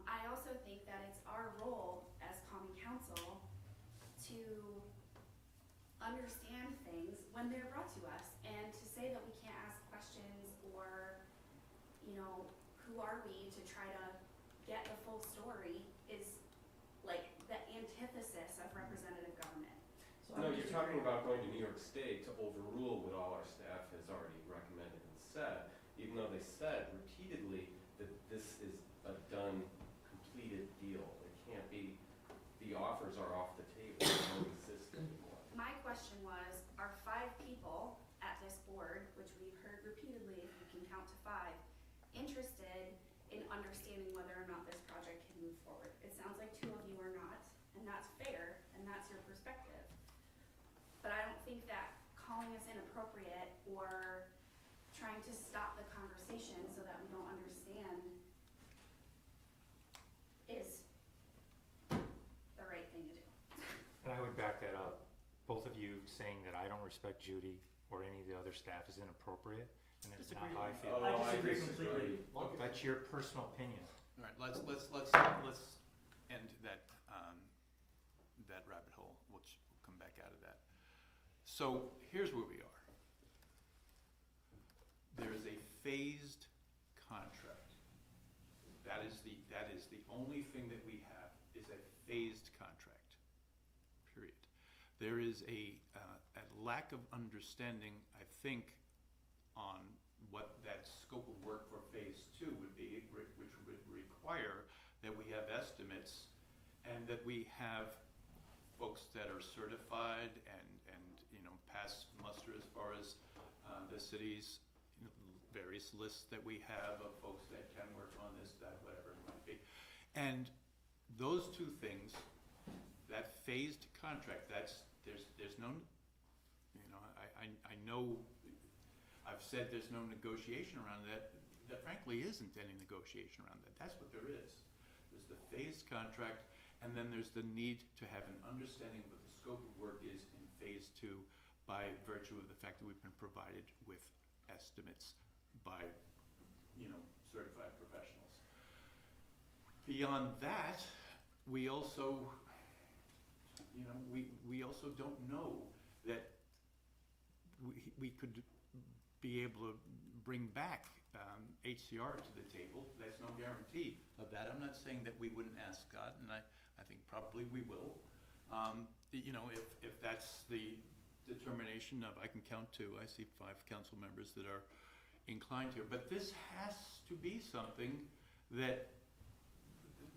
I also think that it's our role as common council to understand things when they're brought to us, and to say that we can't ask questions, or, you know, who are we to try to get the full story is like the antithesis of representative government. No, you're talking about going to New York State to overrule what all our staff has already recommended and said, even though they said repeatedly that this is a done, completed deal. It can't be, the offers are off the table, they don't exist anymore. My question was, are 5 people at this board, which we've heard repeatedly, if you can count to 5, interested in understanding whether or not this project can move forward? It sounds like 2 of you are not, and that's fair, and that's your perspective. But I don't think that calling us inappropriate or trying to stop the conversation so that we don't understand is the right thing to do. And I would back that up. Both of you saying that I don't respect Judy or any of the other staff is inappropriate, and that's not how I feel. Oh, I disagree completely. Well, that's your personal opinion. All right, let's end that, that rabbit hole, which we'll come back out of that. So here's where we are. There is a phased contract. That is the only thing that we have, is a phased contract, period. There is a lack of understanding, I think, on what that scope of work for phase 2 would be, which would require that we have estimates and that we have folks that are certified and you know, pass muster as far as the city's various lists that we have of folks that can work on this, that, whatever it might be. And those 2 things, that phased contract, there's no, you know, I I know, I've said there's no negotiation around that. There frankly isn't any negotiation around that. That's what there is. There's the phased contract, and then there's the need to have an understanding of what the scope of work is in phase 2 by virtue of the fact that we've been provided with estimates by, certified professionals. Beyond that, we also, we also don't know that we could be able to bring back HCR to the table. There's no guarantee of that. I'm not saying that we wouldn't ask Scott, and I think probably we will. If that's the determination of, I can count 2. I see 5 council members that are inclined here. But this has to be something that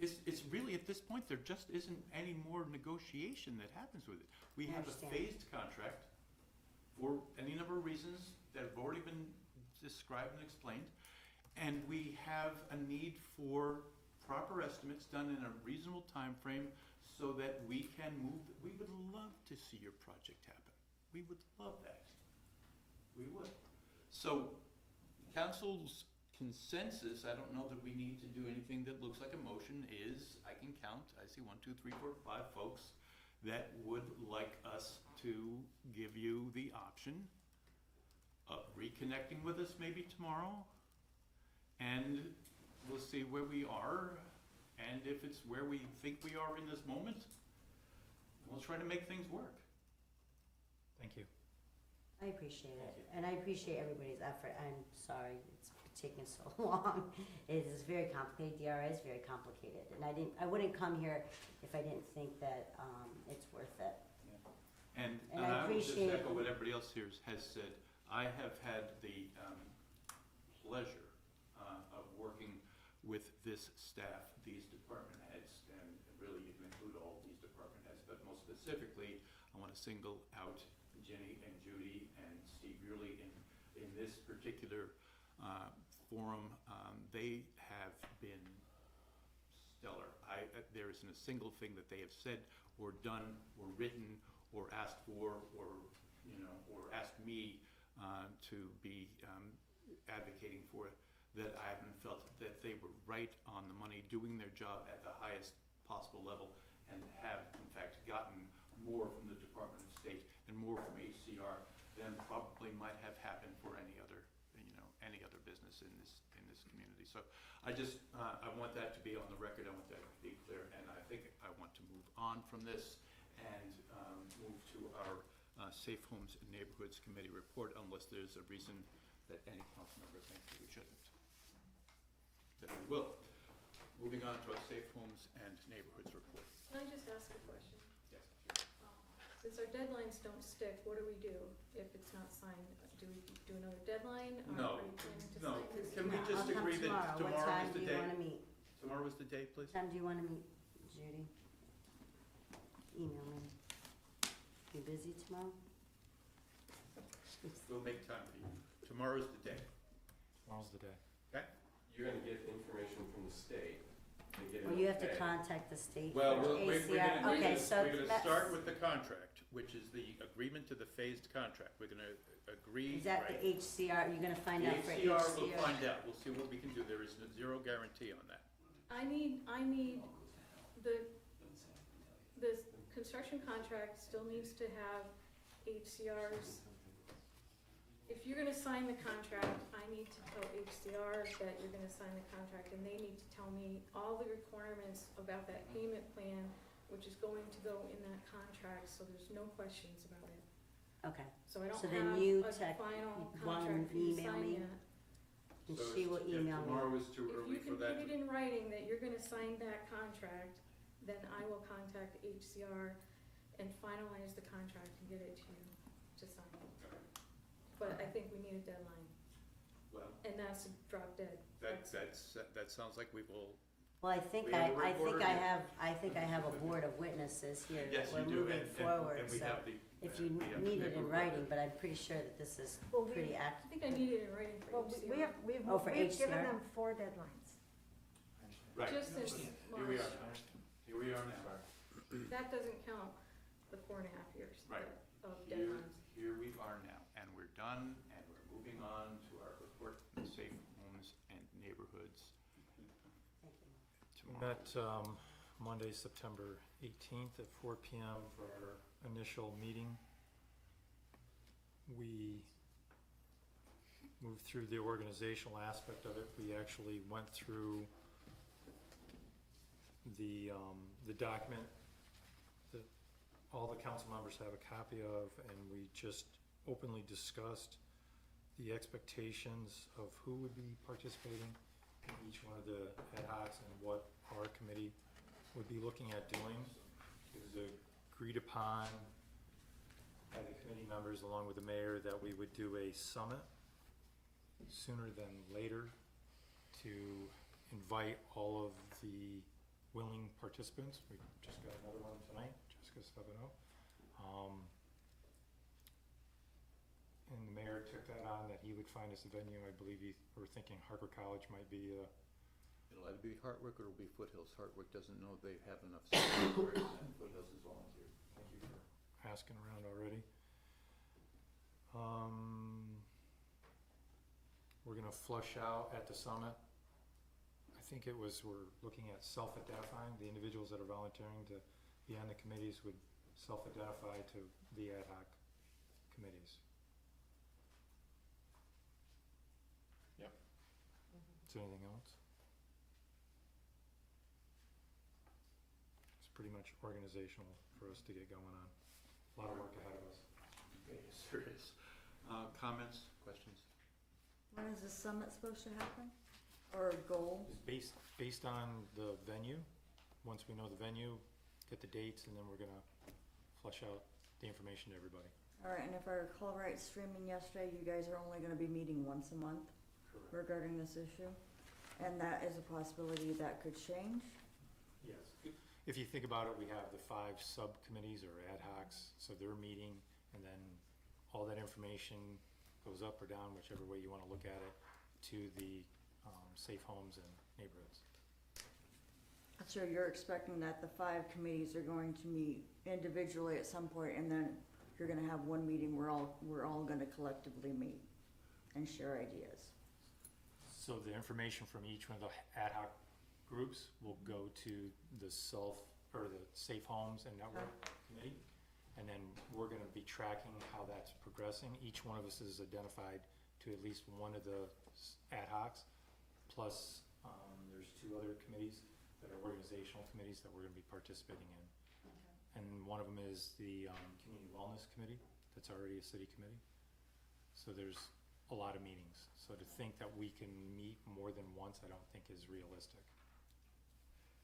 it's really, at this point, there just isn't any more negotiation that happens with it. We have a phased contract for any number of reasons that have already been described and explained, and we have a need for proper estimates done in a reasonable time frame so that we can move. We would love to see your project happen. We would love that. We would. So, council's consensus, I don't know that we need to do anything that looks like a motion, is, I can count, I see 1, 2, 3, 4, 5 folks that would like us to give you the option of reconnecting with us maybe tomorrow, and we'll see where we are, and if it's where we think we are in this moment, we'll try to make things work. Thank you. I appreciate it, and I appreciate everybody's effort. I'm sorry it's taken so long. It is very complicated. DRI is very complicated, and I wouldn't come here if I didn't think that it's worth it. And I I would just appreciate. echo what everybody else here has said. I have had the pleasure of working with this staff, these department heads, and really you can include all these department heads, but most specifically, I want to single out Jenny and Judy and Steve Yurley in this particular forum. They have been stellar. There isn't a single thing that they have said or done or written or asked for or asked me to be advocating for, that I haven't felt that they were right on the money, doing their job at the highest possible level, and have in fact gotten more from the Department of State and more from HCR than probably might have happened for any other business in this community. So I just I want that to be on the record. I want that to be clear, and I think I want to move on from this and move to our Safe Homes and Neighborhoods Committee report, unless there's a reason that any council member thinks that we shouldn't. Then we will. Moving on to our Safe Homes and Neighborhoods report. Can I just ask a question? Yes. Since our deadlines don't stick, what do we do if it's not signed? Do we do another deadline? No, Or are you planning to no. sign this? Can we No, just I'll come agree that tomorrow. What tomorrow time is the do you day? want to meet? Tomorrow is the day, please? What time do you want to meet, Judy? Email me. You busy tomorrow? We'll make time for you. Tomorrow's the day. Tomorrow's the day. Okay? You're gonna get information from the state and get Well, an you have to okay. contact the state Well, for we're ACR. gonna, Okay, so we're gonna that's- start with the contract, which is the agreement to the phased contract. We're gonna agree, Is that the right? HCR, you're gonna find The out for HCR, HCR? we'll find out. We'll see what we can do. There is zero guarantee on that. I need the construction contract still needs to have HCR's. If you're gonna sign the contract, I need to tell HCR that you're gonna sign the contract, and they need to tell me all the requirements about that payment plan, which is going to go in that contract, so there's no questions about it. Okay, So I don't So then you have a tech- final you want contract for you to email sign me? yet. and So she will if email me. tomorrow is too If early you for can that. put it in writing that you're gonna sign that contract, then I will contact HCR and finalize the contract and get it to you to sign. But I think we need a deadline, Well, and that's drop dead. that sounds like we will. Well, I think We have a I think recorder I here. have a board of witnesses here Yes, that you we're do, moving and forward, we so have the. if you we have the need it in paperwork. writing, but I'm pretty sure that this is Well, we- pretty I accurate. think I need it in writing for Well, HCR. we've Oh, for given HCR? them 4 deadlines. Right. Just since Here we March. are. Here we are now. That doesn't count the 4.5 years Right. of Here, deadlines. here we are now, and done, and we're moving on to our report on safe homes and neighborhoods Thank you. We tomorrow. met Monday, September 18th at 4 PM for our initial meeting. We moved through the organizational aspect of it. We actually went through the document that all the council members have a copy of, and we just openly discussed the expectations of who would be participating in each one of the ad hocs and what our committee would be looking at doing. It was agreed upon by the committee members along with the mayor that we would do a summit sooner than later to invite all of the willing participants. We just got another one tonight, Jessica Stefano. And the mayor took that on, that he would find us a venue. I believe we're thinking Harper College might be It'll either be Hartwick or it'll be Foothills. Hartwick doesn't know they have enough space for it, and Foothills is volunteer. Thank you for asking around already. We're gonna flush out at the summit. I think we're looking at self-identifying. The individuals that are volunteering to be on the committees would self-identify to the ad hoc committees. Yep. Is there anything else? It's pretty much organizational for us to get going on. A lot of work ahead of us. Okay, yes, there is. Comments, questions? When is the summit supposed to happen? Or goal? It's based on the venue. Once we know the venue, get the dates, and then we're gonna flush out the information to everybody. All right, and if I recall right, streaming yesterday, you guys are only gonna be meeting once a month regarding this issue? And that is a possibility that could change? Yes. If you think about it, we have the 5 subcommittees or ad hocs, so they're meeting, and then all that information goes up or down, whichever way you wanna look at it, to the safe homes and neighborhoods. So you're expecting that the 5 committees are going to meet individually at some point, and then you're gonna have one meeting where we're all gonna collectively meet and share ideas? So the information from each one of the ad hoc groups will go to the Safe Homes and Network Committee. And then we're gonna be tracking how that's progressing. Each one of us is identified to at least one of the ad hocs. Plus, there's 2 other committees that are organizational committees that we're gonna be participating in. And one of them is the Community Wellness Committee, that's already a city committee. So there's a lot of meetings. So to think that we can meet more than once, I don't think is realistic.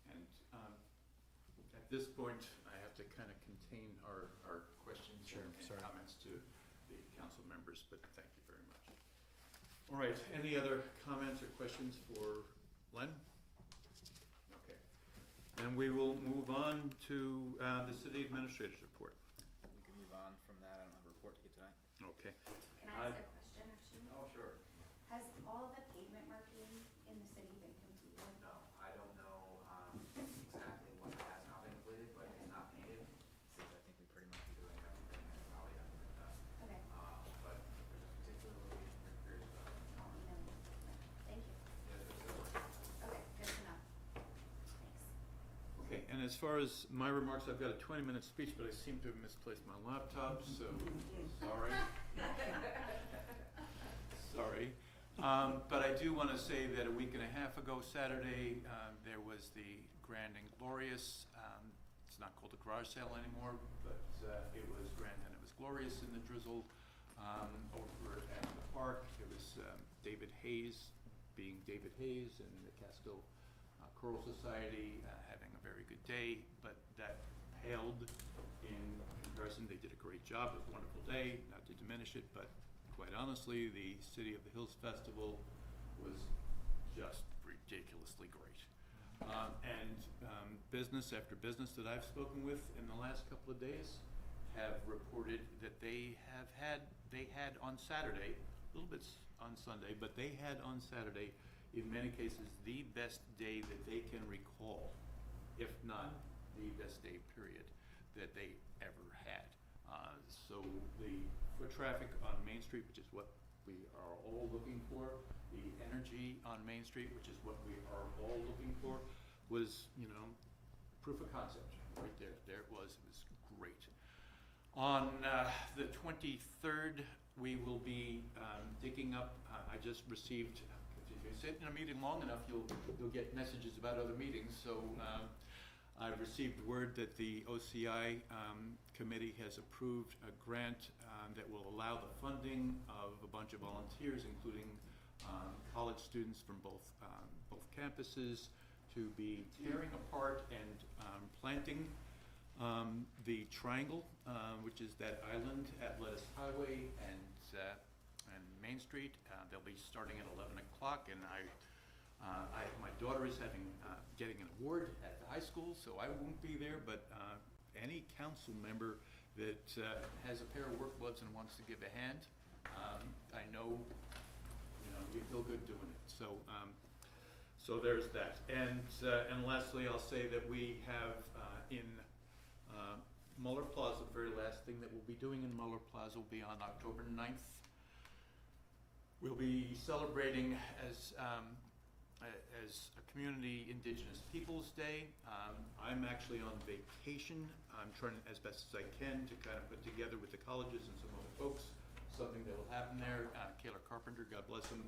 And at this point, I have to kind of contain our questions Sure, and sorry. comments to the council members, but thank you very much. All right, any other comments or questions for Len? Okay. And we will move on to the city administrator's report. We can move on from that. I don't have a report to get tonight. Okay. Can I ask a question, actually? Oh, sure. Has all the pavement marking in the city been completed? No, I don't know exactly what has not been completed, but it's not painted, since I think we pretty much be doing everything that's probably done. Okay. But there's a particular location where there's Thank you. yeah, there's still work. Okay, good to know. Thanks. Okay, and as far as my remarks, I've got a 20-minute speech, but I seem to have misplaced my laptop, so sorry. Sorry. But I do want to say that a week and a half ago Saturday, there was the Grand and Glorious, it's not called a garage sale anymore, but it was grand and it was glorious in the drizzle over at the park. It was David Hayes, being David Hayes, and the Casco Choral Society having a very good day, but that paled in comparison. They did a great job, it was a wonderful day, not to diminish it, but quite honestly, the City of the Hills Festival was just ridiculously great. Business after business that I've spoken with in the last couple of days have reported that they had on Saturday, a little bit on Sunday, but they had on Saturday, in many cases, the best day that they can recall, if not the best day, period, that they ever had. So the foot traffic on Main Street, which is what we are all looking for, the energy on Main Street, which is what we are all looking for, was, you know, proof of concept right there. There it was great. On the 23rd, we will be digging up, I just received, if you sit in a meeting long enough, you'll get messages about other meetings. So I've received word that the OCI committee has approved a grant that will allow the funding of a bunch of volunteers, including college students from both campuses, to be tearing apart and planting the triangle, which is that island at Lettuce Highway and Main Street. They'll be starting at 11 o'clock, and my daughter is getting an award at the high school, so I won't be there, but any council member that has a pair of work gloves and wants to give a hand, I know, you feel good doing it. So there's that. And lastly, I'll say that we have in Muller Plaza, the very last thing that we'll be doing in Muller Plaza will be on October 9th. We'll be celebrating as a community Indigenous Peoples Day. I'm actually on vacation. I'm trying as best as I can to kind of put together with the colleges and some other folks something that will happen there. Kayla Carpenter, God bless him,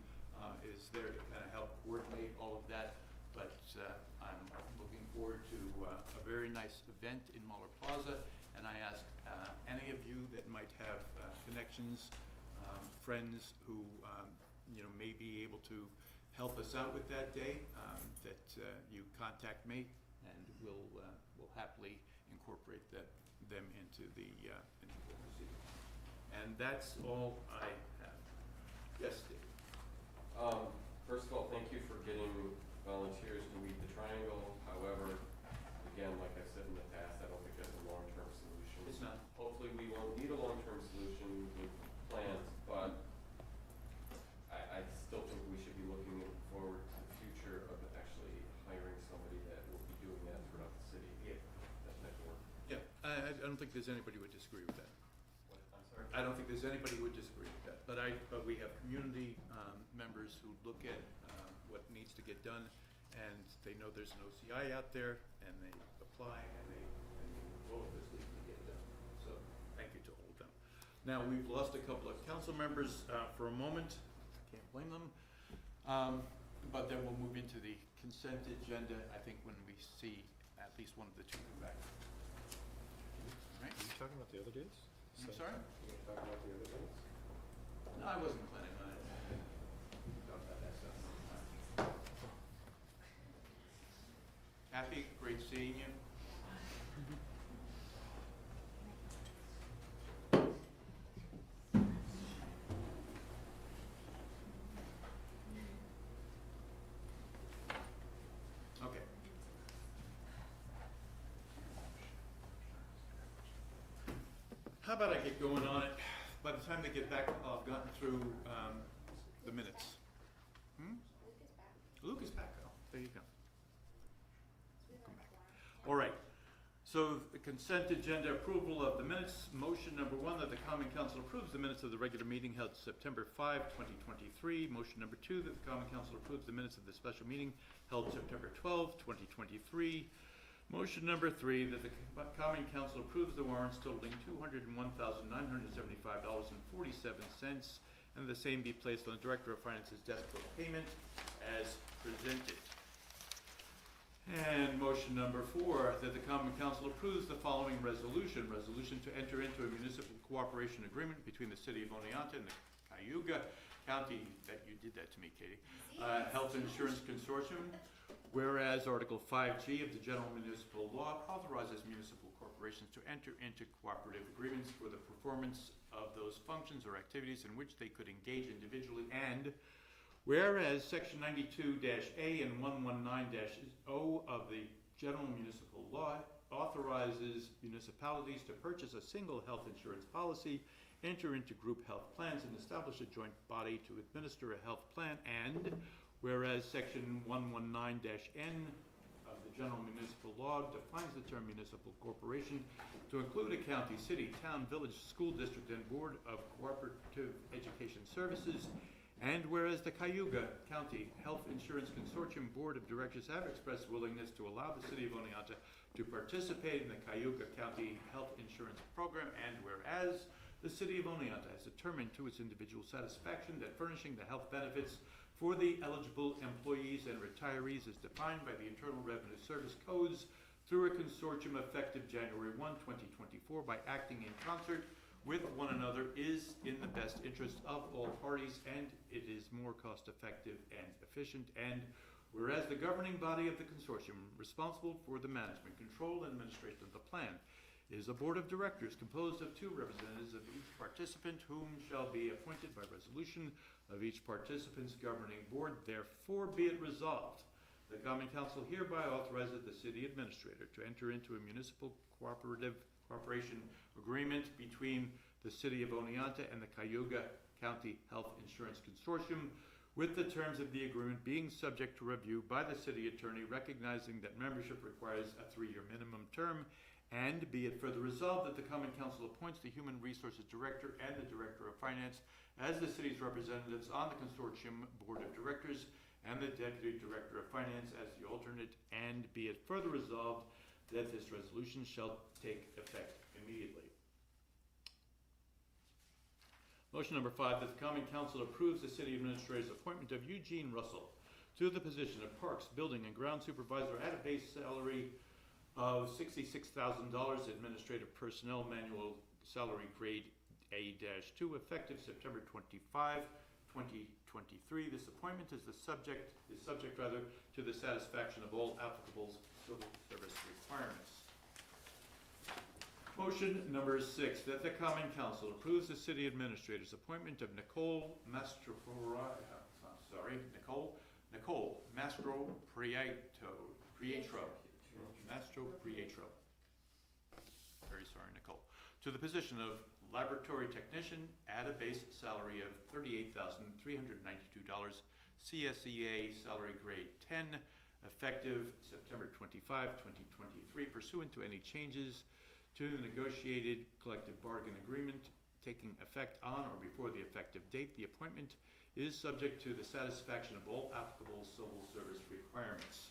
is there to kind of help coordinate all of that. But I'm looking forward to a very nice event in Muller Plaza, and I ask any of you that might have connections, friends who may be able to help us out with that day, that you contact me, and we'll happily incorporate them into the proceeding. And that's all I have. Yes, Steve. First of all, thank you for getting volunteers to weed the triangle. However, again, like I said in the past, I don't think that's a long-term solution. It's not. Hopefully, we won't need a long-term solution with plans, but I still think we should be looking forward to the future of actually hiring somebody that will be doing that throughout the city. Yeah. That type of work. Yeah, I don't think there's anybody who would disagree with that. What? I'm sorry? I don't think there's anybody who would disagree with that. But we have community members who look at what needs to get done, and they know there's an OCI out there, and they apply, and they go with this needs to get done. So thank you to all of them. Now, we've lost a couple of council members for a moment. Can't blame them. But then we'll move into the consent agenda, I think, when we see at least one of the two come back. All right? Are you talking about the other dates? I'm sorry? You were talking about the other dates? No, I wasn't planning on it. Talk about that stuff another time. Kathy, great seeing you. Okay. How about I get going on it? By the time they get back, I'll have gotten through the minutes. Luke is back. Oh, there you go. Welcome back. All right. So the consent agenda approval of the minutes. Motion number 1, that the Common Council approves the minutes of the regular meeting held September 5, 2023. Motion number 2, that the Common Council approves the minutes of the special meeting held September 12, 2023. Motion number 3, that the Common Council approves the warrants totaling $201,975.47, and the same be placed on the Director of Finance's desk for payment as presented. And motion number 4, that the Common Council approves the following resolution. Resolution to enter into a municipal cooperation agreement between the City of Oneonta and the Cayuga County, that you did that to me, Katie, Health Insurance Consortium. Whereas Article 5G of the General Municipal Law authorizes municipal corporations to enter into cooperative agreements for the performance of those functions or activities in which they could engage individually, and whereas Section 92-A and 119-0 of the General Municipal Law authorizes municipalities to purchase a single health insurance policy, enter into group health plans, and establish a joint body to administer a health plan, and whereas Section 119-N of the General Municipal law defines the term municipal corporation to include a county, city, town, village, school district, and board of cooperative education services. And whereas the Cayuga County Health Insurance Consortium Board of Directors have expressed willingness to allow the city of Oneonta to participate in the Cayuga County Health Insurance Program, and whereas the city of Oneonta has determined to its individual satisfaction that furnishing the health benefits for the eligible employees and retirees is defined by the Internal Revenue Service codes through a consortium effective January 1, 2024, by acting in concert with one another is in the best interest of all parties, and it is more cost effective and efficient. And whereas the governing body of the consortium responsible for the management, control, and administration of the plan is a board of directors composed of 2 representatives of each participant, whom shall be appointed by resolution of each participant's governing board. Therefore be it resolved, the Common Council hereby authorizes the city administrator to enter into a municipal cooperation agreement between the city of Oneonta and the Cayuga County Health Insurance Consortium, with the terms of the agreement being subject to review by the city attorney, recognizing that membership requires a 3-year minimum term. And be it further resolved that the Common Council appoints the Human Resources Director and the Director of Finance as the city's representatives on the consortium board of directors, and the Deputy Director of Finance as the alternate. And be it further resolved that this resolution shall take effect immediately. Motion number 5, that the Common Council approves the city administrator's appointment of Eugene Russell to the position of Parks, Building, and Ground Supervisor at a base salary of $66,000, administrative personnel, manual salary grade A-2, effective September 25, 2023. This appointment is subject to the satisfaction of all applicable civil service requirements. Motion number 6, that the Common Council approves the city administrator's appointment of Nicole Mastro Prietro. Very sorry, Nicole. To the position of laboratory technician at a base salary of $38,392, CSEA salary grade 10, effective September 25, 2023, pursuant to any changes to the negotiated collective bargain agreement taking effect on or before the effective date. The appointment is subject to the satisfaction of all applicable civil service requirements.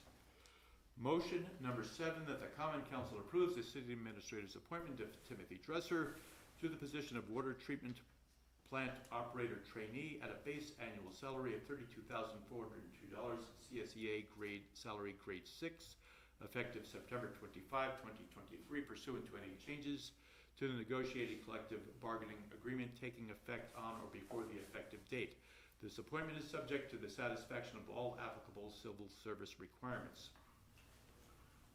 Motion number 7, that the Common Council approves the city administrator's appointment of Timothy Dresser to the position of water treatment plant operator trainee at a base annual salary of $32,402, CSEA salary grade 6, effective September 25, 2023, pursuant to any changes to the negotiated collective bargaining agreement taking effect on or before the effective date. This appointment is subject to the satisfaction of all applicable civil service requirements.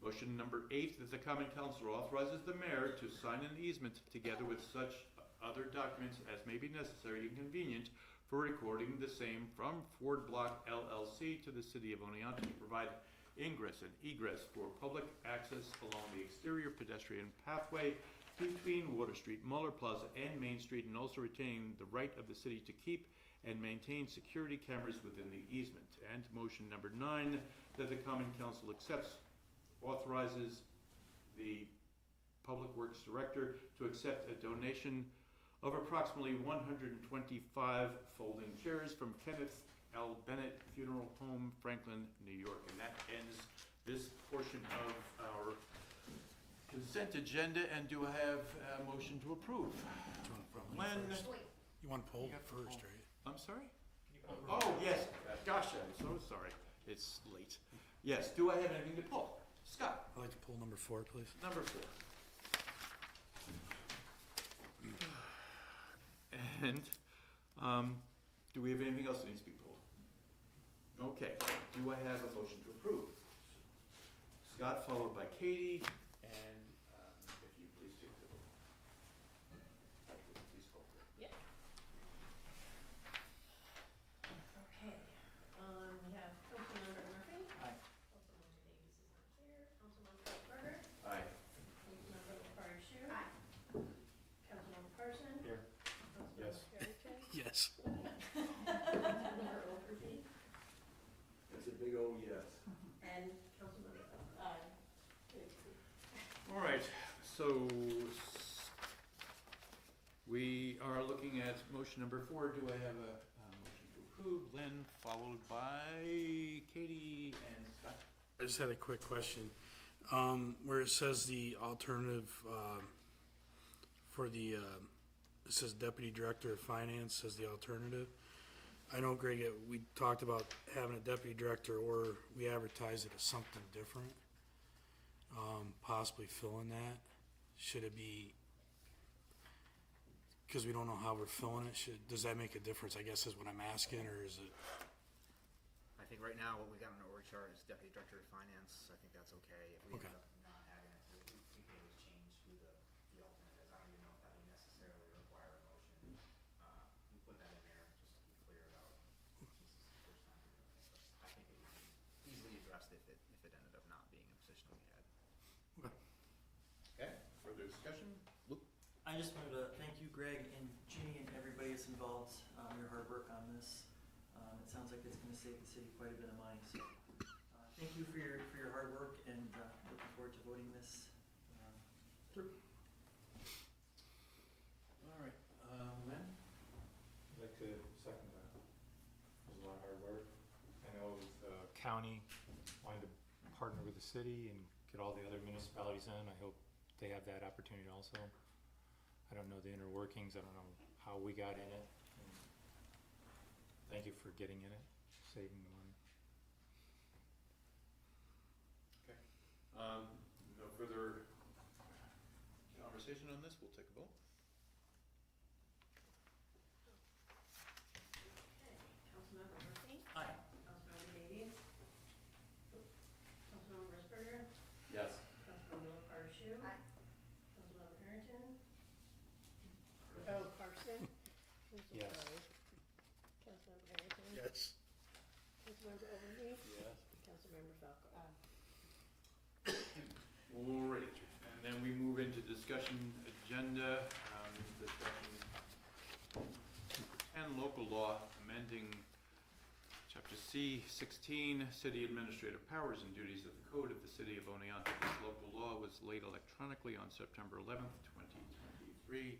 Motion number 8, that the Common Council authorizes the mayor to sign an easement together with such other documents as may be necessary and convenient for recording the same from Ford Block LLC to the city of Oneonta to provide ingress and egress for public access along the exterior pedestrian pathway between Water Street, Muller Plaza, and Main Street, and also retaining the right of the city to keep and maintain security cameras within the easement. And motion number 9, that the Common Council authorizes the Public Works Director to accept a donation of approximately 125 folding chairs from Kenneth L. Bennett Funeral Home, Franklin, New York. And that ends this portion of our consent agenda. And do I have a motion to approve? Len? You want poll first, right? I'm sorry? Oh, yes. Gosh, I'm so sorry. It's late. Yes, do I have anything to pull? Scott? I'd like to pull number 4, please. Number 4. And do we have anything else that needs to be pulled? Okay. Do I have a motion to approve? Scott, followed by Katie, and if you please take the vote. Please call for it. Yeah. Okay, we have Councilmember Murphy. Aye. Councilmember Davis is not here. Councilmember Berger. Aye. Councilmember Parashur. Aye. Councilmember Carson. Here. Councilmember Perrottet. Yes. Councilmember Overby. It's a big old yes. And Councilmember, All right, so we are looking at motion number 4. Do I have a motion to approve? Lynn, followed by Katie and Scott. I just had a quick question. Where it says the alternative, for the, it says Deputy Director of Finance as the alternative. I know, Greg, we talked about having a Deputy Director, or we advertised it as something different. Possibly filling that. Should it be, because we don't know how we're filling it, does that make a difference, I guess is what I'm asking, or is it? I think right now what we got on the org chart is Deputy Director of Finance. I think that's okay. If we Okay. end up not having it, we can always change who the alternate is. I don't even know if that would necessarily require a motion. We put that in there just to be clear about this is the first time we're doing it. But I think it would be easily addressed if it ended up not being a position we had. Okay, further discussion? Luke? I just wanted to thank you, Greg, and Ginny, and everybody that's involved, your hard work on this. It sounds like it's gonna save the city quite a bit of money, so, thank you for your hard work, and, looking forward to voting this, through. All right, Lynn? I'd like to second that. It was a lot of hard work. I know the county wanted to partner with the city and get all the other municipalities in. I hope they have that opportunity also. I don't know the inner workings. I don't know how we got in it. And thank you for getting in it, saving the money. Okay. No further conversation on this. We'll take a vote. Councilmember Murphy? Aye. Councilmember Davies? Councilmember Risberger? Yes. Councilmember Parshu? Aye. Councilmember Harrington? Oh, Carson? I'm so Yes. sorry. Councilmember Harrington? Yes. Councilmember Overby? Yes. Councilmember Falco? All right, and then we move into discussion agenda, discussion and local law amending Chapter C 16, City Administrative Powers and Duties of the Code of the City of Oneonta. This local law was laid electronically on September 11th, 2023.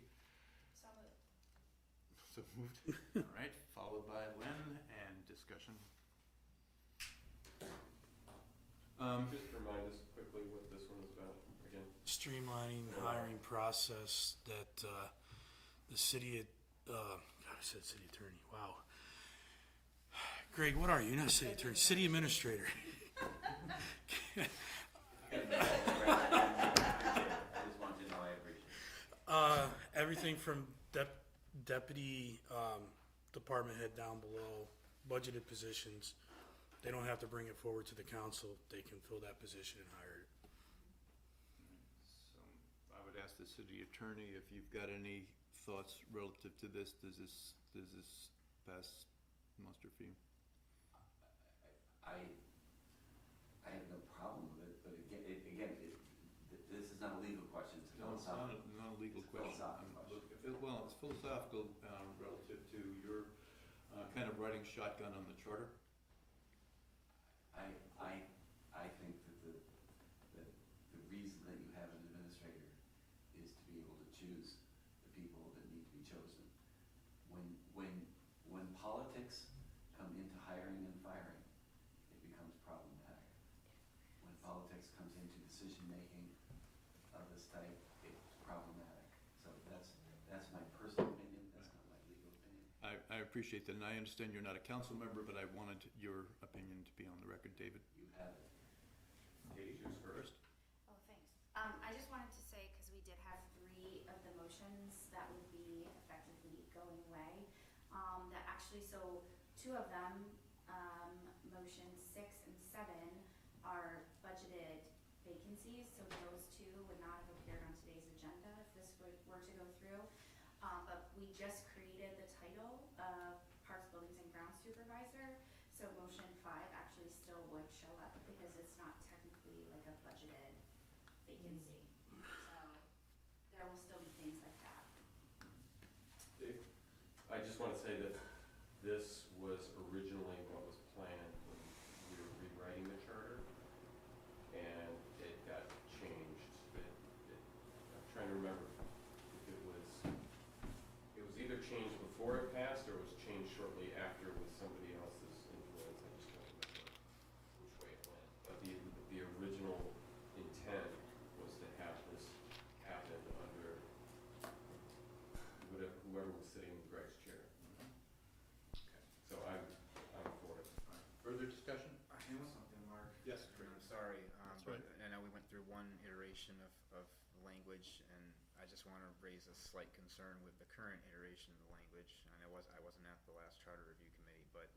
So moved. All right, followed by Lynn and discussion. Just remind us quickly what this one is about again. Streamlining hiring process that, the city, God, I said city attorney, wow. Greg, what are you? You're not city attorney, city administrator. I just want you to know I appreciate it. Everything from deputy, department head down below, budgeted positions. They don't have to bring it forward to the council. They can fill that position and hire it. So I would ask the city attorney if you've got any thoughts relative to this. Does this pass muster for you? I have no problem with it, but this is not a legal question, it's a No, it's philosophical. not a legal It's a question. philosophical question. Well, it's philosophical relative to your kind of riding shotgun on the charter. I think that the reason that you have an administrator is to be able to choose the people that need to be chosen. When politics come into hiring and firing, it becomes problematic. When politics comes into decision-making of this type, it's problematic. So that's my personal opinion, that's not my legal opinion. I appreciate that, and I understand you're not a council member, but I wanted your opinion to be on the record, David. You have it. Katie, who's first? Oh, thanks. I just wanted to say, because we did have 3 of the motions that would be effectively going away, that actually, so 2 of them, motions 6 and 7, are budgeted vacancies, so those 2 would not have appeared on today's agenda if this were to go through. But we just created the title of Parks, Buildings, and Grounds Supervisor, so motion 5 actually still would show up because it's not technically like a budgeted vacancy. So there will still be things like that. Dave? I just want to say that this was originally what was planned when we were rewriting the charter, and it got changed. language, and I just want to raise a slight concern with the current iteration of the language. And I wasn't at the last charter review committee, but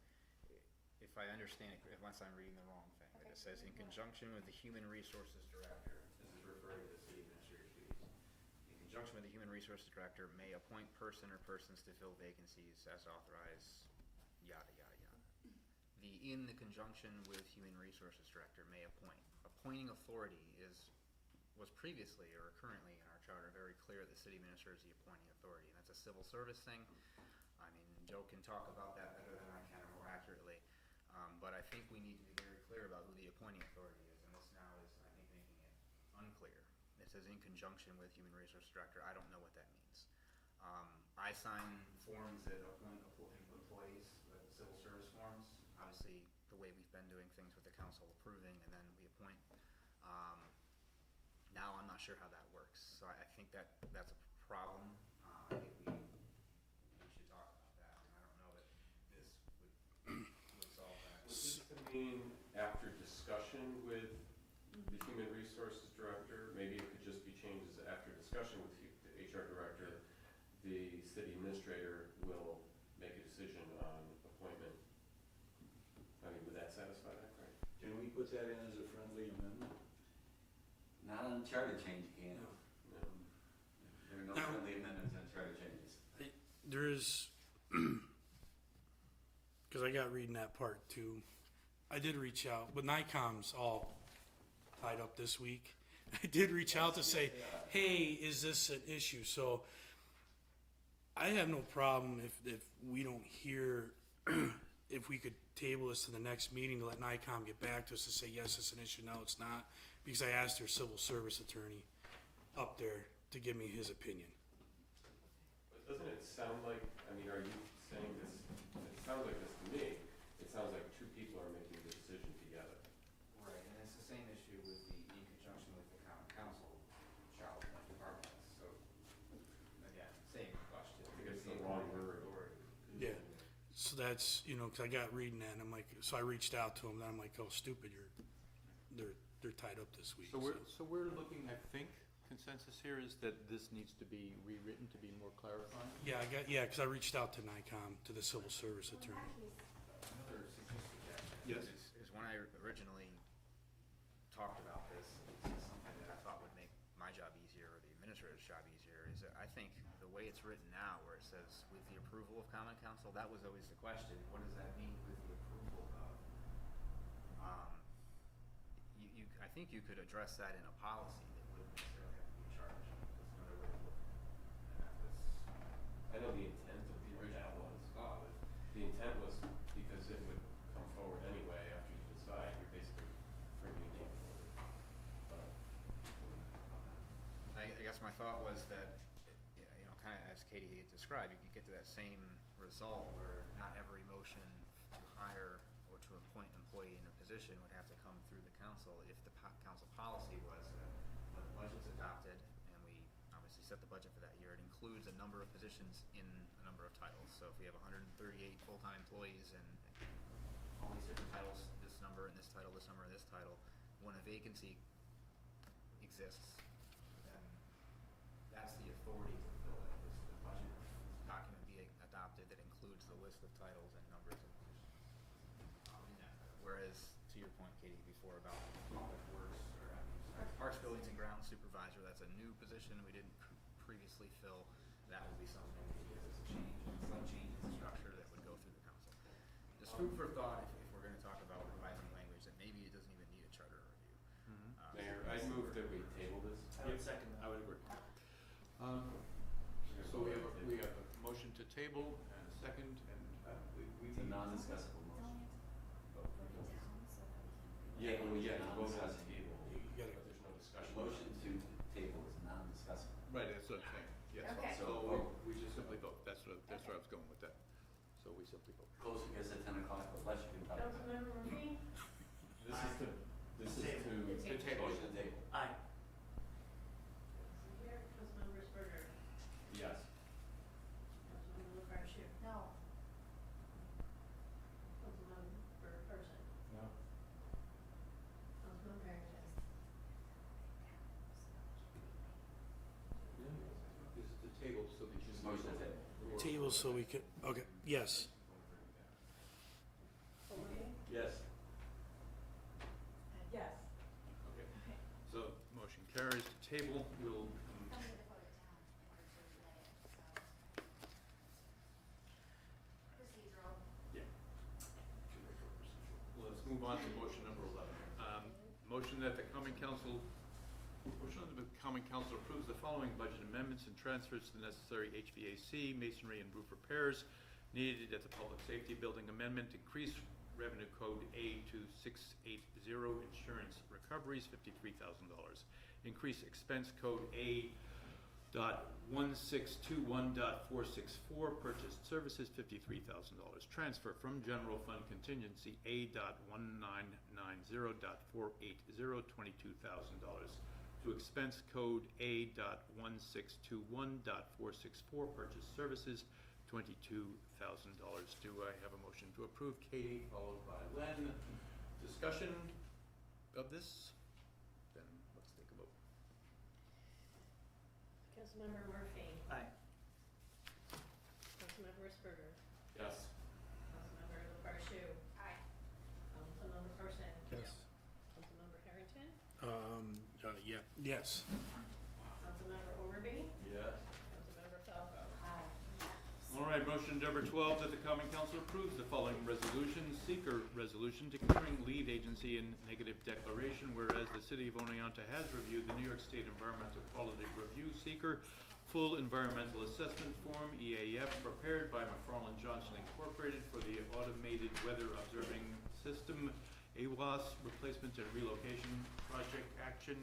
if I understand it, unless I'm reading the wrong thing, that it says in conjunction with the human resources director, this is referring to the city administrator's duties. In conjunction with the human resources director may appoint person or persons to fill vacancies as authorized, yada, yada, yada. In the conjunction with human resources director may appoint. Appointing authority was previously or currently in our charter very clear the city administrator is the appointing authority, and that's a civil service thing. I mean, Joe can talk about that better than I can or more accurately, but I think we need to be very clear about who the appointing authority is, and this now is, I think, making it unclear. It says in conjunction with human resources director. I don't know what that means. I sign forms that appoint employees, civil service forms, obviously the way we've been doing things with the council approving and then we appoint. Now I'm not sure how that works, so I think that's a problem. I think we should talk about that, and I don't know that this would solve that. Was this to mean after discussion with the human resources director? Maybe it could just be changed as after discussion with the HR director, the city administrator will make a decision on appointment. I mean, would that satisfy that, right? Can we put that in as a friendly amendment? Not on charter change, you can't. No. There are no Now- friendly amendments on charter changes. There is, because I got reading that part too. I did reach out, but NICOM's all tied up this week. I did reach out to say, hey, is this an issue? So I have no problem if we don't hear, if we could table this to the next meeting to let NICOM get back to us to say, yes, it's an issue, no, it's not. Because I asked their civil service attorney up there to give me his opinion. But doesn't it sound like, I mean, are you saying this, it sounds like this to me, it sounds like two people are making the decision together. Right, and it's the same issue with in conjunction with the common council shall appoint department heads. So again, same question. It's the wrong word. Yeah. So that's, because I got reading that and I'm like, so I reached out to him and I'm like, oh, stupid, they're tied up this week. So we're looking, I think, consensus here is that this needs to be rewritten to be more clarifying? Yeah, because I reached out to NICOM, to the civil service attorney. Another suggestion Yes. is when I originally talked about this, it's something that I thought would make my job easier or the administrator's job easier, is that I think the way it's written now, where it says with the approval of common council, that was always the question, what does that mean with the approval of? I think you could address that in a policy that wouldn't necessarily have to be charged. That's another way of looking at this. I know the intent of the original was, the intent was because it would come forward anyway after you decide, you're basically bringing it in. But I guess my thought was that, kind of as Katie had described, you could get to that same result where not every motion to hire or to appoint an employee in a position would have to come through the council if the council policy was that when the budget's adopted, and we obviously set the budget for that year, it includes a number of positions in a number of titles. So if we have 138 full-time employees and all these different titles, this number and this title, this number and this title, when a vacancy exists, then that's the authority to fill it. It's the budget document being adopted that includes the list of titles and numbers of positions in that. Whereas, to your point, Katie, before about public works or parks, buildings, and grounds supervisor, that's a new position we didn't previously fill. That would be something because it's a change, some change in the structure that would go through the council. Just food for thought if we're going to talk about revising language that maybe it doesn't even need a charter review. Mayor, I move that we table this. I would second that. I would agree. So we have a motion to table and a second, and It's a non-discussable motion. Yeah, well, yeah, vote on the Non-discussable. table, You gotta- but there's no discussion. Motion to table is non-discussable. right, that's what I'm saying, yes. Okay. So vote. we just simply vote, that's where I was going with that. So we simply vote. Close because at 10 o'clock, but less you can talk. Councilmember Murphy? This is to table. Motion to table. Aye. Here, Councilmember Sperger. Yes. Councilmember LaFarge. No. Councilmember Person. No. Councilmember Heritage. table so we could, okay, yes. Yes. Yes. Okay, so motion carries to table, we'll, yeah. Let's move on to motion number 11. Motion that the common council approves the following budget amendments and transfers the necessary HVAC, masonry, and roof repairs needed at the Public Safety Building Amendment, increase revenue code A2680, insurance recoveries, $53,000. Increase expense code A.1621.464, purchased services, $53,000. Transfer from general fund contingency A.1990.480, $22,000. To expense code A.1621.464, purchased services, $22,000. Do I have a motion to approve? Katie, followed by Len. Discussion of this? Then let's take a vote. Councilmember Murphy. Aye. Councilmember Risberger. Yes. Councilmember LaParshu. Aye. Councilmember Carson. Yes. Councilmember Harrington. Yeah. Yes. Councilmember Overby. Yes. Councilmember Falco. Aye. All right, motion number 12, that the common council approves the following resolution, seeker resolution declaring lead agency in negative declaration, whereas the city of Oneonta has reviewed the New York State Environmental Quality Review seeker full environmental assessment form, EAF, prepared by McFarland Johnson Incorporated for the Automated Weather Observing System, AWAS replacement and relocation project action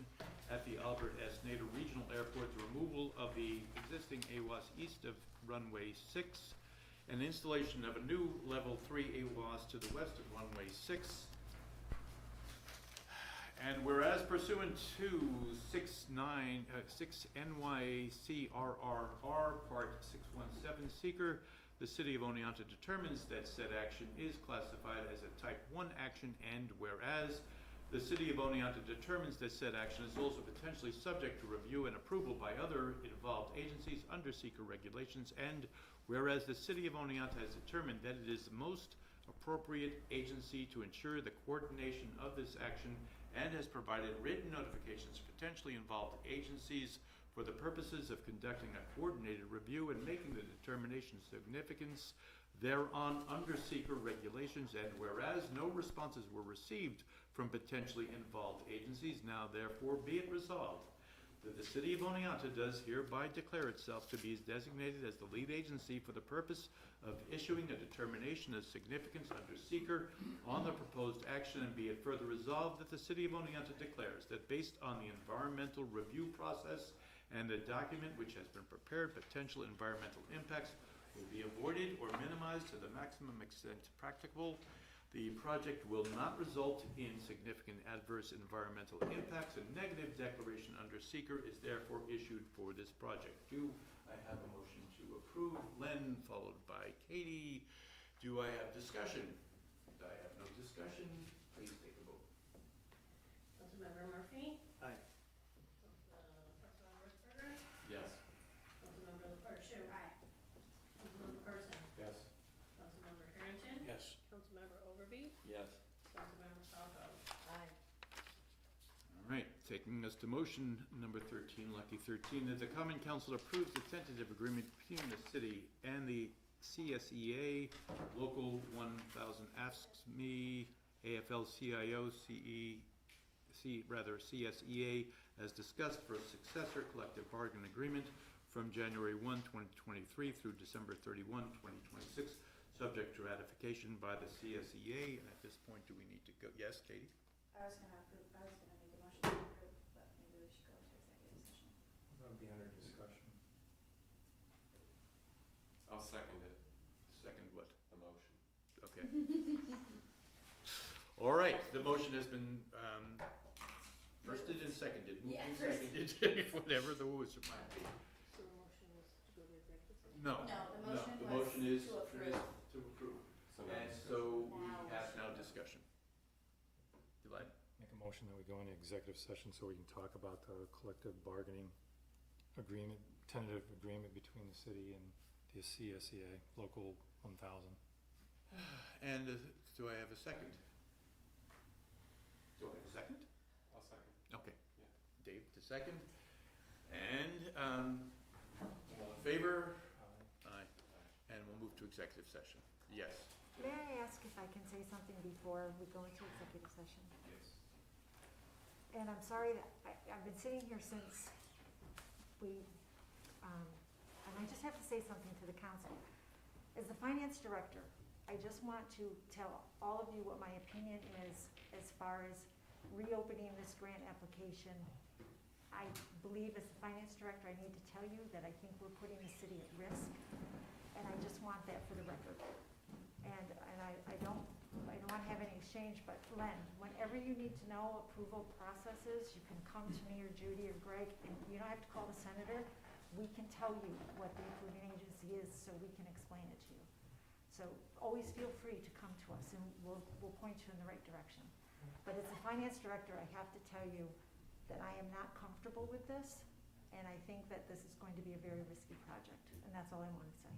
at the Albert S. Nader Regional Airport, the removal of the existing AWAS east of runway 6, and installation of a new level 3 AWAS to the west of runway 6. And whereas pursuant to 6 NYCRRR Part 617 seeker, the city of Oneonta determines that said action is classified as a type 1 action, and whereas the city of Oneonta determines that said action is also potentially subject to review and approval by other involved agencies under seeker regulations, and whereas the city of Oneonta has determined that it is the most appropriate agency to ensure the coordination of this action and has provided written notifications to potentially involved agencies for the purposes of conducting a coordinated review and making the determination of significance thereon under seeker regulations, and whereas no responses were received from potentially involved agencies, now therefore be it resolved that the city of Oneonta does hereby declare itself to be designated as the lead agency for the purpose of issuing a determination of significance under seeker on the proposed action, and be it further resolved that the city of Oneonta declares that based on the environmental review process and the document which has been prepared, potential environmental impacts will be avoided or minimized to the maximum extent practicable. The project will not result in significant adverse environmental impacts. A negative declaration under seeker is therefore issued for this project. Do I have a motion to approve? Len, followed by Katie. Do I have discussion? I have no discussion. Please take a vote. Councilmember Murphy. Aye. Councilmember Risberger. Yes. Councilmember LaParshu. Aye. Councilmember Carson. Yes. Councilmember Harrington. Yes. Councilmember Overby. Yes. Councilmember Falco. Aye. All right, taking us to motion number 13, lucky 13, that the common council approves the tentative agreement between the city and the CSEA, Local 1000 AFSCME, AFL-CIO, CSEA, as discussed for a successor collective bargaining agreement from January 1, 2023 through December 31, 2026, subject to ratification by the CSEA. And at this point, do we need to go? Yes, Katie? I was gonna make a motion to approve, but maybe we should go into executive session. That'll be under discussion. I'll second it, Second what? the motion. Okay. All right, the motion has been firsted and seconded, moved and seconded, whatever the words might be. So the motion was to go to executive session? No, No, the motion was is to approve. to approve. So now And discussion. so we Now have now discussion. Eli? Make a motion that we go into executive session so we can talk about the collective bargaining agreement, tentative agreement between the city and the CSEA, Local 1000. And do I have a second? Do I have a second? I'll second. Okay. Yeah. Dave, the second. And, all in favor? Aye. And we'll move to executive session. Yes. May I ask if I can say something before we go into executive session? Yes. And I'm sorry that I've been sitting here since we, and I just have to say something to the council. As the finance director, I just want to tell all of you what my opinion is as far as reopening this grant application. I believe as the finance director, I need to tell you that I think we're putting the city at risk, and I just want that for the record. And I don't want to have any exchange, but Len, whenever you need to know approval processes, you can come to me or Judy or Greg, and you don't have to call the senator. We can tell you what the approving agency is, so we can explain it to you. So always feel free to come to us, and we'll point you in the right direction. But as a finance director, I have to tell you that I am not comfortable with this, and I think that this is going to be a very risky project, and that's all I want to say.